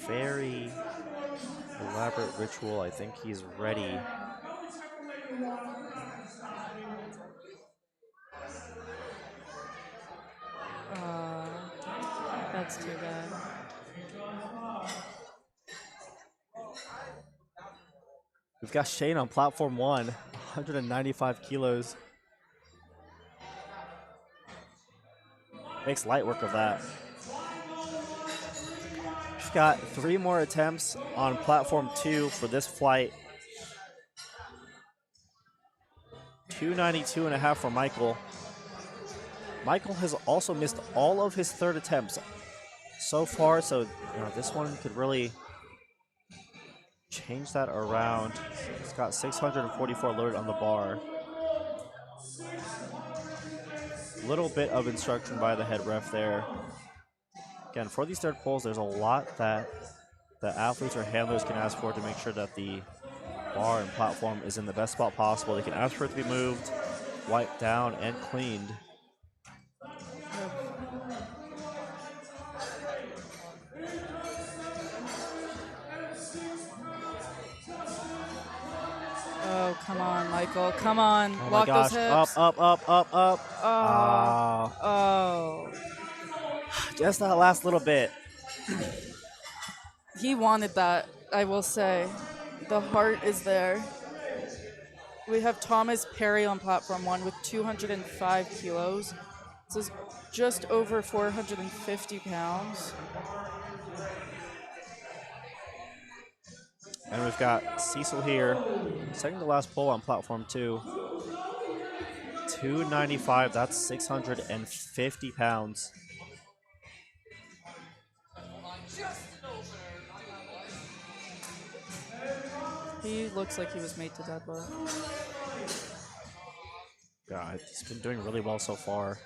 Very elaborate ritual. I think he's ready. That's too bad. We've got Shane on platform 1, 195 kilos. Makes light work of that. We've got 3 more attempts on platform 2 for this flight. 292.5 for Michael. Michael has also missed all of his third attempts so far, so this one could really change that around. He's got 644 loaded on the bar. Little bit of instruction by the head ref there. Again, for these third pulls, there's a lot that the athletes or handlers can ask for to make sure that the bar and platform is in the best spot possible. They can ask for it to be moved, wiped down, and cleaned. Oh, come on, Michael. Come on. Oh Lock my gosh, those hips. up. Oh. Just that last little bit. He wanted that, I will say. The heart is there. We have Thomas Perry on platform 1 with 205 kilos. This is just over 450 pounds. And we've got Cecil here, second to last pull on platform 2. 295, that's 650 pounds. He looks like he was made to deadlift. God, he's been doing really well so far.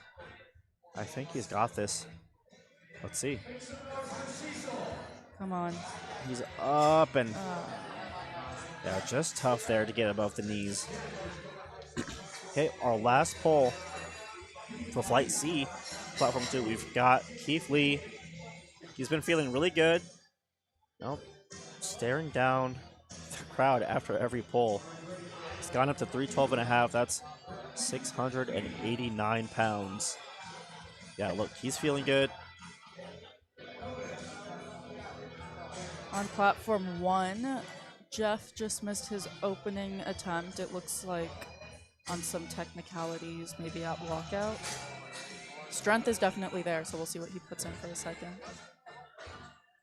I think he's got this. Let's see. Come on. He's up and yeah, just tough there to get above the knees. Okay, our last pull for Flight C, platform 2, we've got Keith Lee. He's been feeling really good. Staring down the crowd after every pull. He's gone up to 312.5. That's 689 pounds. Yeah, look, he's feeling good. On platform 1, Jeff just missed his opening attempt. It looks like on some technicalities, maybe at walkout. Strength is definitely there, so we'll see what he puts in for the second.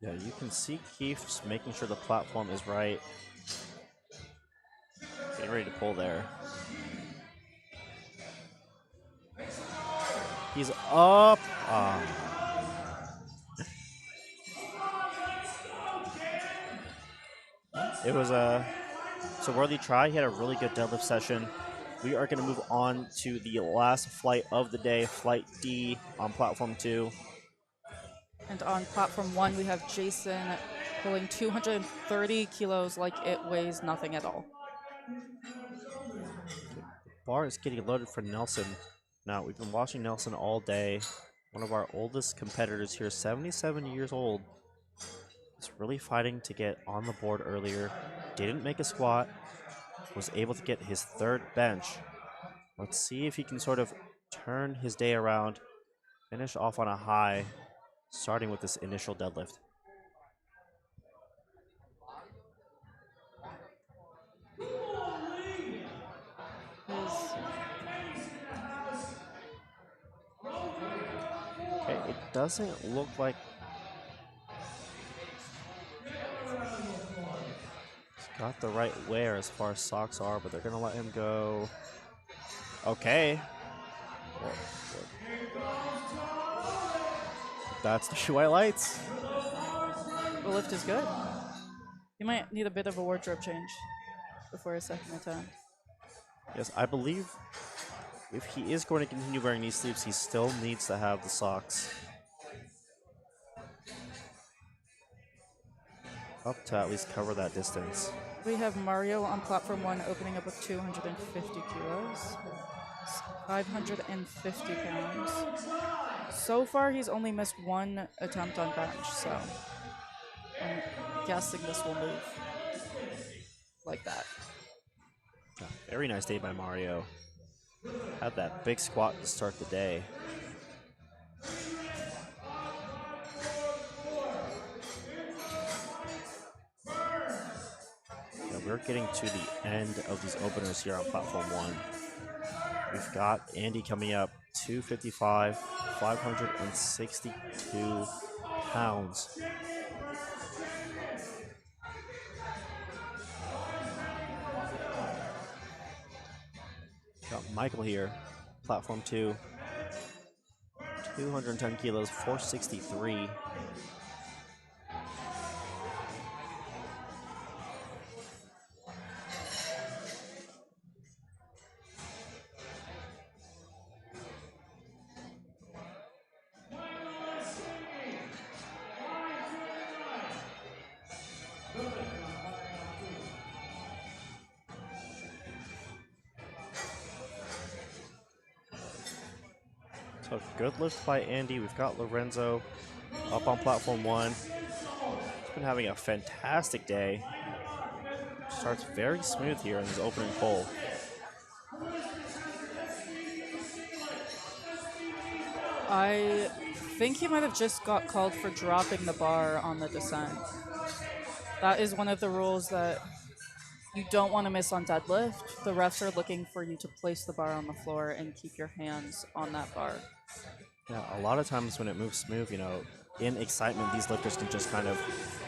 Yeah, you can see Keith just making sure the platform is right. Getting ready to pull there. He's up. It was it's a worthy try. He had a really good deadlift session. We are going to move on to the last flight of the day, Flight D on platform 2. And on platform 1, we have Jason pulling 230 kilos like it weighs nothing at all. Bar is getting loaded for Nelson. Now, we've been watching Nelson all day. One of our oldest competitors here, 77 years old. Is really fighting to get on the board earlier. Didn't make a squat. was able to get his third bench. Let's see if he can sort of turn his day around, finish off on a high, starting with this initial deadlift. Okay, it doesn't look like he's got the right wear as far as socks are, but they're gonna let him go. Okay. That's the shoe highlights. The lift is good. You might need a bit of a wardrobe change before his second attempt. Yes, I believe if he is going to continue wearing knee sleeves, he still needs to have the socks up to at least cover that distance. We have Mario on platform 1 opening up with 250 kilos, 550 pounds. So far, he's only missed one attempt on bench, so I'm guessing this will move like that. Very nice day by Mario. Had that big squat to start the day. Yeah, we're getting to the end of these openers here on platform 1. We've got Andy coming up, 255, 562 pounds. Got Michael here, platform 2, 210 kilos, 463. So good lift by Andy. We've got Lorenzo up on platform 1. He's been having a fantastic day. Starts very smooth here in his opening pull. I think he might have just got called for dropping the bar on the descent. That is one of the rules that you don't want to miss on deadlift. The refs are looking for you to place the bar on the floor and keep your hands on that bar. Yeah, a lot of times when it moves smooth, you know, in excitement, these lifters can just kind of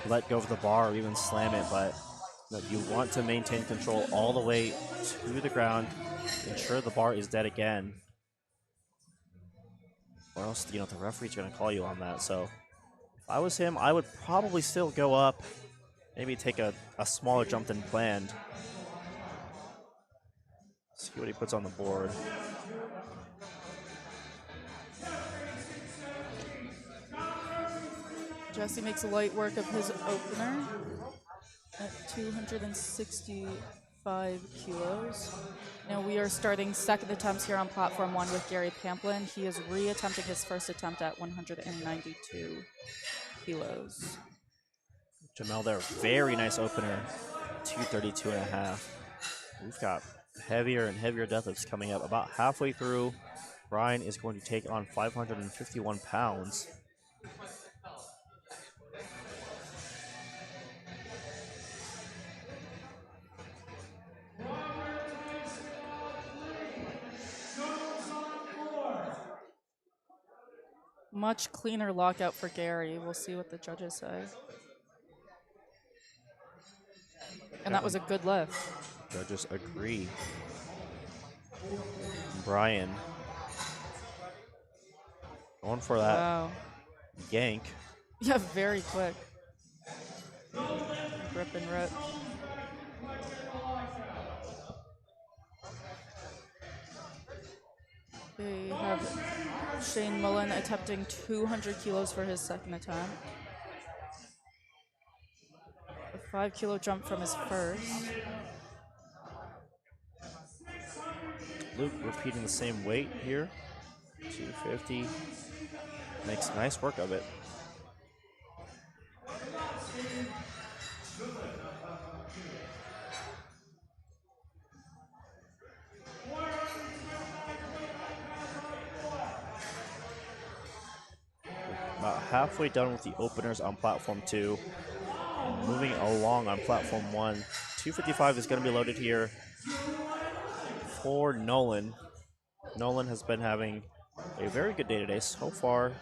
let go of the bar or even slam it, but you want to maintain control all the way to the ground, ensure the bar is dead again, or else, you know, the referee's going to call you on that. So if I was him, I would probably still go up, maybe take a smaller jump than planned. See what he puts on the board. Jesse makes light work of his opener at 265 kilos. Now we are starting second attempts here on platform 1 with Gary Pamplin. He is re-attempting his first attempt at 192 kilos. Jamel there, very nice opener, 232 and a half. We've got heavier and heavier deadlifts coming up. About halfway through, Brian is going to take on 551 pounds. Much cleaner lockout for Gary. We'll see what the judges say. And that was a good lift. Judges agree. Brian going for that yank. Yeah, very quick. Rip and rip. They have Shane Mullen attempting 200 kilos for his second attempt. A 5-kilo jump from his first. Luke repeating the same weight here. 250. Makes nice work of it. about halfway done with the openers on platform 2. Moving along on platform 1. 255 is going to be loaded here for Nolan. Nolan has been having a very good day today. So far,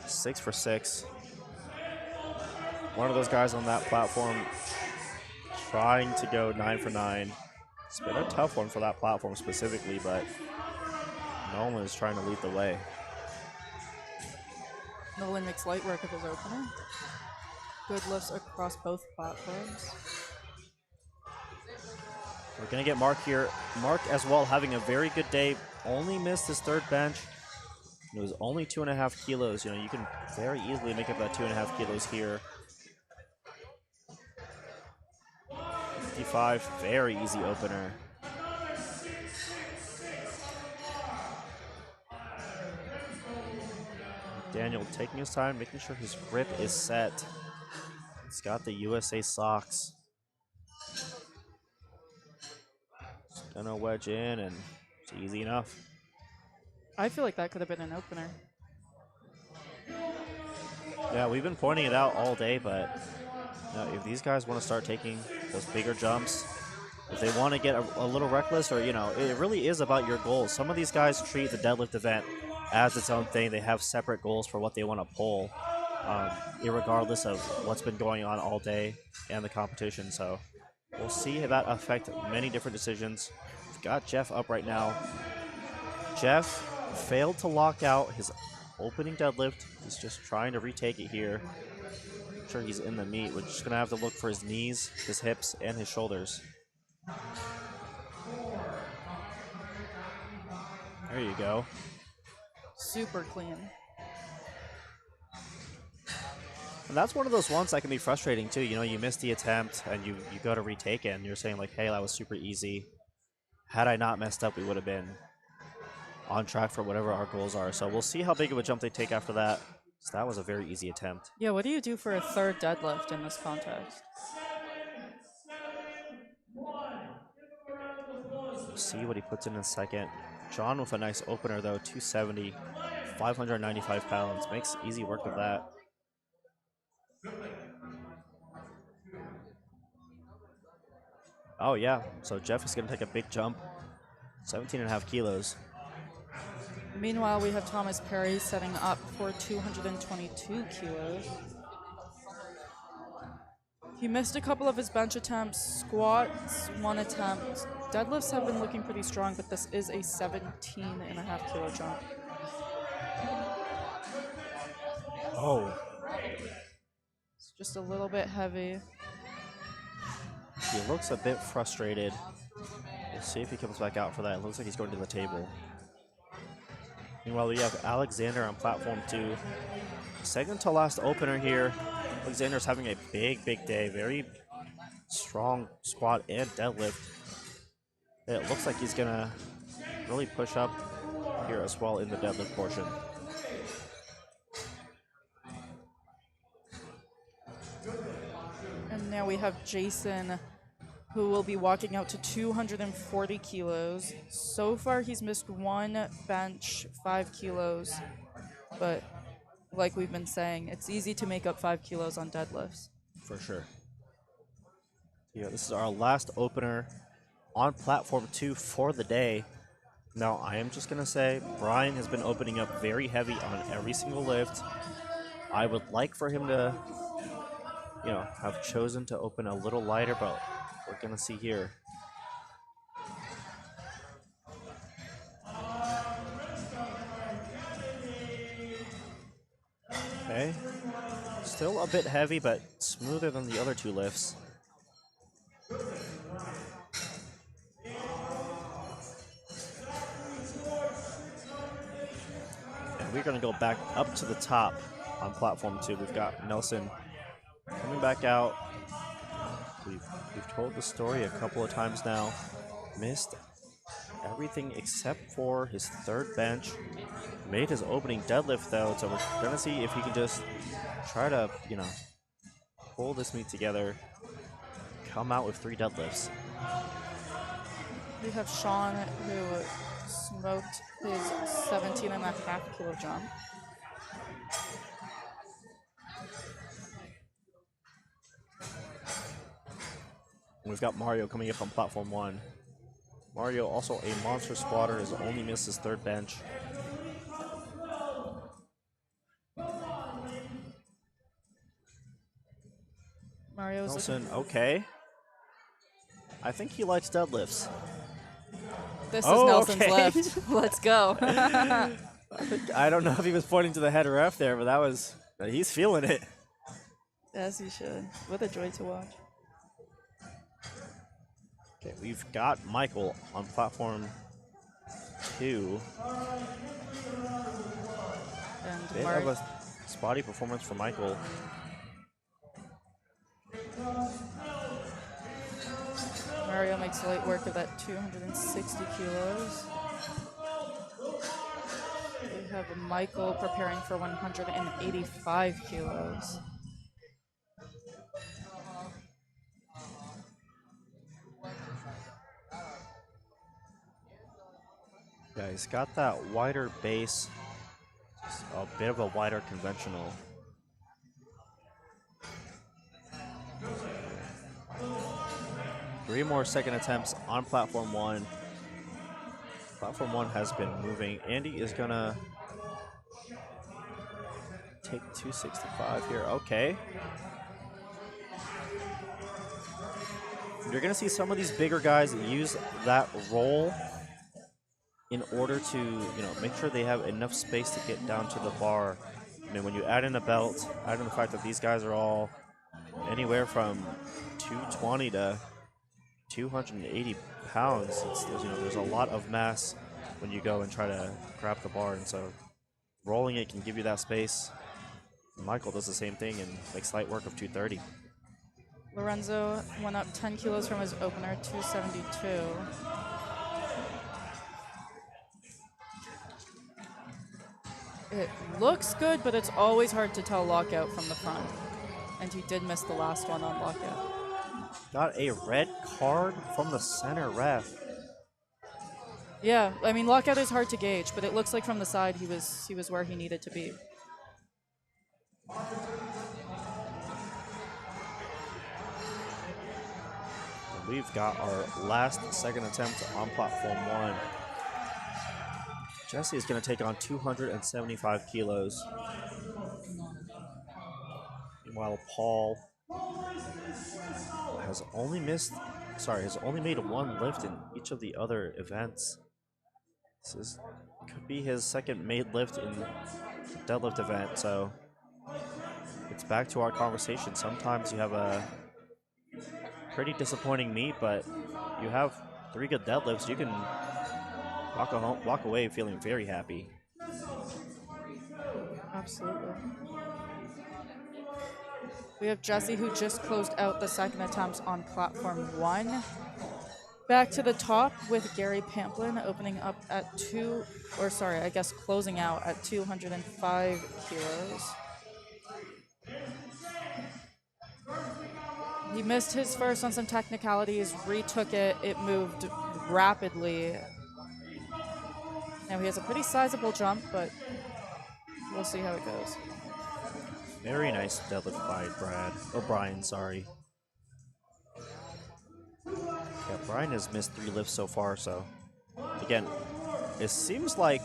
6 for 6. One of those guys on that platform trying to go 9 for 9. It's been a tough one for that platform specifically, but Nolan is trying to lead the way. Nolan makes light work of his opener. Good lifts across both platforms. We're going to get Mark here. Mark as well having a very good day. Only missed his third bench. It was only 2.5 kilos. You know, you can very easily make up that 2.5 kilos here. 55, very easy opener. Daniel taking his time, making sure his grip is set. He's got the USA socks. Just gonna wedge in, and it's easy enough. I feel like that could have been an opener. Yeah, we've been pointing it out all day, but you know, if these guys want to start taking those bigger jumps, if they want to get a little reckless, or, you know, it really is about your goals. Some of these guys treat the deadlift event as its own thing. They have separate goals for what they want to pull, irregardless of what's been going on all day and the competition. So we'll see that affect many different decisions. We've got Jeff up right now. Jeff failed to lock out his opening deadlift. He's just trying to retake it here. I'm sure he's in the meat. We're just going to have to look for his knees, his hips, and his shoulders. There you go. Super clean. And that's one of those ones that can be frustrating too. You know, you miss the attempt and you go to retake it and you're saying like, hey, that was super easy. Had I not messed up, we would have been on track for whatever our goals are. So we'll see how big of a jump they take after that. So that was a very easy attempt. Yeah, what do you do for a third deadlift in this context? We'll see what he puts in a second. John with a nice opener though, 270, 595 pounds. Makes easy work of that. Oh yeah, so Jeff is gonna take a big jump, 17.5 kilos. Meanwhile, we have Thomas Perry setting up for 222 kilos. He missed a couple of his bench attempts, squats, one attempt. Deadlifts have been looking pretty strong, but this is a 17.5 kilo jump. Oh, It's just a little bit heavy. he looks a bit frustrated. We'll see if he comes back out for that. It looks like he's going to the table. Meanwhile, we have Alexander on platform 2. Second to last opener here. Alexander's having a big, big day. Very strong squat and deadlift. It looks like he's gonna really push up here as well in the deadlift portion. And now we have Jason, who will be walking out to 240 kilos. So far, he's missed one bench, 5 kilos. But like we've been saying, it's easy to make up 5 kilos on deadlifts. For sure. Yeah, this is our last opener on platform 2 for the day. Now, I am just gonna say, Brian has been opening up very heavy on every single lift. I would like for him to, you know, have chosen to open a little lighter, but we're gonna see here. Okay. Still a bit heavy, but smoother than the other two lifts. And we're gonna go back up to the top on platform 2. We've got Nelson coming back out. We've told the story a couple of times now. Missed everything except for his third bench. Made his opening deadlift though, so we're gonna see if he can just try to, you know, pull this meet together, come out with 3 deadlifts. We have Sean, who smoked his 17.5 kilo jump. We've got Mario coming up on platform 1. Mario, also a monster squatter, has only missed his 3rd bench. Mario's Nelson, looking. okay. I think he likes deadlifts. This is Oh, Nelson's okay. left. Let's go. I don't know if he was pointing to the head ref there, but that was, he's feeling it. As he should. What a joy to watch. Okay, we've got Michael on platform 2. And Bit of a spotty performance for Michael. Mario makes light work of that 260 kilos. We have Michael preparing for 185 kilos. Yeah, he's got that wider base, just a bit of a wider conventional. Three more second attempts on platform 1. Platform 1 has been moving. Andy is gonna take 265 here. Okay. You're gonna see some of these bigger guys use that roll in order to, make sure they have enough space to get down to the bar. I mean, when you add in a belt, add in the fact that these guys are all anywhere from 220 to 280 pounds. There's a lot of mass when you go and try to grab the bar, and so rolling it can give you that space. Michael does the same thing and makes light work of 230. Lorenzo went up 10 kilos from his opener, 272. It looks good, but it's always hard to tell lockout from the front. And he did miss the last one on lockout. Got a red card from the center ref. Yeah, I mean lockout is hard to gauge, but it looks like from the side he was where he needed to be. We've got our last second attempt on platform 1. Jesse is going to take on 275 kilos. Meanwhile, Paul has only made 1 lift in each of the other events. Could be his second made lift in the deadlift event, so it's back to our conversation. Sometimes you have a pretty disappointing meet, but you have 3 good deadlifts, you can walk away feeling very happy. Absolutely. We have Jesse, who just closed out the second attempts on platform 1. Back to the top with Gary Pamplin opening up at closing out at 205 kilos. He missed his first on some technicalities, retook it, it moved rapidly. Now he has a pretty sizable jump, but we'll see how it goes. Very nice deadlift by Brian, sorry. Yeah, Brian has missed 3 lifts so far, so again, it seems like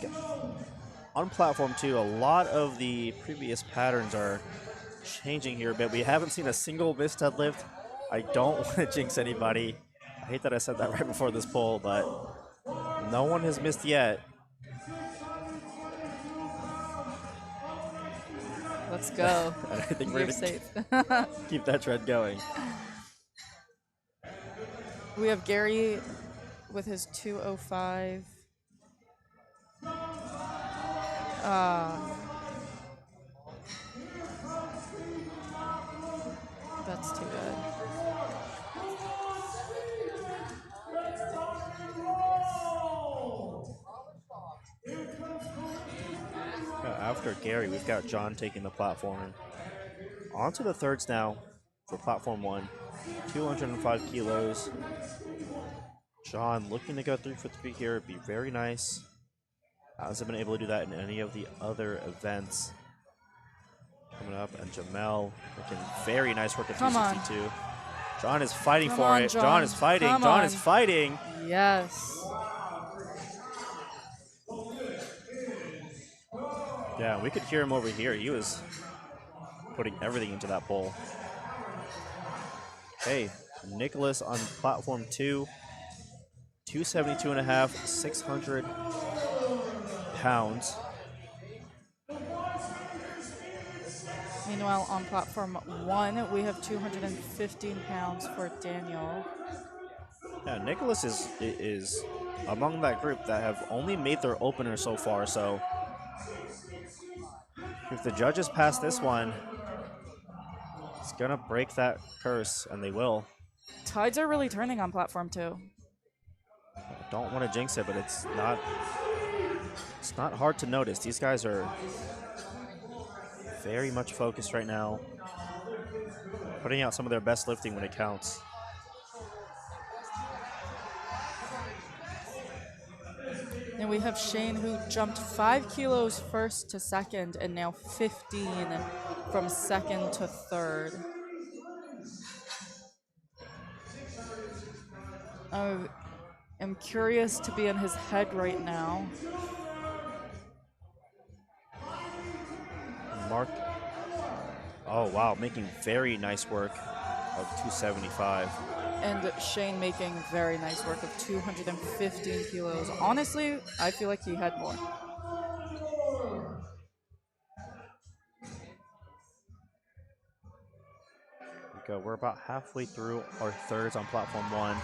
on platform 2, a lot of the previous patterns are changing here a bit. We haven't seen a single missed deadlift. I don't want to jinx anybody. I hate that I said that right before this poll, but no one has missed yet. Let's go. I think You're we're safe. gonna keep that trend going. We have Gary with his 205. That's too bad. After Gary, we've got John taking the platform. On to the thirds now for platform 1. 205 kilos. John looking to go 3 for 3 here. It'd be very nice. Hasn't been able to do that in any of the other events. Coming up, and Jamel looking very nice work at 262. John is fighting Come for on, it. John is John. fighting. Come John on. is fighting. Yes. Yeah, we could hear him over here. He was putting everything into that pole. Hey, Nicholas on platform 2, 272 and a half, 600 pounds. Meanwhile, on platform 1, we have 215 pounds for Daniel. Yeah, Nicholas is among that group that have only made their opener so far. So if the judges pass this one, it's gonna break that curse, and they will. Tides are really turning on platform 2. I don't want to jinx it, but it's not hard to notice. These guys are very much focused right now, putting out some of their best lifting when it counts. And we have Shane, who jumped 5 kilos first to second, and now 15 from second to third. I'm curious to be in his head right now. Mark, oh wow, making very nice work of 275. And Shane making very nice work of 215 kilos. Honestly, I feel like he had more. We're about halfway through our thirds on platform 1.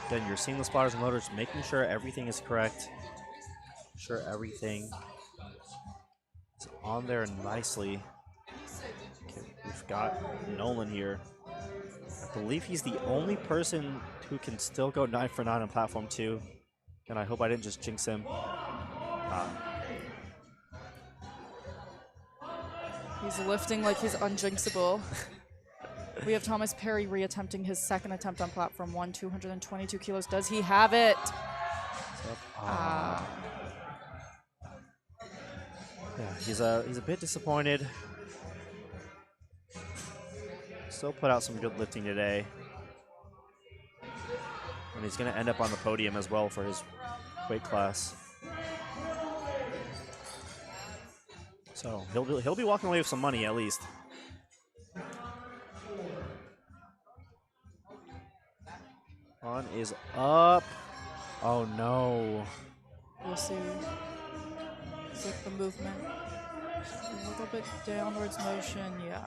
Again, you're seeing the spotters and loaders, making sure everything is correct. Sure everything is on there nicely. Okay, we've got Nolan here. I believe he's the only person who can still go 9 for 9 on platform 2. And I hope I didn't just jinx him. He's lifting like he's unjinxable. We have Thomas Perry reattempting his second attempt on platform 1, 222 kilos. Does he have it? Yeah, he's a bit disappointed. Still put out some good lifting today. And he's going to end up on the podium as well for his weight class. So he'll be walking away with some money at least. On is up. Oh no. We'll see. It's like the movement. A little bit downwards motion, yeah.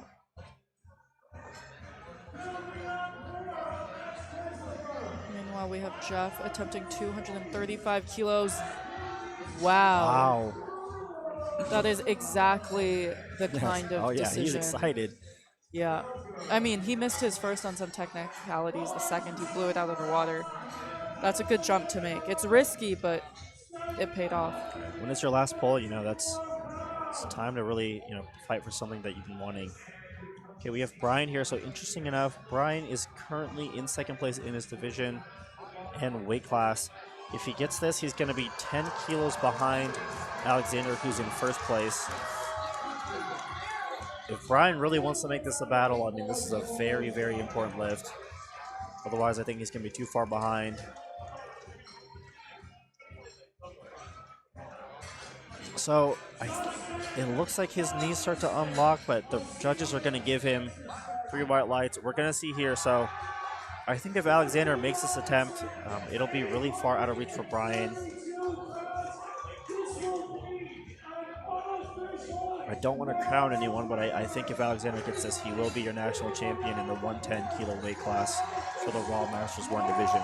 Meanwhile, we have Jeff attempting 235 kilos. Wow. Wow. That is exactly the kind of Oh yeah, decision. he's excited. Yeah. I mean, he missed his first on some technicalities. The second, he blew it out of the water. That's a good jump to make. It's risky, but it paid off. When it's your last pull, it's time to really, fight for something that you've been wanting. Okay, we have Brian here. So interesting enough, Brian is currently in second place in his division and weight class. If he gets this, he's going to be 10 kilos behind Alexander, who's in first place. If Brian really wants to make this a battle, I mean, this is a very, very important lift. Otherwise, I think he's going to be too far behind. So it looks like his knees start to unlock, but the judges are going to give him 3 white lights. We're going to see here. So I think if Alexander makes this attempt, it'll be really far out of reach for Brian. I don't want to crown anyone, but I think if Alexander gets this, he will be your national champion in the 110 kilo weight class for the Raw Masters 1 division.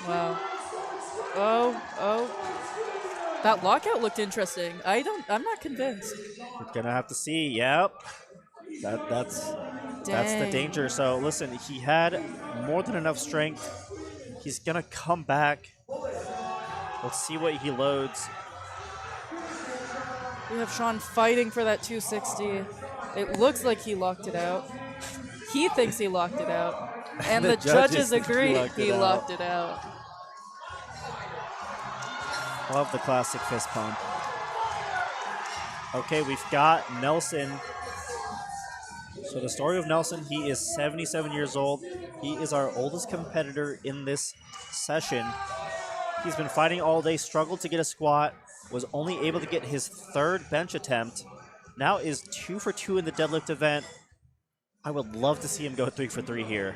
Wow. Oh. That lockout looked interesting. I'm not convinced. We're gonna have to see. Yep. That's the danger. So listen, he had more than enough strength. He's gonna come back. Let's see what he loads. We have Sean fighting for that 260. It looks like he locked it out. He thinks he locked it out. And The the judges judges think he agree locked it he out. locked it out. Love the classic fist pump. Okay, we've got Nelson. So the story of Nelson, he is 77 years old. He is our oldest competitor in this session. He's been fighting all day, struggled to get a squat, was only able to get his 3rd bench attempt. Now is 2 for 2 in the deadlift event. I would love to see him go 3 for 3 here.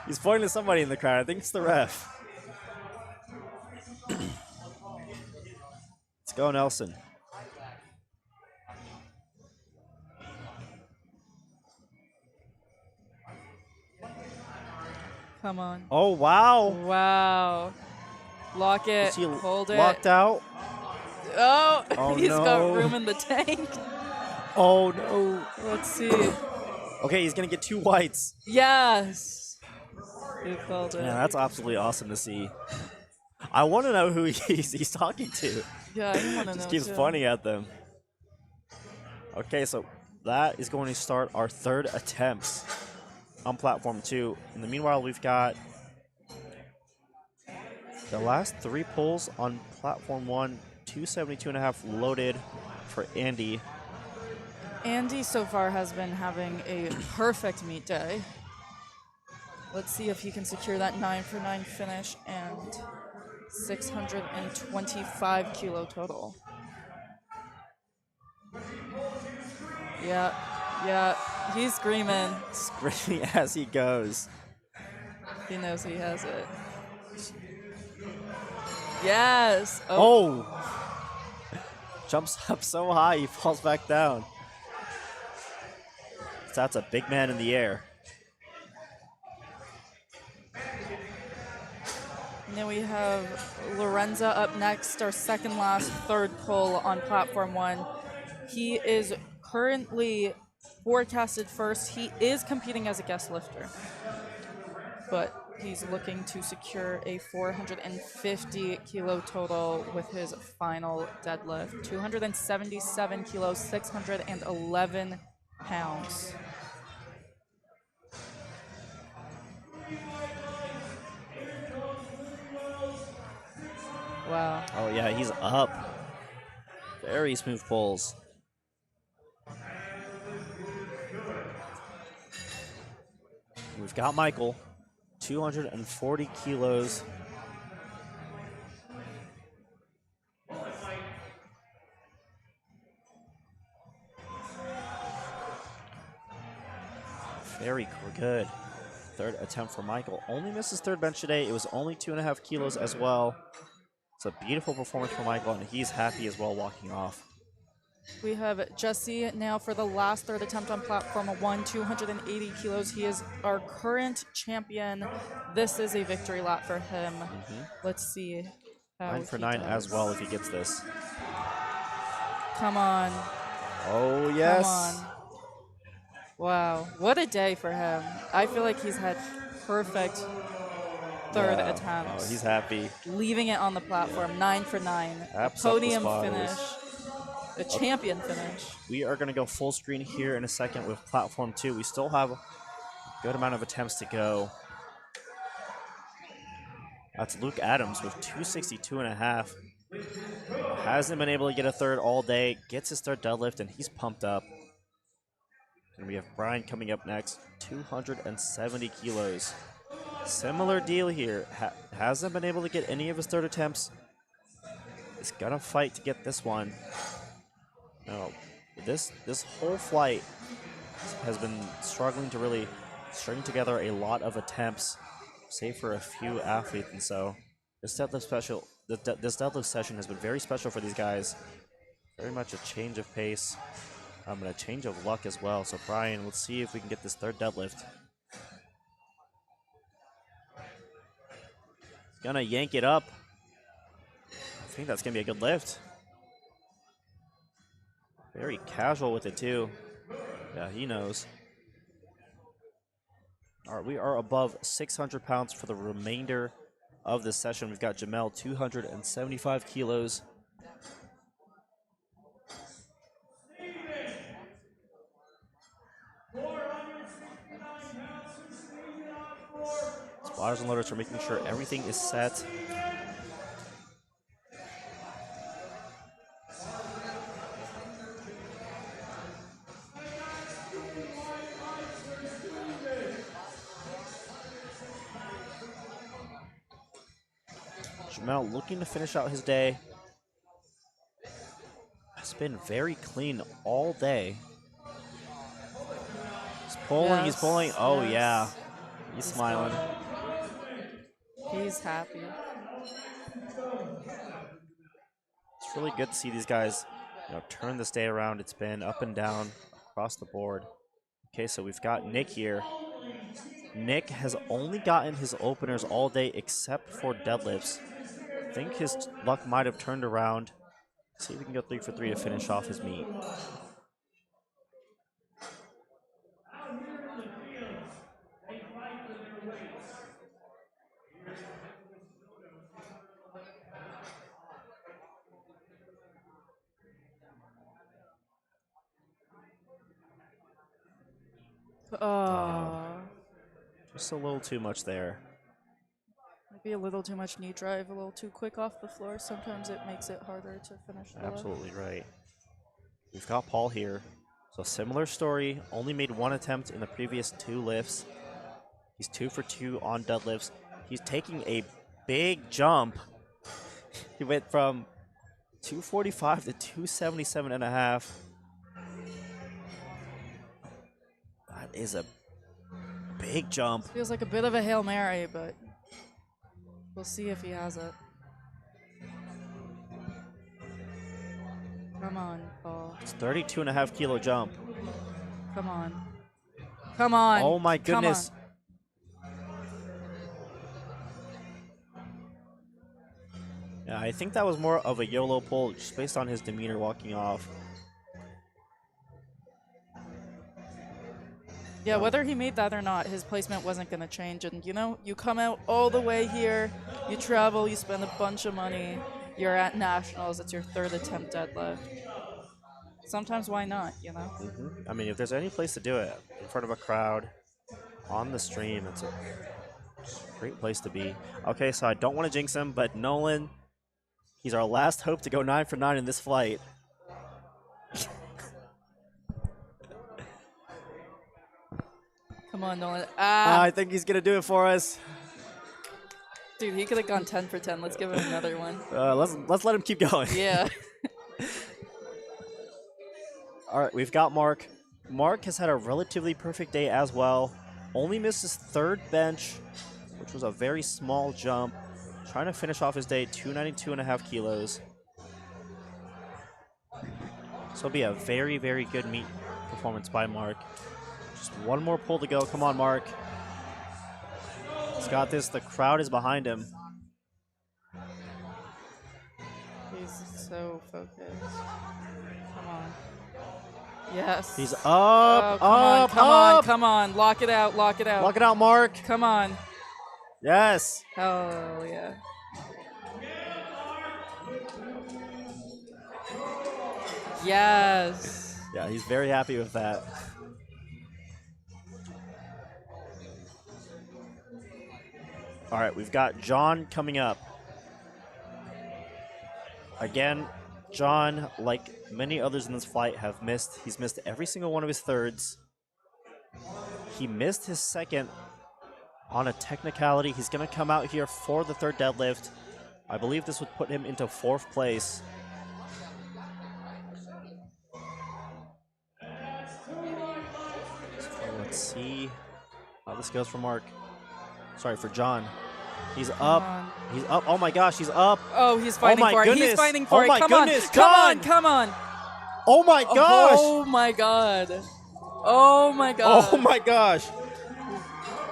He's pointing to somebody in the crowd. I think it's the ref. Let's go, Nelson. Come on. Oh, wow. Wow. Lock it. Is he Hold it. locked out? Oh, Oh, he's no. got room in the tank. Oh, no. Let's see. Okay, he's going to get 2 whites. Yes. He called it. Yeah, that's absolutely awesome to see. I want to know who he's talking to. Yeah, I want to know. Just keeps too. pointing at them. Okay, so that is going to start our 3rd attempts on platform 2. In the meanwhile, we've got the last 3 pulls on platform 1, 272.5 loaded for Andy. Andy so far has been having a perfect meet day. Let's see if he can secure that 9 for 9 finish and 625 kilo total. Yeah, he's screaming. Screaming as he goes. He knows he has it. Yes. Oh! Jumps up so high, he falls back down. That's a big man in the air. And then we have Lorenza up next, our second last 3rd pull on platform 1. He is currently forecasted first. He is competing as a guest lifter, but he's looking to secure a 450 kilo total with his final deadlift. 277 kilos, 611 pounds. Wow. Oh yeah, he's up. Very smooth pulls. We've got Michael, 240 kilos. Very good. 3rd attempt for Michael. Only missed his 3rd bench today. It was only 2.5 kilos as well. It's a beautiful performance for Michael, and he's happy as well walking off. We have Jesse now for the last 3rd attempt on platform 1, 280 kilos. He is our current champion. This is a victory lap for him. Let's see how 9 for he 9 does. as well if he gets this. Come on. Oh, yes. Come on. Wow. What a day for him. I feel like he's had perfect 3rd Yeah. attempts. Oh, he's happy. Leaving it on the platform, 9 for 9. A Apps up the podium spotters. finish. A champion finish. We are going to go full screen here in a second with platform 2. We still have a good amount of attempts to go. That's Luke Adams with 262.5. Hasn't been able to get a 3rd all day. Gets his 3rd deadlift, and he's pumped up. And we have Brian coming up next, 270 kilos. Similar deal here. Hasn't been able to get any of his 3rd attempts. He's gonna fight to get this one. Now, this whole flight has been struggling to really string together a lot of attempts, save for a few athletes, and so this deadlift session has been very special for these guys. Very much a change of pace, and a change of luck as well. So Brian, let's see if we can get this 3rd deadlift. He's gonna yank it up. I think that's gonna be a good lift. Very casual with it too. Yeah, he knows. All right, we are above 600 pounds for the remainder of this session. We've got Jamel, 275 kilos. Spotters and loaders are making sure everything is set. Jamel looking to finish out his day. It's been very clean all day. He's pulling, he's pulling. Oh, yeah. He's smiling. He's happy. It's really good to see these guys, turn this day around. It's been up and down across the board. Okay, so we've got Nick here. Nick has only gotten his openers all day except for deadlifts. I think his luck might have turned around. See if we can go 3 for 3 to finish off his meet. Just a little too much there. Maybe a little too much knee drive, a little too quick off the floor. Sometimes it makes it harder to finish the Absolutely right. We've got Paul here. So similar story, only made 1 attempt in the previous 2 lifts. He's 2 for 2 on deadlifts. He's taking a big jump. He went from 245 to 277 and a half. That is a big jump. Feels like a bit of a Hail Mary, but we'll see if he has it. Come on, Paul. It's 32.5 kilo jump. Come on. Come on. Oh my goodness. Yeah, I think that was more of a YOLO pull just based on his demeanor walking off. Yeah, whether he made that or not, his placement wasn't going to change. And, you come out all the way here, you travel, you spend a bunch of money, you're at nationals, it's your 3rd attempt deadlift. Sometimes why not, I mean, if there's any place to do it, in front of a crowd, on the stream, it's a great place to be. Okay, so I don't want to jinx him, but Nolan, he's our last hope to go 9 for 9 in this flight. Come on, Nolan. I think he's going to do it for us. Dude, he could have gone 10 for 10. Let's give him another one. Let's let him keep going. Yeah. All right, we've got Mark. Mark has had a relatively perfect day as well. Only missed his 3rd bench, which was a very small jump. Trying to finish off his day, 292.5 kilos. So it'll be a very, very good meet performance by Mark. Just 1 more pull to go. Come on, Mark. He's got this. The crowd is behind him. He's so focused. Come on. Yes. He's up, oh, come on, come on. Lock it out, lock it out. Lock it out, Mark. Come on. Yes. Hell yeah. Yes. Yeah, he's very happy with that. All right, we've got John coming up. Again, John, like many others in this flight, he's missed every single one of his 3rds. He missed his 2nd on a technicality. He's going to come out here for the 3rd deadlift. I believe this would put him into 4th place. So let's see how this goes for Mark. Sorry, for John. He's up. He's up. Oh my gosh, he's up. Oh, he's fighting for it. He's fighting for it. Oh my goodness. Come on. Come on. Oh my gosh. Oh my god. Oh my god. Oh my gosh.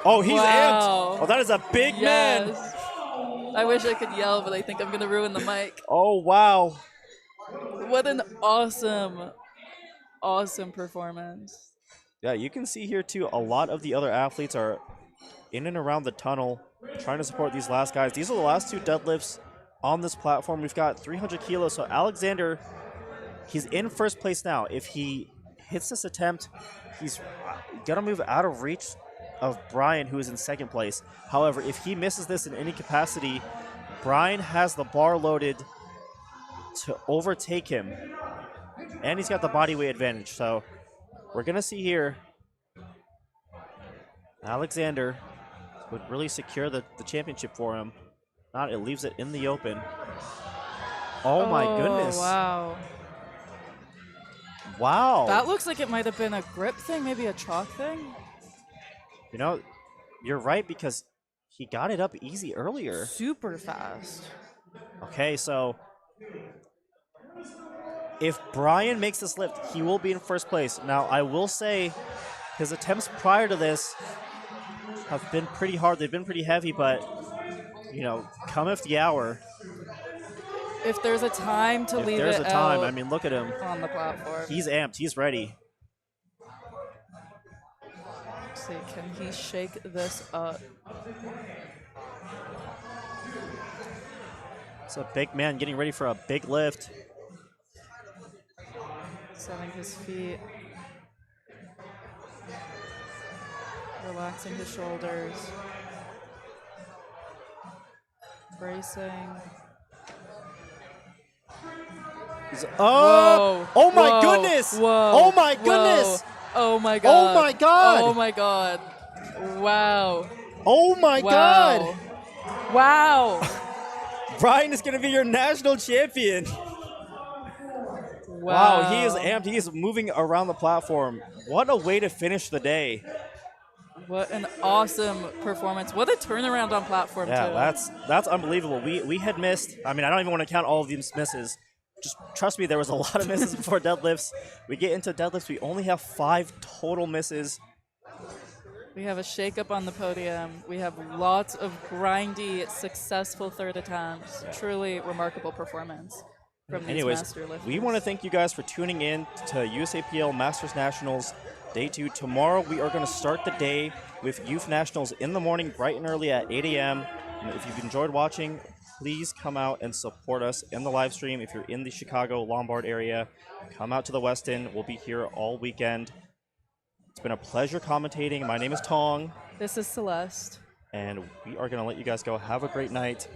Oh, he's amped. Oh, that is a big man. I wish I could yell, but I think I'm going to ruin the mic. Oh, wow. What an awesome, awesome performance. Yeah, you can see here, too, a lot of the other athletes are in and around the tunnel trying to support these last guys. These are the last 2 deadlifts on this platform. We've got 300 kilos. So Alexander, he's in 1st place now. If he hits this attempt, he's going to move out of reach of Brian, who is in second place. However, if he misses this in any capacity, Brian has the bar loaded to overtake him. And he's got the body weight advantage. So we're going to see here Alexander would really secure the championship for him. Not, it leaves it in the open. Oh my goodness. Wow. Wow. That looks like it might have been a grip thing, maybe a chalk thing. You know, you're right, because he got it up easy earlier. Super fast. Okay, so if Brian makes this lift, he will be in first place. Now, I will say his attempts prior to this have been pretty hard. They've been pretty heavy, but, you know, cometh the hour. If there's a time to leave There's it a time. out I mean, look at him. on the platform. He's amped. He's ready. Let's see, can he shake this up? It's a big man getting ready for a big lift. Setting his feet. Relaxing his shoulders. Bracing. Oh! Whoa, Oh my whoa, goodness! Whoa, Oh my whoa. goodness! Oh my god. Oh my god! Oh my god. Wow. Oh my god! Wow. Brian is going to be your national champion. Wow, he is amped. He is moving around the platform. What a way to finish the day. What an awesome performance. What a turnaround on platform, Yeah, too. that's unbelievable. We had missed, I mean, I don't even want to count all of these misses. Just trust me, there was a lot of misses before deadlifts. We get into deadlifts, we only have 5 total misses. We have a shake-up on the podium. We have lots of grindy, successful third attempts. Truly remarkable performance from these master lifters. We want to thank you guys for tuning in to USAPL Masters Nationals Day 2. Tomorrow we are going to start the day with Youth Nationals in the morning, bright and early at 8 a.m. If you've enjoyed watching, please come out and support us in the live stream. If you're in the Chicago Lombard area, come out to the West End. We'll be here all weekend. It's been a pleasure commentating. My name is Tong. This is Celeste. And we are going to let you guys go. Have a great night.